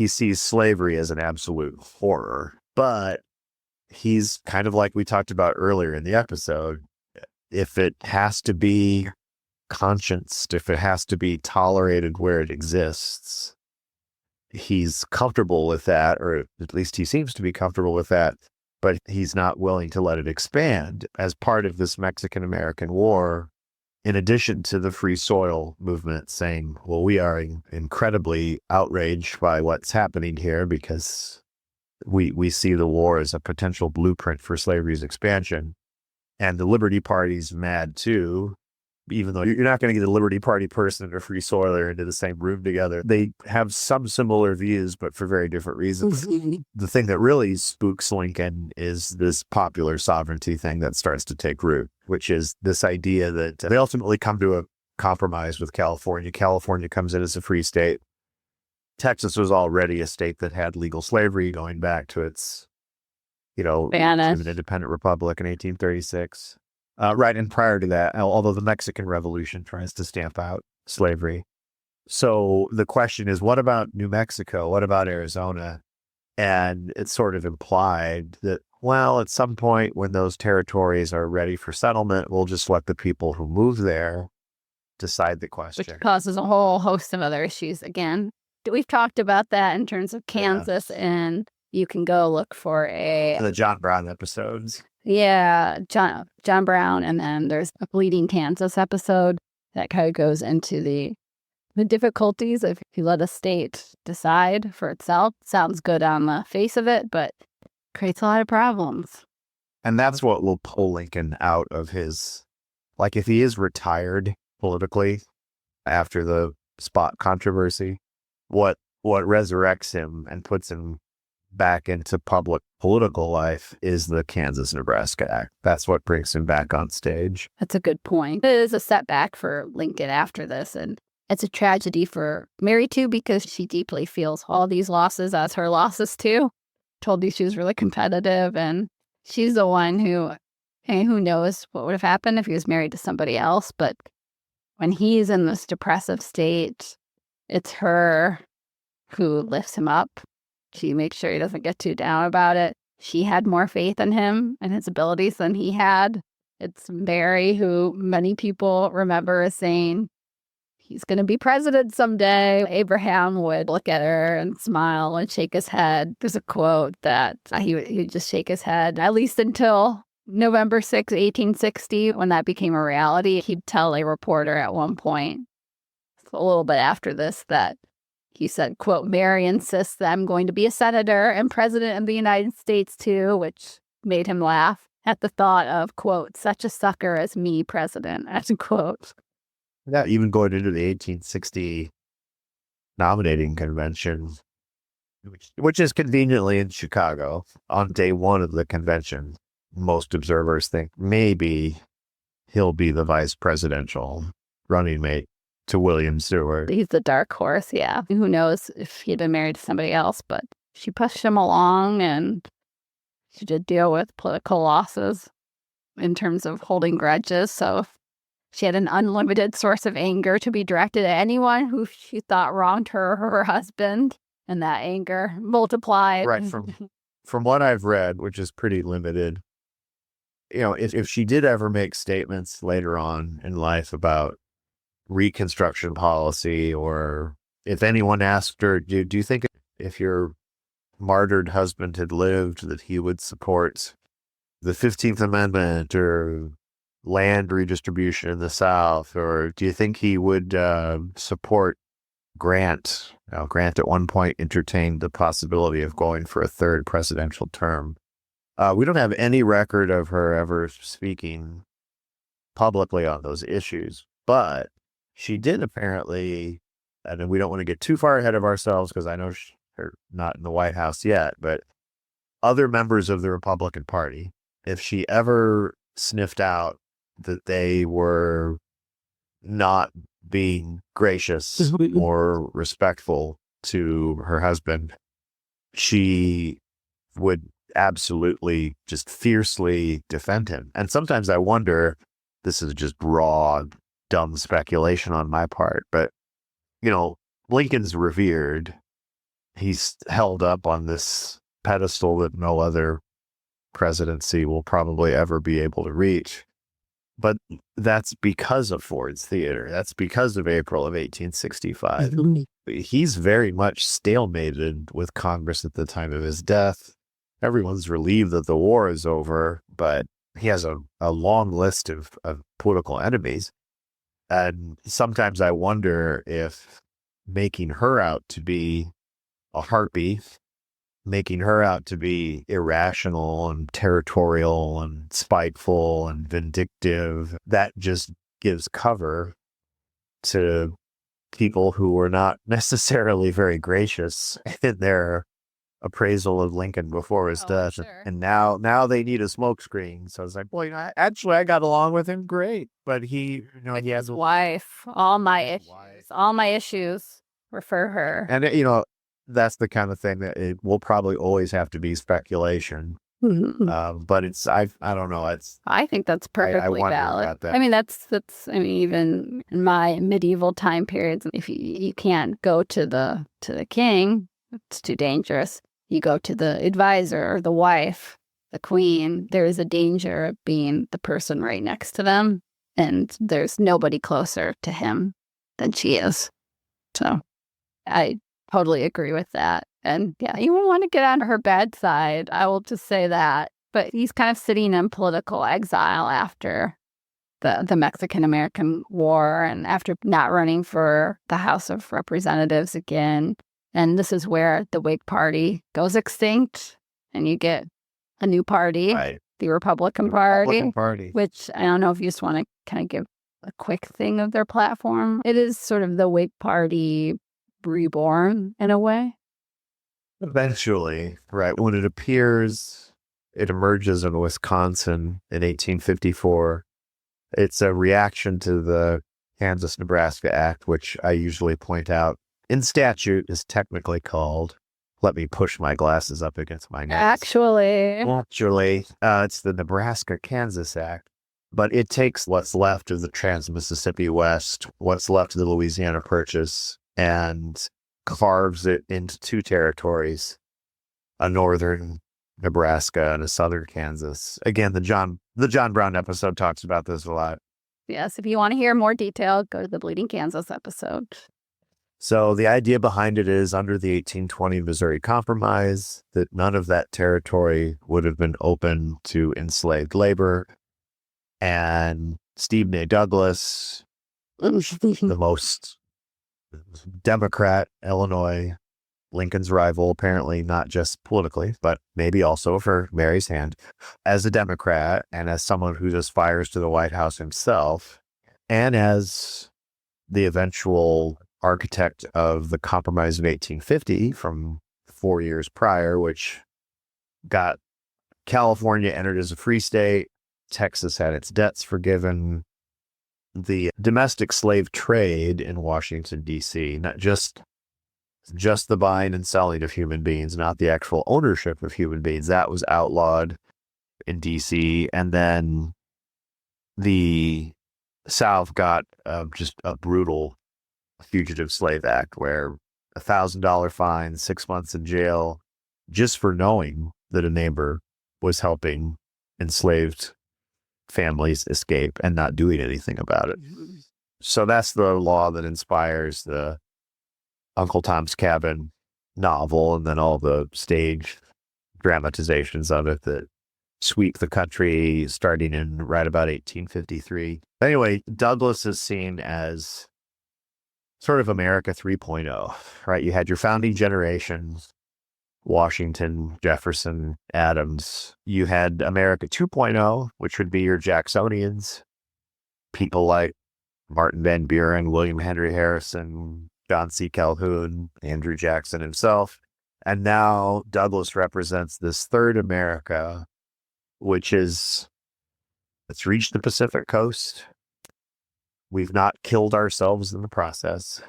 sees slavery as an absolute horror, but he's kind of like we talked about earlier in the episode. If it has to be conscienced, if it has to be tolerated where it exists, he's comfortable with that, or at least he seems to be comfortable with that, but he's not willing to let it expand. As part of this Mexican-American War, in addition to the Free Soil movement saying, well, we are incredibly outraged by what's happening here because we see the war as a potential blueprint for slavery's expansion. And the Liberty Party's mad too, even though you're not going to get a Liberty Party person and a Free Soiler into the same room together. They have some similar views, but for very different reasons. The thing that really spooks Lincoln is this popular sovereignty thing that starts to take root, which is this idea that they ultimately come to a compromise with California. California comes in as a free state. Texas was already a state that had legal slavery going back to its, an independent republic in 1836. Right, and prior to that, although the Mexican Revolution tries to stamp out slavery. So the question is, what about New Mexico? What about Arizona? And it's sort of implied that, well, at some point when those territories are ready for settlement, we'll just let the people who move there decide the question. Which causes a whole host of other issues again. We've talked about that in terms of Kansas, and you can go look for the John Brown episodes. Yeah, John Brown, and then there's a Bleeding Kansas episode that kind of goes into the difficulties if you let a state decide for itself. Sounds good on the face of it, but creates a lot of problems. And that's what will pull Lincoln out of his, like if he is retired politically after the spot controversy, what resurrects him and puts him back into public political life is the Kansas-Nebraska Act. That's what brings him back on stage. That's a good point. It is a setback for Lincoln after this, and it's a tragedy for Mary too, because she deeply feels all these losses as her losses too. Told you she was really competitive, and she's the one who knows what would have happened if he was married to somebody else. But when he's in this depressive state, it's her who lifts him up. She makes sure he doesn't get too down about it. She had more faith in him and his abilities than he had. It's Mary who many people remember as saying, he's going to be president someday. Abraham would look at her and smile and shake his head. There's a quote that he would just shake his head, at least until November 6, 1860, when that became a reality. He'd tell a reporter at one point, a little bit after this, that he said, quote, Mary insists that I'm going to be a senator and president of the United States too, which made him laugh at the thought of, quote, such a sucker as me president, as a quote. Yeah, even going into the 1860 nominating convention, which is conveniently in Chicago, on day one of the convention, most observers think maybe he'll be the vice presidential running mate to William Stewart. He's the dark horse, yeah. Who knows if he'd been married to somebody else, but she pushed him along, and she did deal with political losses in terms of holding grudges. So she had an unlimited source of anger to be directed at anyone who she thought wronged her or her husband, and that anger multiplied. Right. From what I've read, which is pretty limited, if she did ever make statements later on in life about Reconstruction policy, or if anyone asked her, do you think if your martyred husband had lived that he would support the 15th Amendment or land redistribution in the South, or do you think he would support Grant? Grant at one point entertained the possibility of going for a third presidential term. We don't have any record of her ever speaking publicly on those issues, but she did apparently, and we don't want to get too far ahead of ourselves because I know they're not in the White House yet, but other members of the Republican Party, if she ever sniffed out that they were not being gracious or respectful to her husband, she would absolutely just fiercely defend him. And sometimes I wonder, this is just raw, dumb speculation on my part, but, Lincoln's revered. He's held up on this pedestal that no other presidency will probably ever be able to reach. But that's because of Ford's Theater. That's because of April of 1865. He's very much stalemated with Congress at the time of his death. Everyone's relieved that the war is over, but he has a long list of political enemies. And sometimes I wonder if making her out to be a harpy, making her out to be irrational and territorial and spiteful and vindictive, that just gives cover to people who were not necessarily very gracious in their appraisal of Lincoln before his death. Sure. And now they need a smokescreen. So it's like, boy, I got along with him great, but he has his wife. All my issues were for her. And that's the kind of thing that it will probably always have to be speculation. But I don't know. I think that's perfectly valid. About that. I mean, that's even in my medieval time periods, if you can't go to the king, it's too dangerous. You go to the advisor or the wife, the queen. There is a danger of being the person right next to them, and there's nobody closer to him than she is. So I totally agree with that. And yeah, you won't want to get on her bad side. I will just say that. But he's kind of sitting in political exile after the Mexican-American War and after not running for the House of Representatives again. And this is where the Whig Party goes extinct and you get a new party, right. The Republican Party, which I don't know if you just want to kind of give a quick thing of their platform. It is sort of the Whig Party reborn in a way. Eventually, right. When it emerges in Wisconsin in 1854, it's a reaction to the Kansas-Nebraska Act, which I usually point out in statute is technically called, let me push my glasses up against my nose. Actually, it's the Nebraska-Kansas Act, but it takes what's left of the Trans-Mississippi West, what's left of the Louisiana Purchase, and carves it into two territories, a northern Nebraska and a southern Kansas. Again, the John Brown episode talks about this a lot. Yes, if you want to hear more detail, go to the Bleeding Kansas episode. So the idea behind it is under the 1820 Missouri Compromise that none of that territory would have been open to enslaved labor. And Stephen A. Douglas, the most Democrat, Illinois, Lincoln's rival, apparently not just politically, but maybe also for Mary's hand, as a Democrat and as someone who aspires to the White House himself, and as the eventual architect of the Compromise of 1850 from 4 years prior, which got California entered as a free state, Texas had its debts forgiven, the domestic slave trade in Washington, D.C., not just the buying and selling of human beings, not the actual ownership of human beings. That was outlawed in D.C. And then the South got just a brutal Fugitive Slave Act where $1,000 fine, 6 months in jail, just for knowing that a neighbor was helping enslaved families escape and not doing anything about it. So that's the law that inspires the Uncle Tom's Cabin novel and then all the stage dramatizations of it that sweep the country starting in right about 1853. Anyway, Douglass is seen as sort of America 3.0, right? You had your founding generations, Washington, Jefferson, Adams. You had America 2.0, which would be your Jacksonians, people like Martin Van Buren, William Henry Harrison, John C. Calhoun, Andrew Jackson himself. And now Douglass represents this third America, which is, it's reached the Pacific coast. We've not killed ourselves in the process.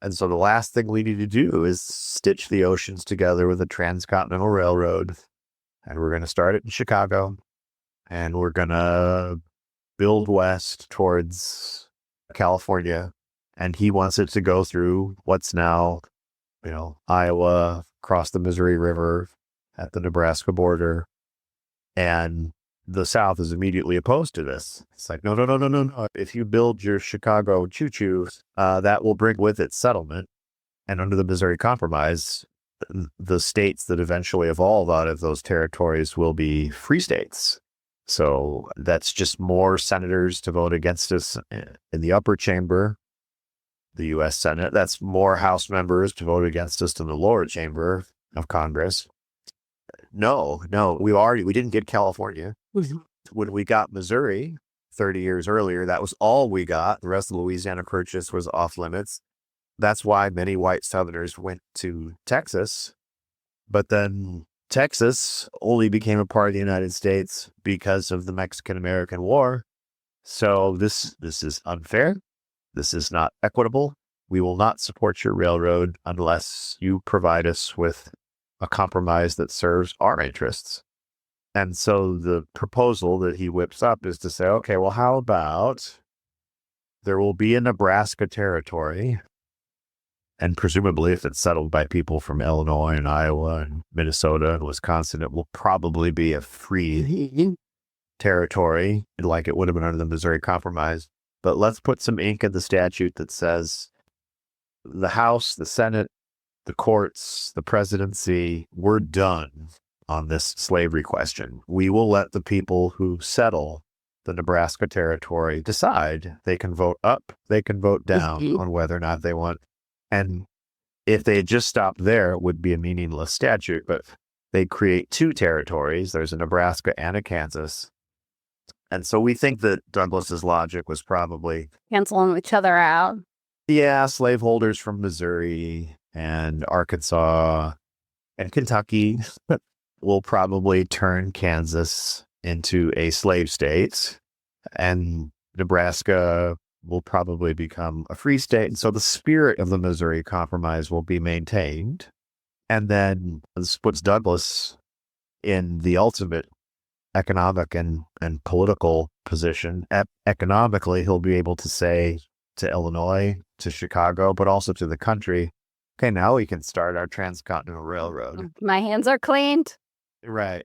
And so the last thing we need to do is stitch the oceans together with a transcontinental railroad. And we're going to start it in Chicago. And we're going to build west towards California. And he wants it to go through what's now, Iowa, across the Missouri River at the Nebraska border. And the South is immediately opposed to this. It's like, no. If you build your Chicago choo-choo, that will bring with it settlement. And under the Missouri Compromise, the states that eventually evolve out of those territories will be free states. So that's just more senators to vote against us in the upper chamber, the U.S. Senate. That's more House members to vote against us in the lower chamber of Congress. No, we didn't get California. When we got Missouri 30 years earlier, that was all we got. The rest of the Louisiana Purchase was off limits. That's why many white Southerners went to Texas. But then Texas only became a part of the United States because of the Mexican-American War. So this is unfair. This is not equitable. We will not support your railroad unless you provide us with a compromise that serves our interests. And so the proposal that he whips up is to say, okay, well, how about there will be a Nebraska territory, and presumably if it's settled by people from Illinois and Iowa and Minnesota and Wisconsin, it will probably be a free territory like it would have been under the Missouri Compromise. But let's put some ink in the statute that says the House, the Senate, the courts, the presidency, we're done on this slavery question. We will let the people who settle the Nebraska territory decide. They can vote up, they can vote down on whether or not they want. And if they had just stopped there, it would be a meaningless statute. But they create two territories. There's a Nebraska and a Kansas. And so we think that Douglas's logic was probably canceling each other out. Yeah, slaveholders from Missouri and Arkansas and Kentucky will probably turn Kansas into a slave state, and Nebraska will probably become a free state. And so the spirit of the Missouri Compromise will be maintained. And then this puts Douglas in the ultimate economic and political position. Economically, he'll be able to say to Illinois, to Chicago, but also to the country, okay, now we can start our transcontinental railroad. My hands are cleaned. Right.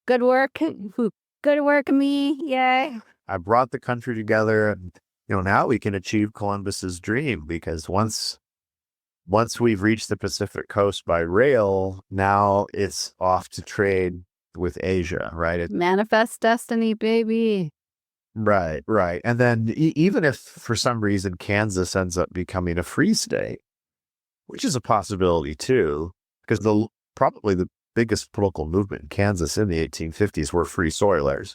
Good work. Good work, me. Yay. I brought the country together, and now we can achieve Columbus's dream, because once we've reached the Pacific coast by rail, now it's off to trade with Asia, right? Manifest destiny, baby. Right. And then even if for some reason Kansas ends up becoming a free state, which is a possibility too, because probably the biggest political movement in Kansas in the 1850s were free soilers.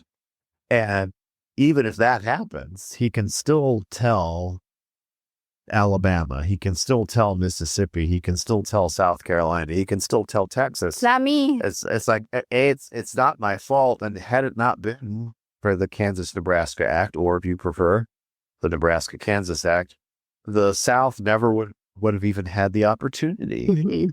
And even if that happens, he can still tell Alabama, he can still tell Mississippi, he can still tell South Carolina, he can still tell Texas. It's not me. It's like, it's not my fault. And had it not been for the Kansas-Nebraska Act, or if you prefer, the Nebraska-Kansas Act, the South never would have even had the opportunity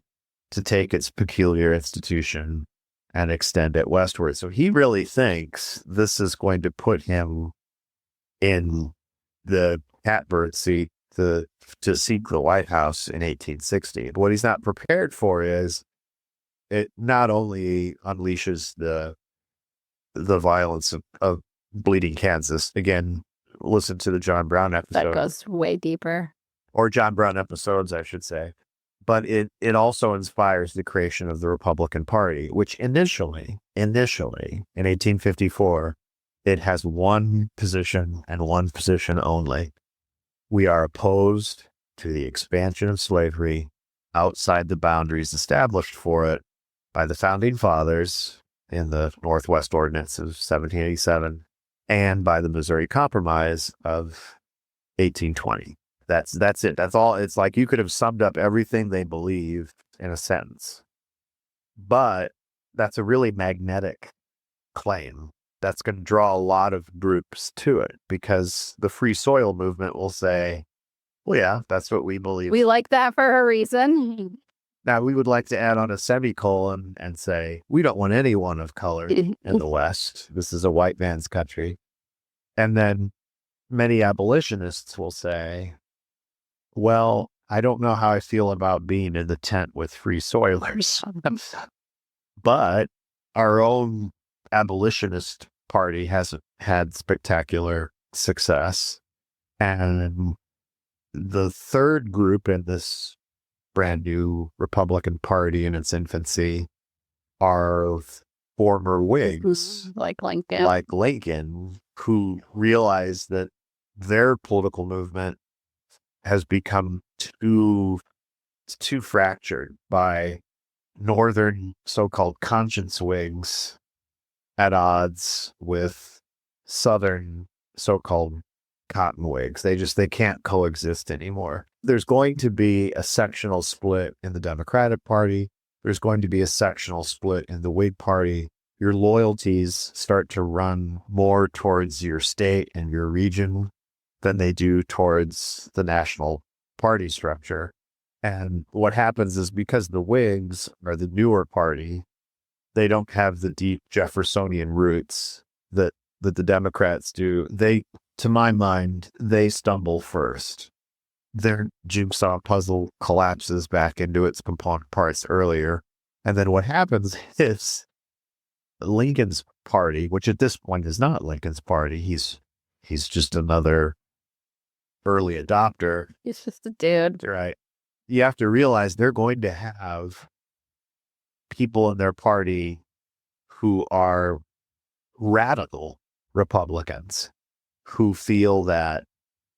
to take its peculiar institution and extend it westward. So he really thinks this is going to put him in the catbird seat to seek the White House in 1860. What he's not prepared for is it not only unleashes the violence of bleeding Kansas. Again, listen to the John Brown episode. That goes way deeper. Or John Brown episodes, I should say. But it also inspires the creation of the Republican Party, which initially, in 1854, it has one position and one position only. We are opposed to the expansion of slavery outside the boundaries established for it by the Founding Fathers in the Northwest Ordinance of 1787 and by the Missouri Compromise of 1820. That's it. That's all. It's like you could have summed up everything they believe in a sentence. But that's a really magnetic claim. That's going to draw a lot of groups to it because the free soil movement will say, well, yeah, that's what we believe. We like that for a reason. Now, we would like to add on a semicolon and say, we don't want anyone of color in the West. This is a white man's country. And then many abolitionists will say, well, I don't know how I feel about being in the tent with free soilers. But our own abolitionist party hasn't had spectacular success. And the third group in this brand new Republican Party in its infancy are former Whigs, like Lincoln, who realize that their political movement has become too fractured by northern so-called conscience Whigs at odds with southern so-called cotton Whigs. They can't coexist anymore. There's going to be a sectional split in the Democratic Party. There's going to be a sectional split in the Whig Party. Your loyalties start to run more towards your state and your region than they do towards the national party structure. And what happens is because the Whigs are the newer party, they don't have the deep Jeffersonian roots that the Democrats do. To my mind, they stumble first. Their jigsaw puzzle collapses back into its component parts earlier. And then what happens is Lincoln's party, which at this point is not Lincoln's party, he's just another early adopter. He's just a dude. Right. You have to realize they're going to have people in their party who are radical Republicans who feel that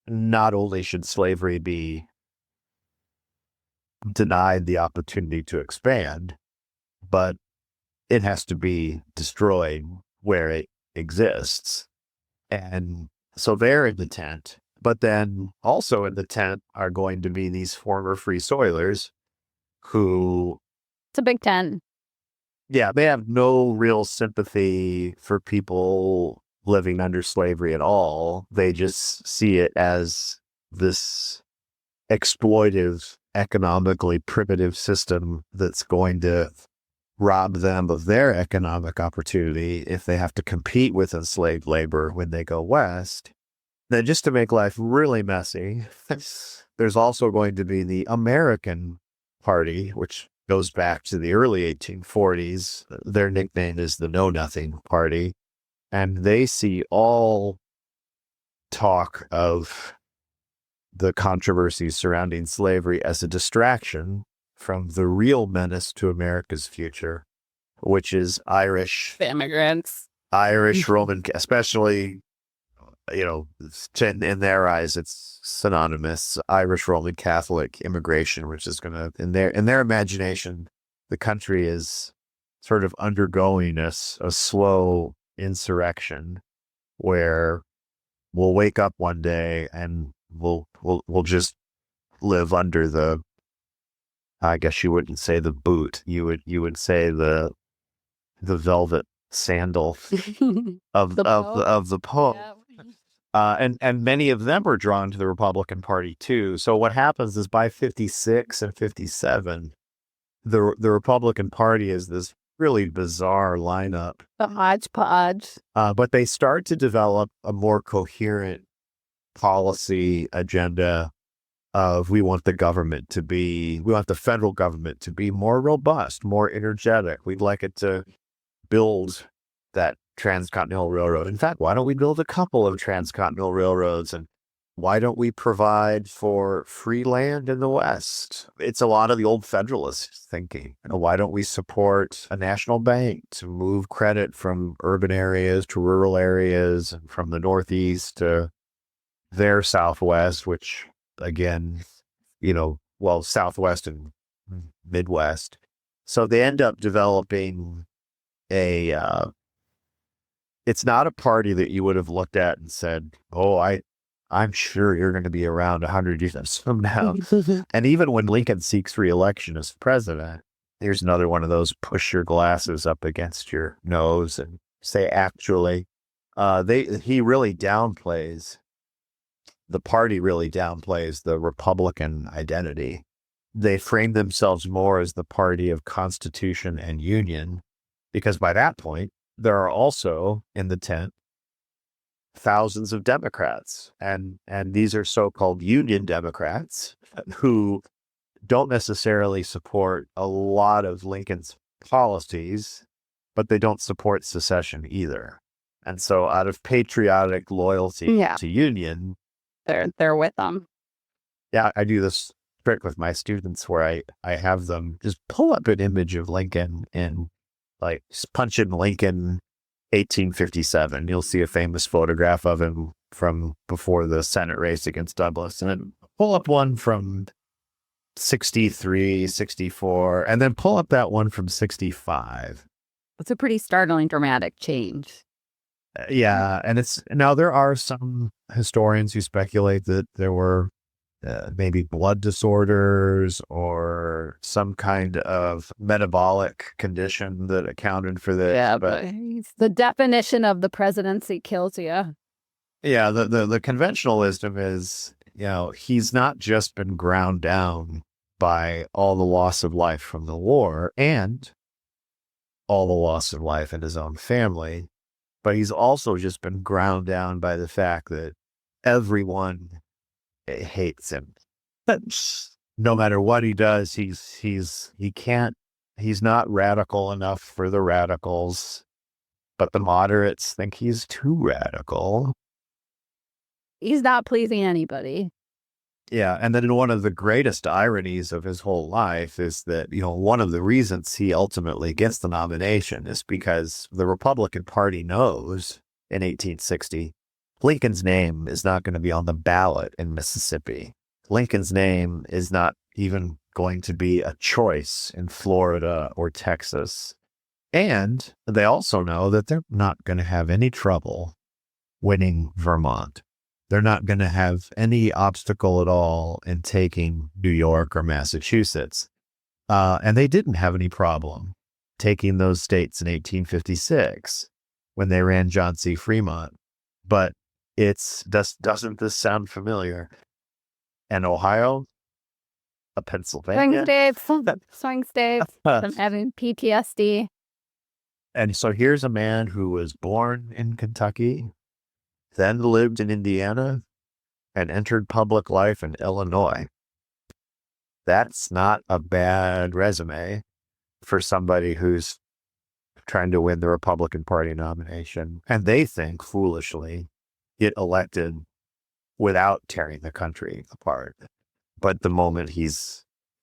not only should slavery be denied the opportunity to expand, but it has to be destroyed where it exists. And so they're in the tent. But then also in the tent are going to be these former free soilers who... It's a big tent. Yeah, they have no real sympathy for people living under slavery at all. They just see it as this exploitive, economically primitive system that's going to rob them of their economic opportunity if they have to compete with enslaved labor when they go west. Then just to make life really messy, there's also going to be the American Party, which goes back to the early 1840s. Their nickname is the Know Nothing Party. And they see all talk of the controversies surrounding slavery as a distraction from the real menace to America's future, which is Irish immigrants, Irish Roman, especially, in their eyes, it's synonymous. Irish Roman Catholic immigration, which is going to, in their imagination, the country is sort of undergoing a slow insurrection where we'll wake up one day and we'll just live under the, I guess you wouldn't say the boot, you would say the velvet sandal of the Pope. And many of them are drawn to the Republican Party too. So what happens is by 56 and 57, the Republican Party is this really bizarre lineup. The hodgepodge. But they start to develop a more coherent policy agenda of we want the federal government to be more robust, more energetic. We'd like it to build that transcontinental railroad. In fact, why don't we build a couple of transcontinental railroads? And why don't we provide for free land in the West? It's a lot of the old Federalist thinking. Why don't we support a national bank to move credit from urban areas to rural areas and from the Northeast to their Southwest, which again, Southwest and Midwest. So they end up developing it's not a party that you would have looked at and said, oh, I'm sure you're going to be around 100 years from now. And even when Lincoln seeks re-election as president, here's another one of those push your glasses up against your nose and say, actually, he really downplays, the party really downplays the Republican identity. They frame themselves more as the party of Constitution and Union, because by that point, there are also in the tent thousands of Democrats, and these are so-called Union Democrats who don't necessarily support a lot of Lincoln's policies, but they don't support secession either. And so out of patriotic loyalty to Union, they're with them. Yeah, I do this trick with my students where I have them just pull up an image of Lincoln and like just punch in Lincoln 1857. You'll see a famous photograph of him from before the Senate race against Douglas. And then pull up one from 63, 64, and then pull up that one from 65. It's a pretty startling, dramatic change. Yeah. And now there are some historians who speculate that there were maybe blood disorders or some kind of metabolic condition that accounted for this. Yeah, but the definition of the presidency kills you. Yeah, the conventional wisdom is, he's not just been ground down by all the loss of life from the war and all the loss of life in his own family, but he's also just been ground down by the fact that everyone hates him. No matter what he does, he's not radical enough for the radicals, but the moderates think he's too radical. He's not pleasing anybody. Yeah, and then one of the greatest ironies of his whole life is that, one of the reasons he ultimately gets the nomination is because the Republican Party knows in 1860 Lincoln's name is not going to be on the ballot in Mississippi. Lincoln's name is not even going to be a choice in Florida or Texas. And they also know that they're not going to have any trouble winning Vermont. They're not going to have any obstacle at all in taking New York or Massachusetts. And they didn't have any problem taking those states in 1856 when they ran John C. Fremont. But doesn't this sound familiar? An Ohio, a Pennsylvania. Swing states. I'm having PTSD. And so here's a man who was born in Kentucky, then lived in Indiana, and entered public life in Illinois. That's not a bad resume for somebody who's trying to win the Republican Party nomination. And they think, foolishly, get elected without tearing the country apart. But the moment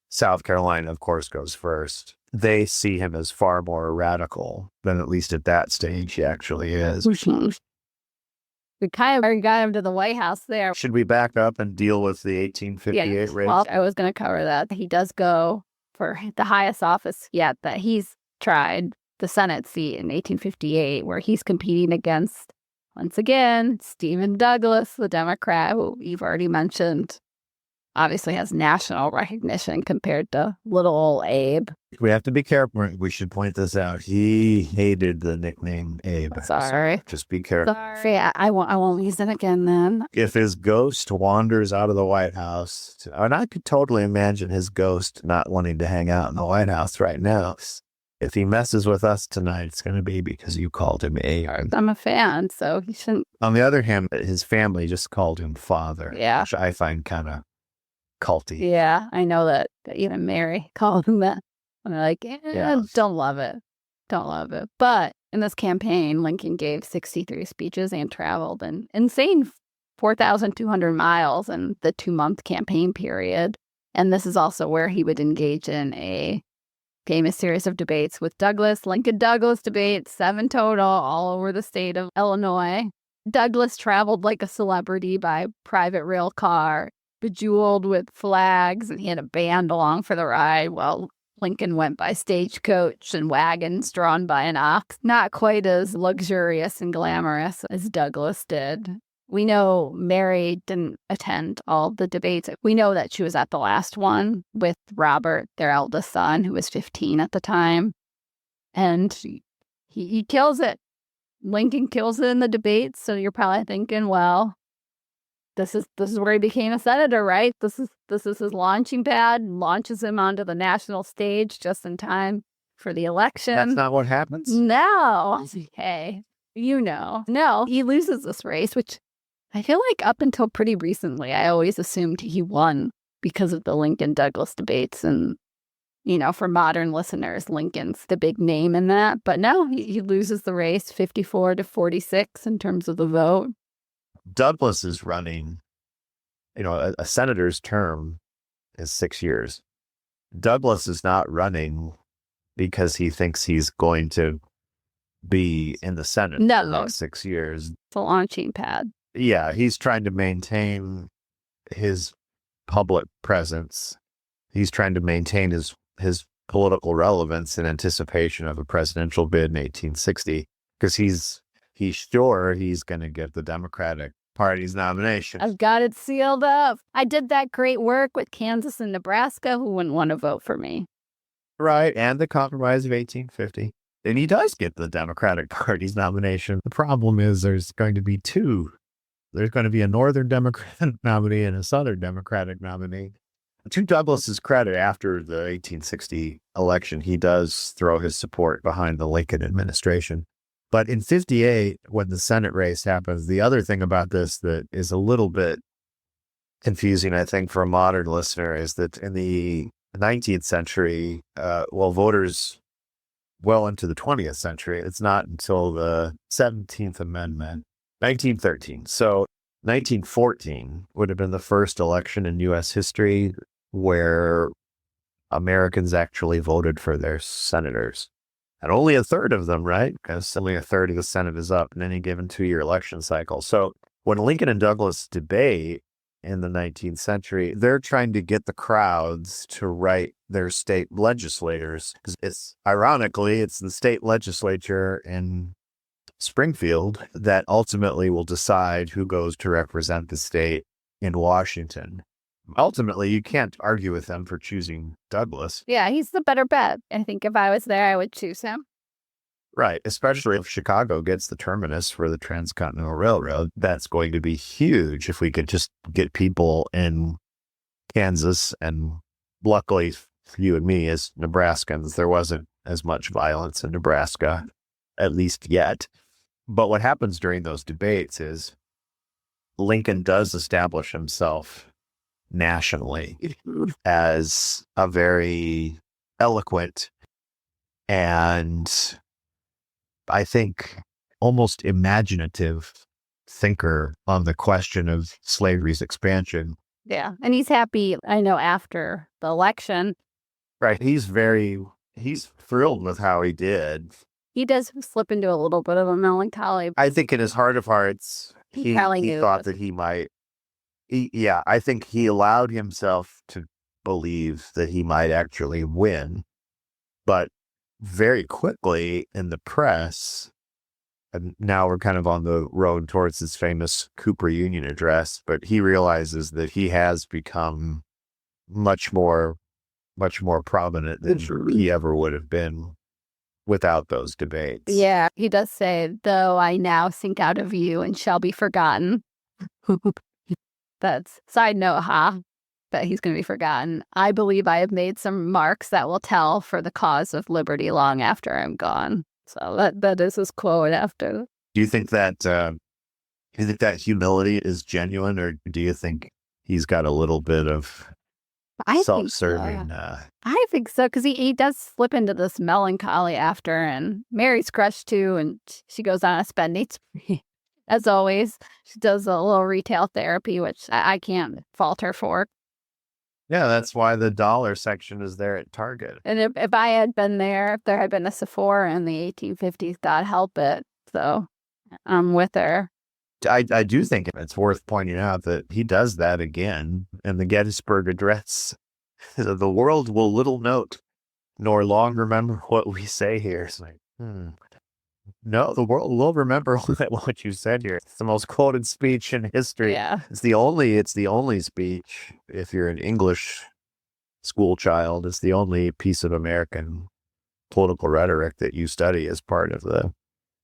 South Carolina, of course, goes first, they see him as far more radical than, at least at that stage, he actually is. We kind of already got him to the White House there. Should we back up and deal with the 1858 race? Well, I was going to cover that. He does go for the highest office yet that he's tried, the Senate seat in 1858, where he's competing against, once again, Stephen Douglas, the Democrat, who you've already mentioned. obviously has national recognition compared to little old Abe. We have to be careful. We should point this out. He hated the nickname Abe. Sorry. So just be careful. Sorry, I won't use it again then. If his ghost wanders out of the White House, and I could totally imagine his ghost not wanting to hang out in the White House right now. If he messes with us tonight, it's going to be because you called him Abe. I'm a fan, so he shouldn't. On the other hand, his family just called him Father, Yeah. which I find kind of culty. Yeah, I know that even Mary called him that. And they're like, Yeah. don't love it. Don't love it. But in this campaign, Lincoln gave 63 speeches and traveled an insane 4,200 miles in the 2-month campaign period. And this is also where he would engage in a famous series of debates with Douglas, Lincoln-Douglas debates, 7 total, all over the state of Illinois. Douglas traveled like a celebrity by private rail car, bejeweled with flags, and he had a band along for the ride, while Lincoln went by stagecoach and wagons drawn by an ox. Not quite as luxurious and glamorous as Douglas did. We know Mary didn't attend all the debates. We know that she was at the last one with Robert, their eldest son, who was 15 at the time. And he kills it. Lincoln kills it in the debates. So you're probably thinking, well, this is where he became a senator, right? This is his launching pad, launches him onto the national stage just in time for the election. That's not what happens? No. Hey, No, he loses this race, which I feel like up until pretty recently, I always assumed he won because of the Lincoln-Douglas debates. And, for modern listeners, Lincoln's the big name in that. But no, he loses the race 54-46 in terms of the vote. Douglas is running, a senator's term is 6 years. Douglas is not running because he thinks he's going to be in the Senate for the next 6 years. It's a launching pad. Yeah, he's trying to maintain his public presence. He's trying to maintain his political relevance in anticipation of a presidential bid in 1860, because he's sure he's going to get the Democratic Party's nomination. I've got it sealed up. I did that great work with Kansas and Nebraska. Who wouldn't want to vote for me? Right, and the Compromise of 1850. And he does get the Democratic Party's nomination. The problem is there's going to be two. There's going to be a Northern Democratic nominee and a Southern Democratic nominee. To Douglas's credit, after the 1860 election, he does throw his support behind the Lincoln administration. But in 58, when the Senate race happens, the other thing about this that is a little bit confusing, I think, for a modern listener, is that in the 19th century, voters well into the 20th century, it's not until the 17th Amendment, 1913. So 1914 would have been the first election in U.S. history where Americans actually voted for their senators. And only a third of them, right? Because only a third of the Senate is up in any given 2-year election cycle. So when Lincoln and Douglas debate in the 19th century, they're trying to get the crowds to write their state legislators. Ironically, it's the state legislature in Springfield that ultimately will decide who goes to represent the state in Washington. Ultimately, you can't argue with them for choosing Douglas. Yeah, he's the better bet. I think if I was there, I would choose him. Right, especially if Chicago gets the terminus for the Transcontinental Railroad. That's going to be huge if we could just get people in Kansas. And luckily for you and me as Nebraskans, there wasn't as much violence in Nebraska, at least yet. But what happens during those debates is Lincoln does establish himself nationally as a very eloquent and, I think, almost imaginative thinker on the question of slavery's expansion. Yeah, and he's happy, I know, after the election. Right, he's thrilled with how he did. He does slip into a little bit of a melancholy. I think in his heart of hearts, he thought that he might. I think he allowed himself to believe that he might actually win. But very quickly in the press, and now we're kind of on the road towards his famous Cooper Union address, but he realizes that he has become much more prominent than he ever would have been without those debates. Yeah, he does say, though I now sink out of view and shall be forgotten. That's side note, that he's going to be forgotten. I believe I have made some marks that will tell for the cause of liberty long after I'm gone. So that is his quote after. Do you think that humility is genuine, or do you think he's got a little bit of self-serving? I think so, because he does slip into this melancholy after, and Mary's crushed too, and she goes on a spending spree. As always, she does a little retail therapy, which I can't fault her for. Yeah, that's why the dollar section is there at Target. And if I had been there, if there had been a Sephora in the 1850s, God help it. So I'm with her. I do think it's worth pointing out that he does that again in the Gettysburg Address. The world will little note, nor long remember what we say here. It's like, no, the world will remember what you said here. It's the most quoted speech in history. Yeah. It's the only speech, if you're an English school child, it's the only piece of American political rhetoric that you study as part of the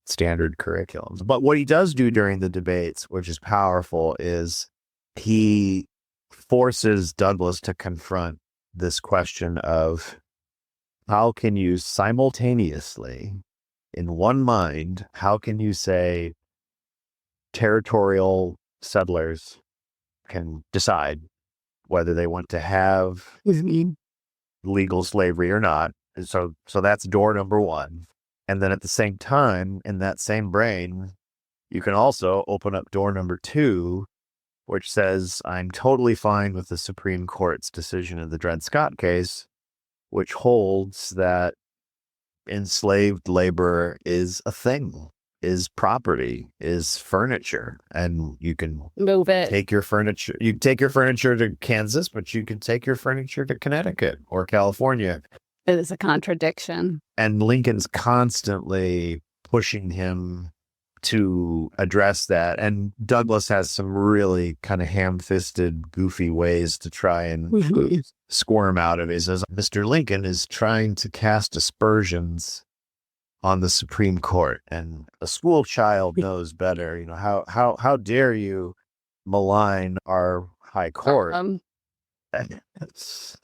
standard curriculums. But what he does do during the debates, which is powerful, is he forces Douglas to confront this question of how can you simultaneously, in one mind, how can you say territorial settlers can decide whether they want to have legal slavery or not? And so that's door number one. And then at the same time, in that same brain, you can also open up door number two, which says, I'm totally fine with the Supreme Court's decision in the Dred Scott case, which holds that enslaved labor is a thing, is property, is furniture, and you can move it. Take your furniture. You take your furniture to Kansas, but you can take your furniture to Connecticut or California. It is a contradiction. And Lincoln's constantly pushing him to address that. And Douglas has some really kind of ham-fisted, goofy ways to try and squirm out of it. He says, Mr. Lincoln is trying to cast aspersions on the Supreme Court, and a school child knows better. You know, how dare you malign our high court?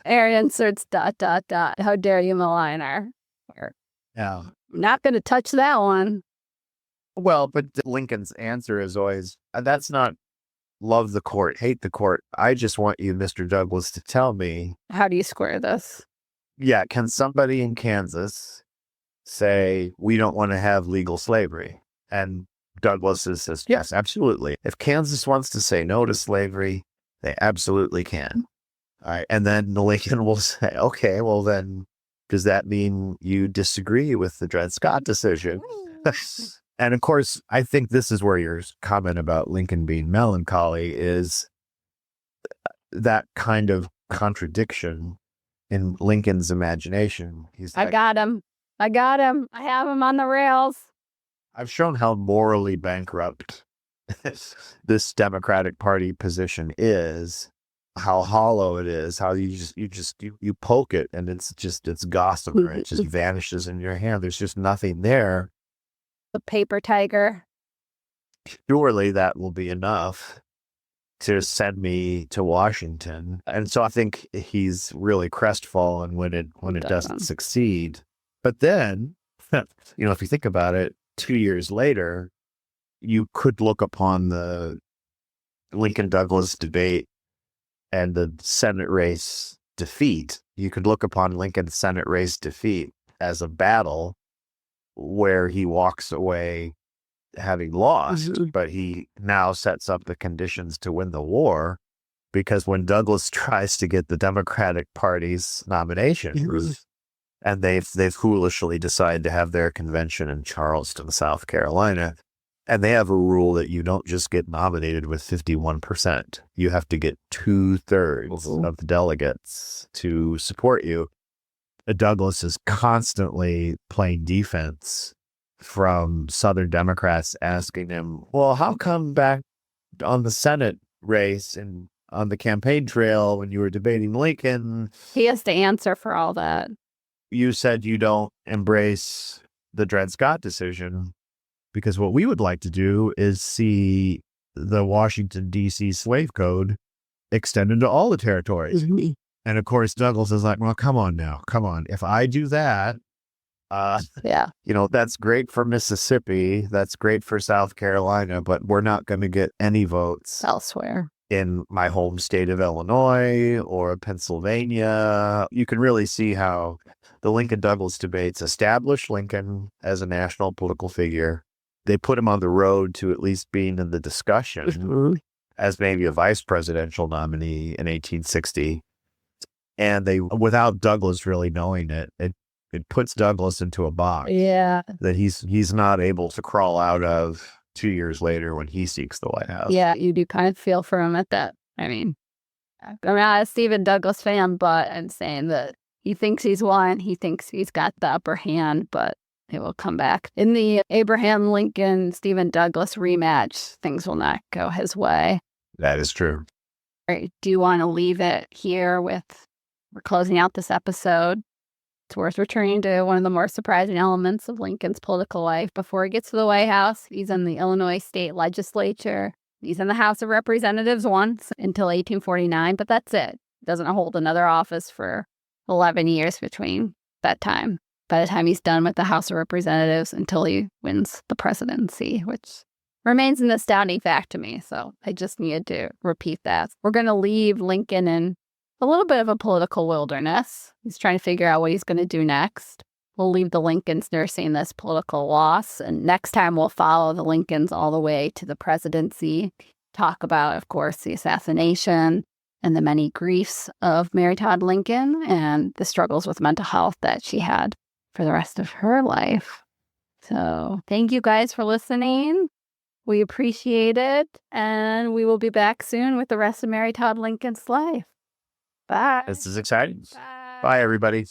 Aaron inserts ... How dare you malign our? Yeah. Not going to touch that one. Well, but Lincoln's answer is always, that's not love the court, hate the court. I just want you, Mr. Douglas, to tell me. How do you square this? Yeah, can somebody in Kansas say, we don't want to have legal slavery? And Douglas says, yes, absolutely. If Kansas wants to say no to slavery, they absolutely can. All right. And then Lincoln will say, okay, well then, does that mean you disagree with the Dred Scott decision? And of course, I think this is where your comment about Lincoln being melancholy is that kind of contradiction in Lincoln's imagination. He's like, I got him. I have him on the rails. I've shown how morally bankrupt this Democratic Party position is, how hollow it is, how you poke it and it's gossamer. It just vanishes in your hand. There's just nothing there. The paper tiger. Surely that will be enough to send me to Washington. And so I think he's really crestfallen when it doesn't succeed. But then, if you think about it, 2 years later, you could look upon the Lincoln-Douglas debate and the Senate race defeat. You could look upon Lincoln's Senate race defeat as a battle where he walks away having lost, but he now sets up the conditions to win the war, because when Douglas tries to get the Democratic Party's nomination, and they've foolishly decided to have their convention in Charleston, South Carolina, and they have a rule that you don't just get nominated with 51%. You have to get 2/3 of the delegates to support you. Douglas is constantly playing defense from Southern Democrats asking him, well, how come back on the Senate race and on the campaign trail when you were debating Lincoln, He has to answer for all that. you said you don't embrace the Dred Scott decision? Because what we would like to do is see the Washington, D.C. slave code extended to all the territories. And of course, Douglas is like, well, come on now. Come on. If I do that, Yeah. that's great for Mississippi. That's great for South Carolina, but we're not going to get any votes Elsewhere. in my home state of Illinois or Pennsylvania. You can really see how the Lincoln-Douglas debates established Lincoln as a national political figure. They put him on the road to at least being in the discussion as maybe a vice presidential nominee in 1860. And they, without Douglas really knowing it, it puts Douglas into a box that he's not able to crawl out of 2 years later when he seeks the White House. Yeah, you do kind of feel for him at that. I'm not a Stephen Douglas fan, but I'm saying that he thinks he's won. He thinks he's got the upper hand, but it will come back. In the Abraham Lincoln, Stephen Douglas rematch, things will not go his way. That is true. All right, do you want to leave it here we're closing out this episode? It's worth returning to one of the more surprising elements of Lincoln's political life. Before he gets to the White House, he's in the Illinois state legislature. He's in the House of Representatives once until 1849, but that's it. Doesn't hold another office for 11 years between that time. By the time he's done with the House of Representatives until he wins the presidency, which remains an astounding fact to me. So I just needed to repeat that. We're going to leave Lincoln in a little bit of a political wilderness. He's trying to figure out what he's going to do next. We'll leave the Lincolns nursing this political loss. And next time we'll follow the Lincolns all the way to the presidency. Talk about, of course, the assassination and the many griefs of Mary Todd Lincoln and the struggles with mental health that she had for the rest of her life. So thank you guys for listening. We appreciate it. And we will be back soon with the rest of Mary Todd Lincoln's life. Bye. This is exciting. Bye. Bye, everybody.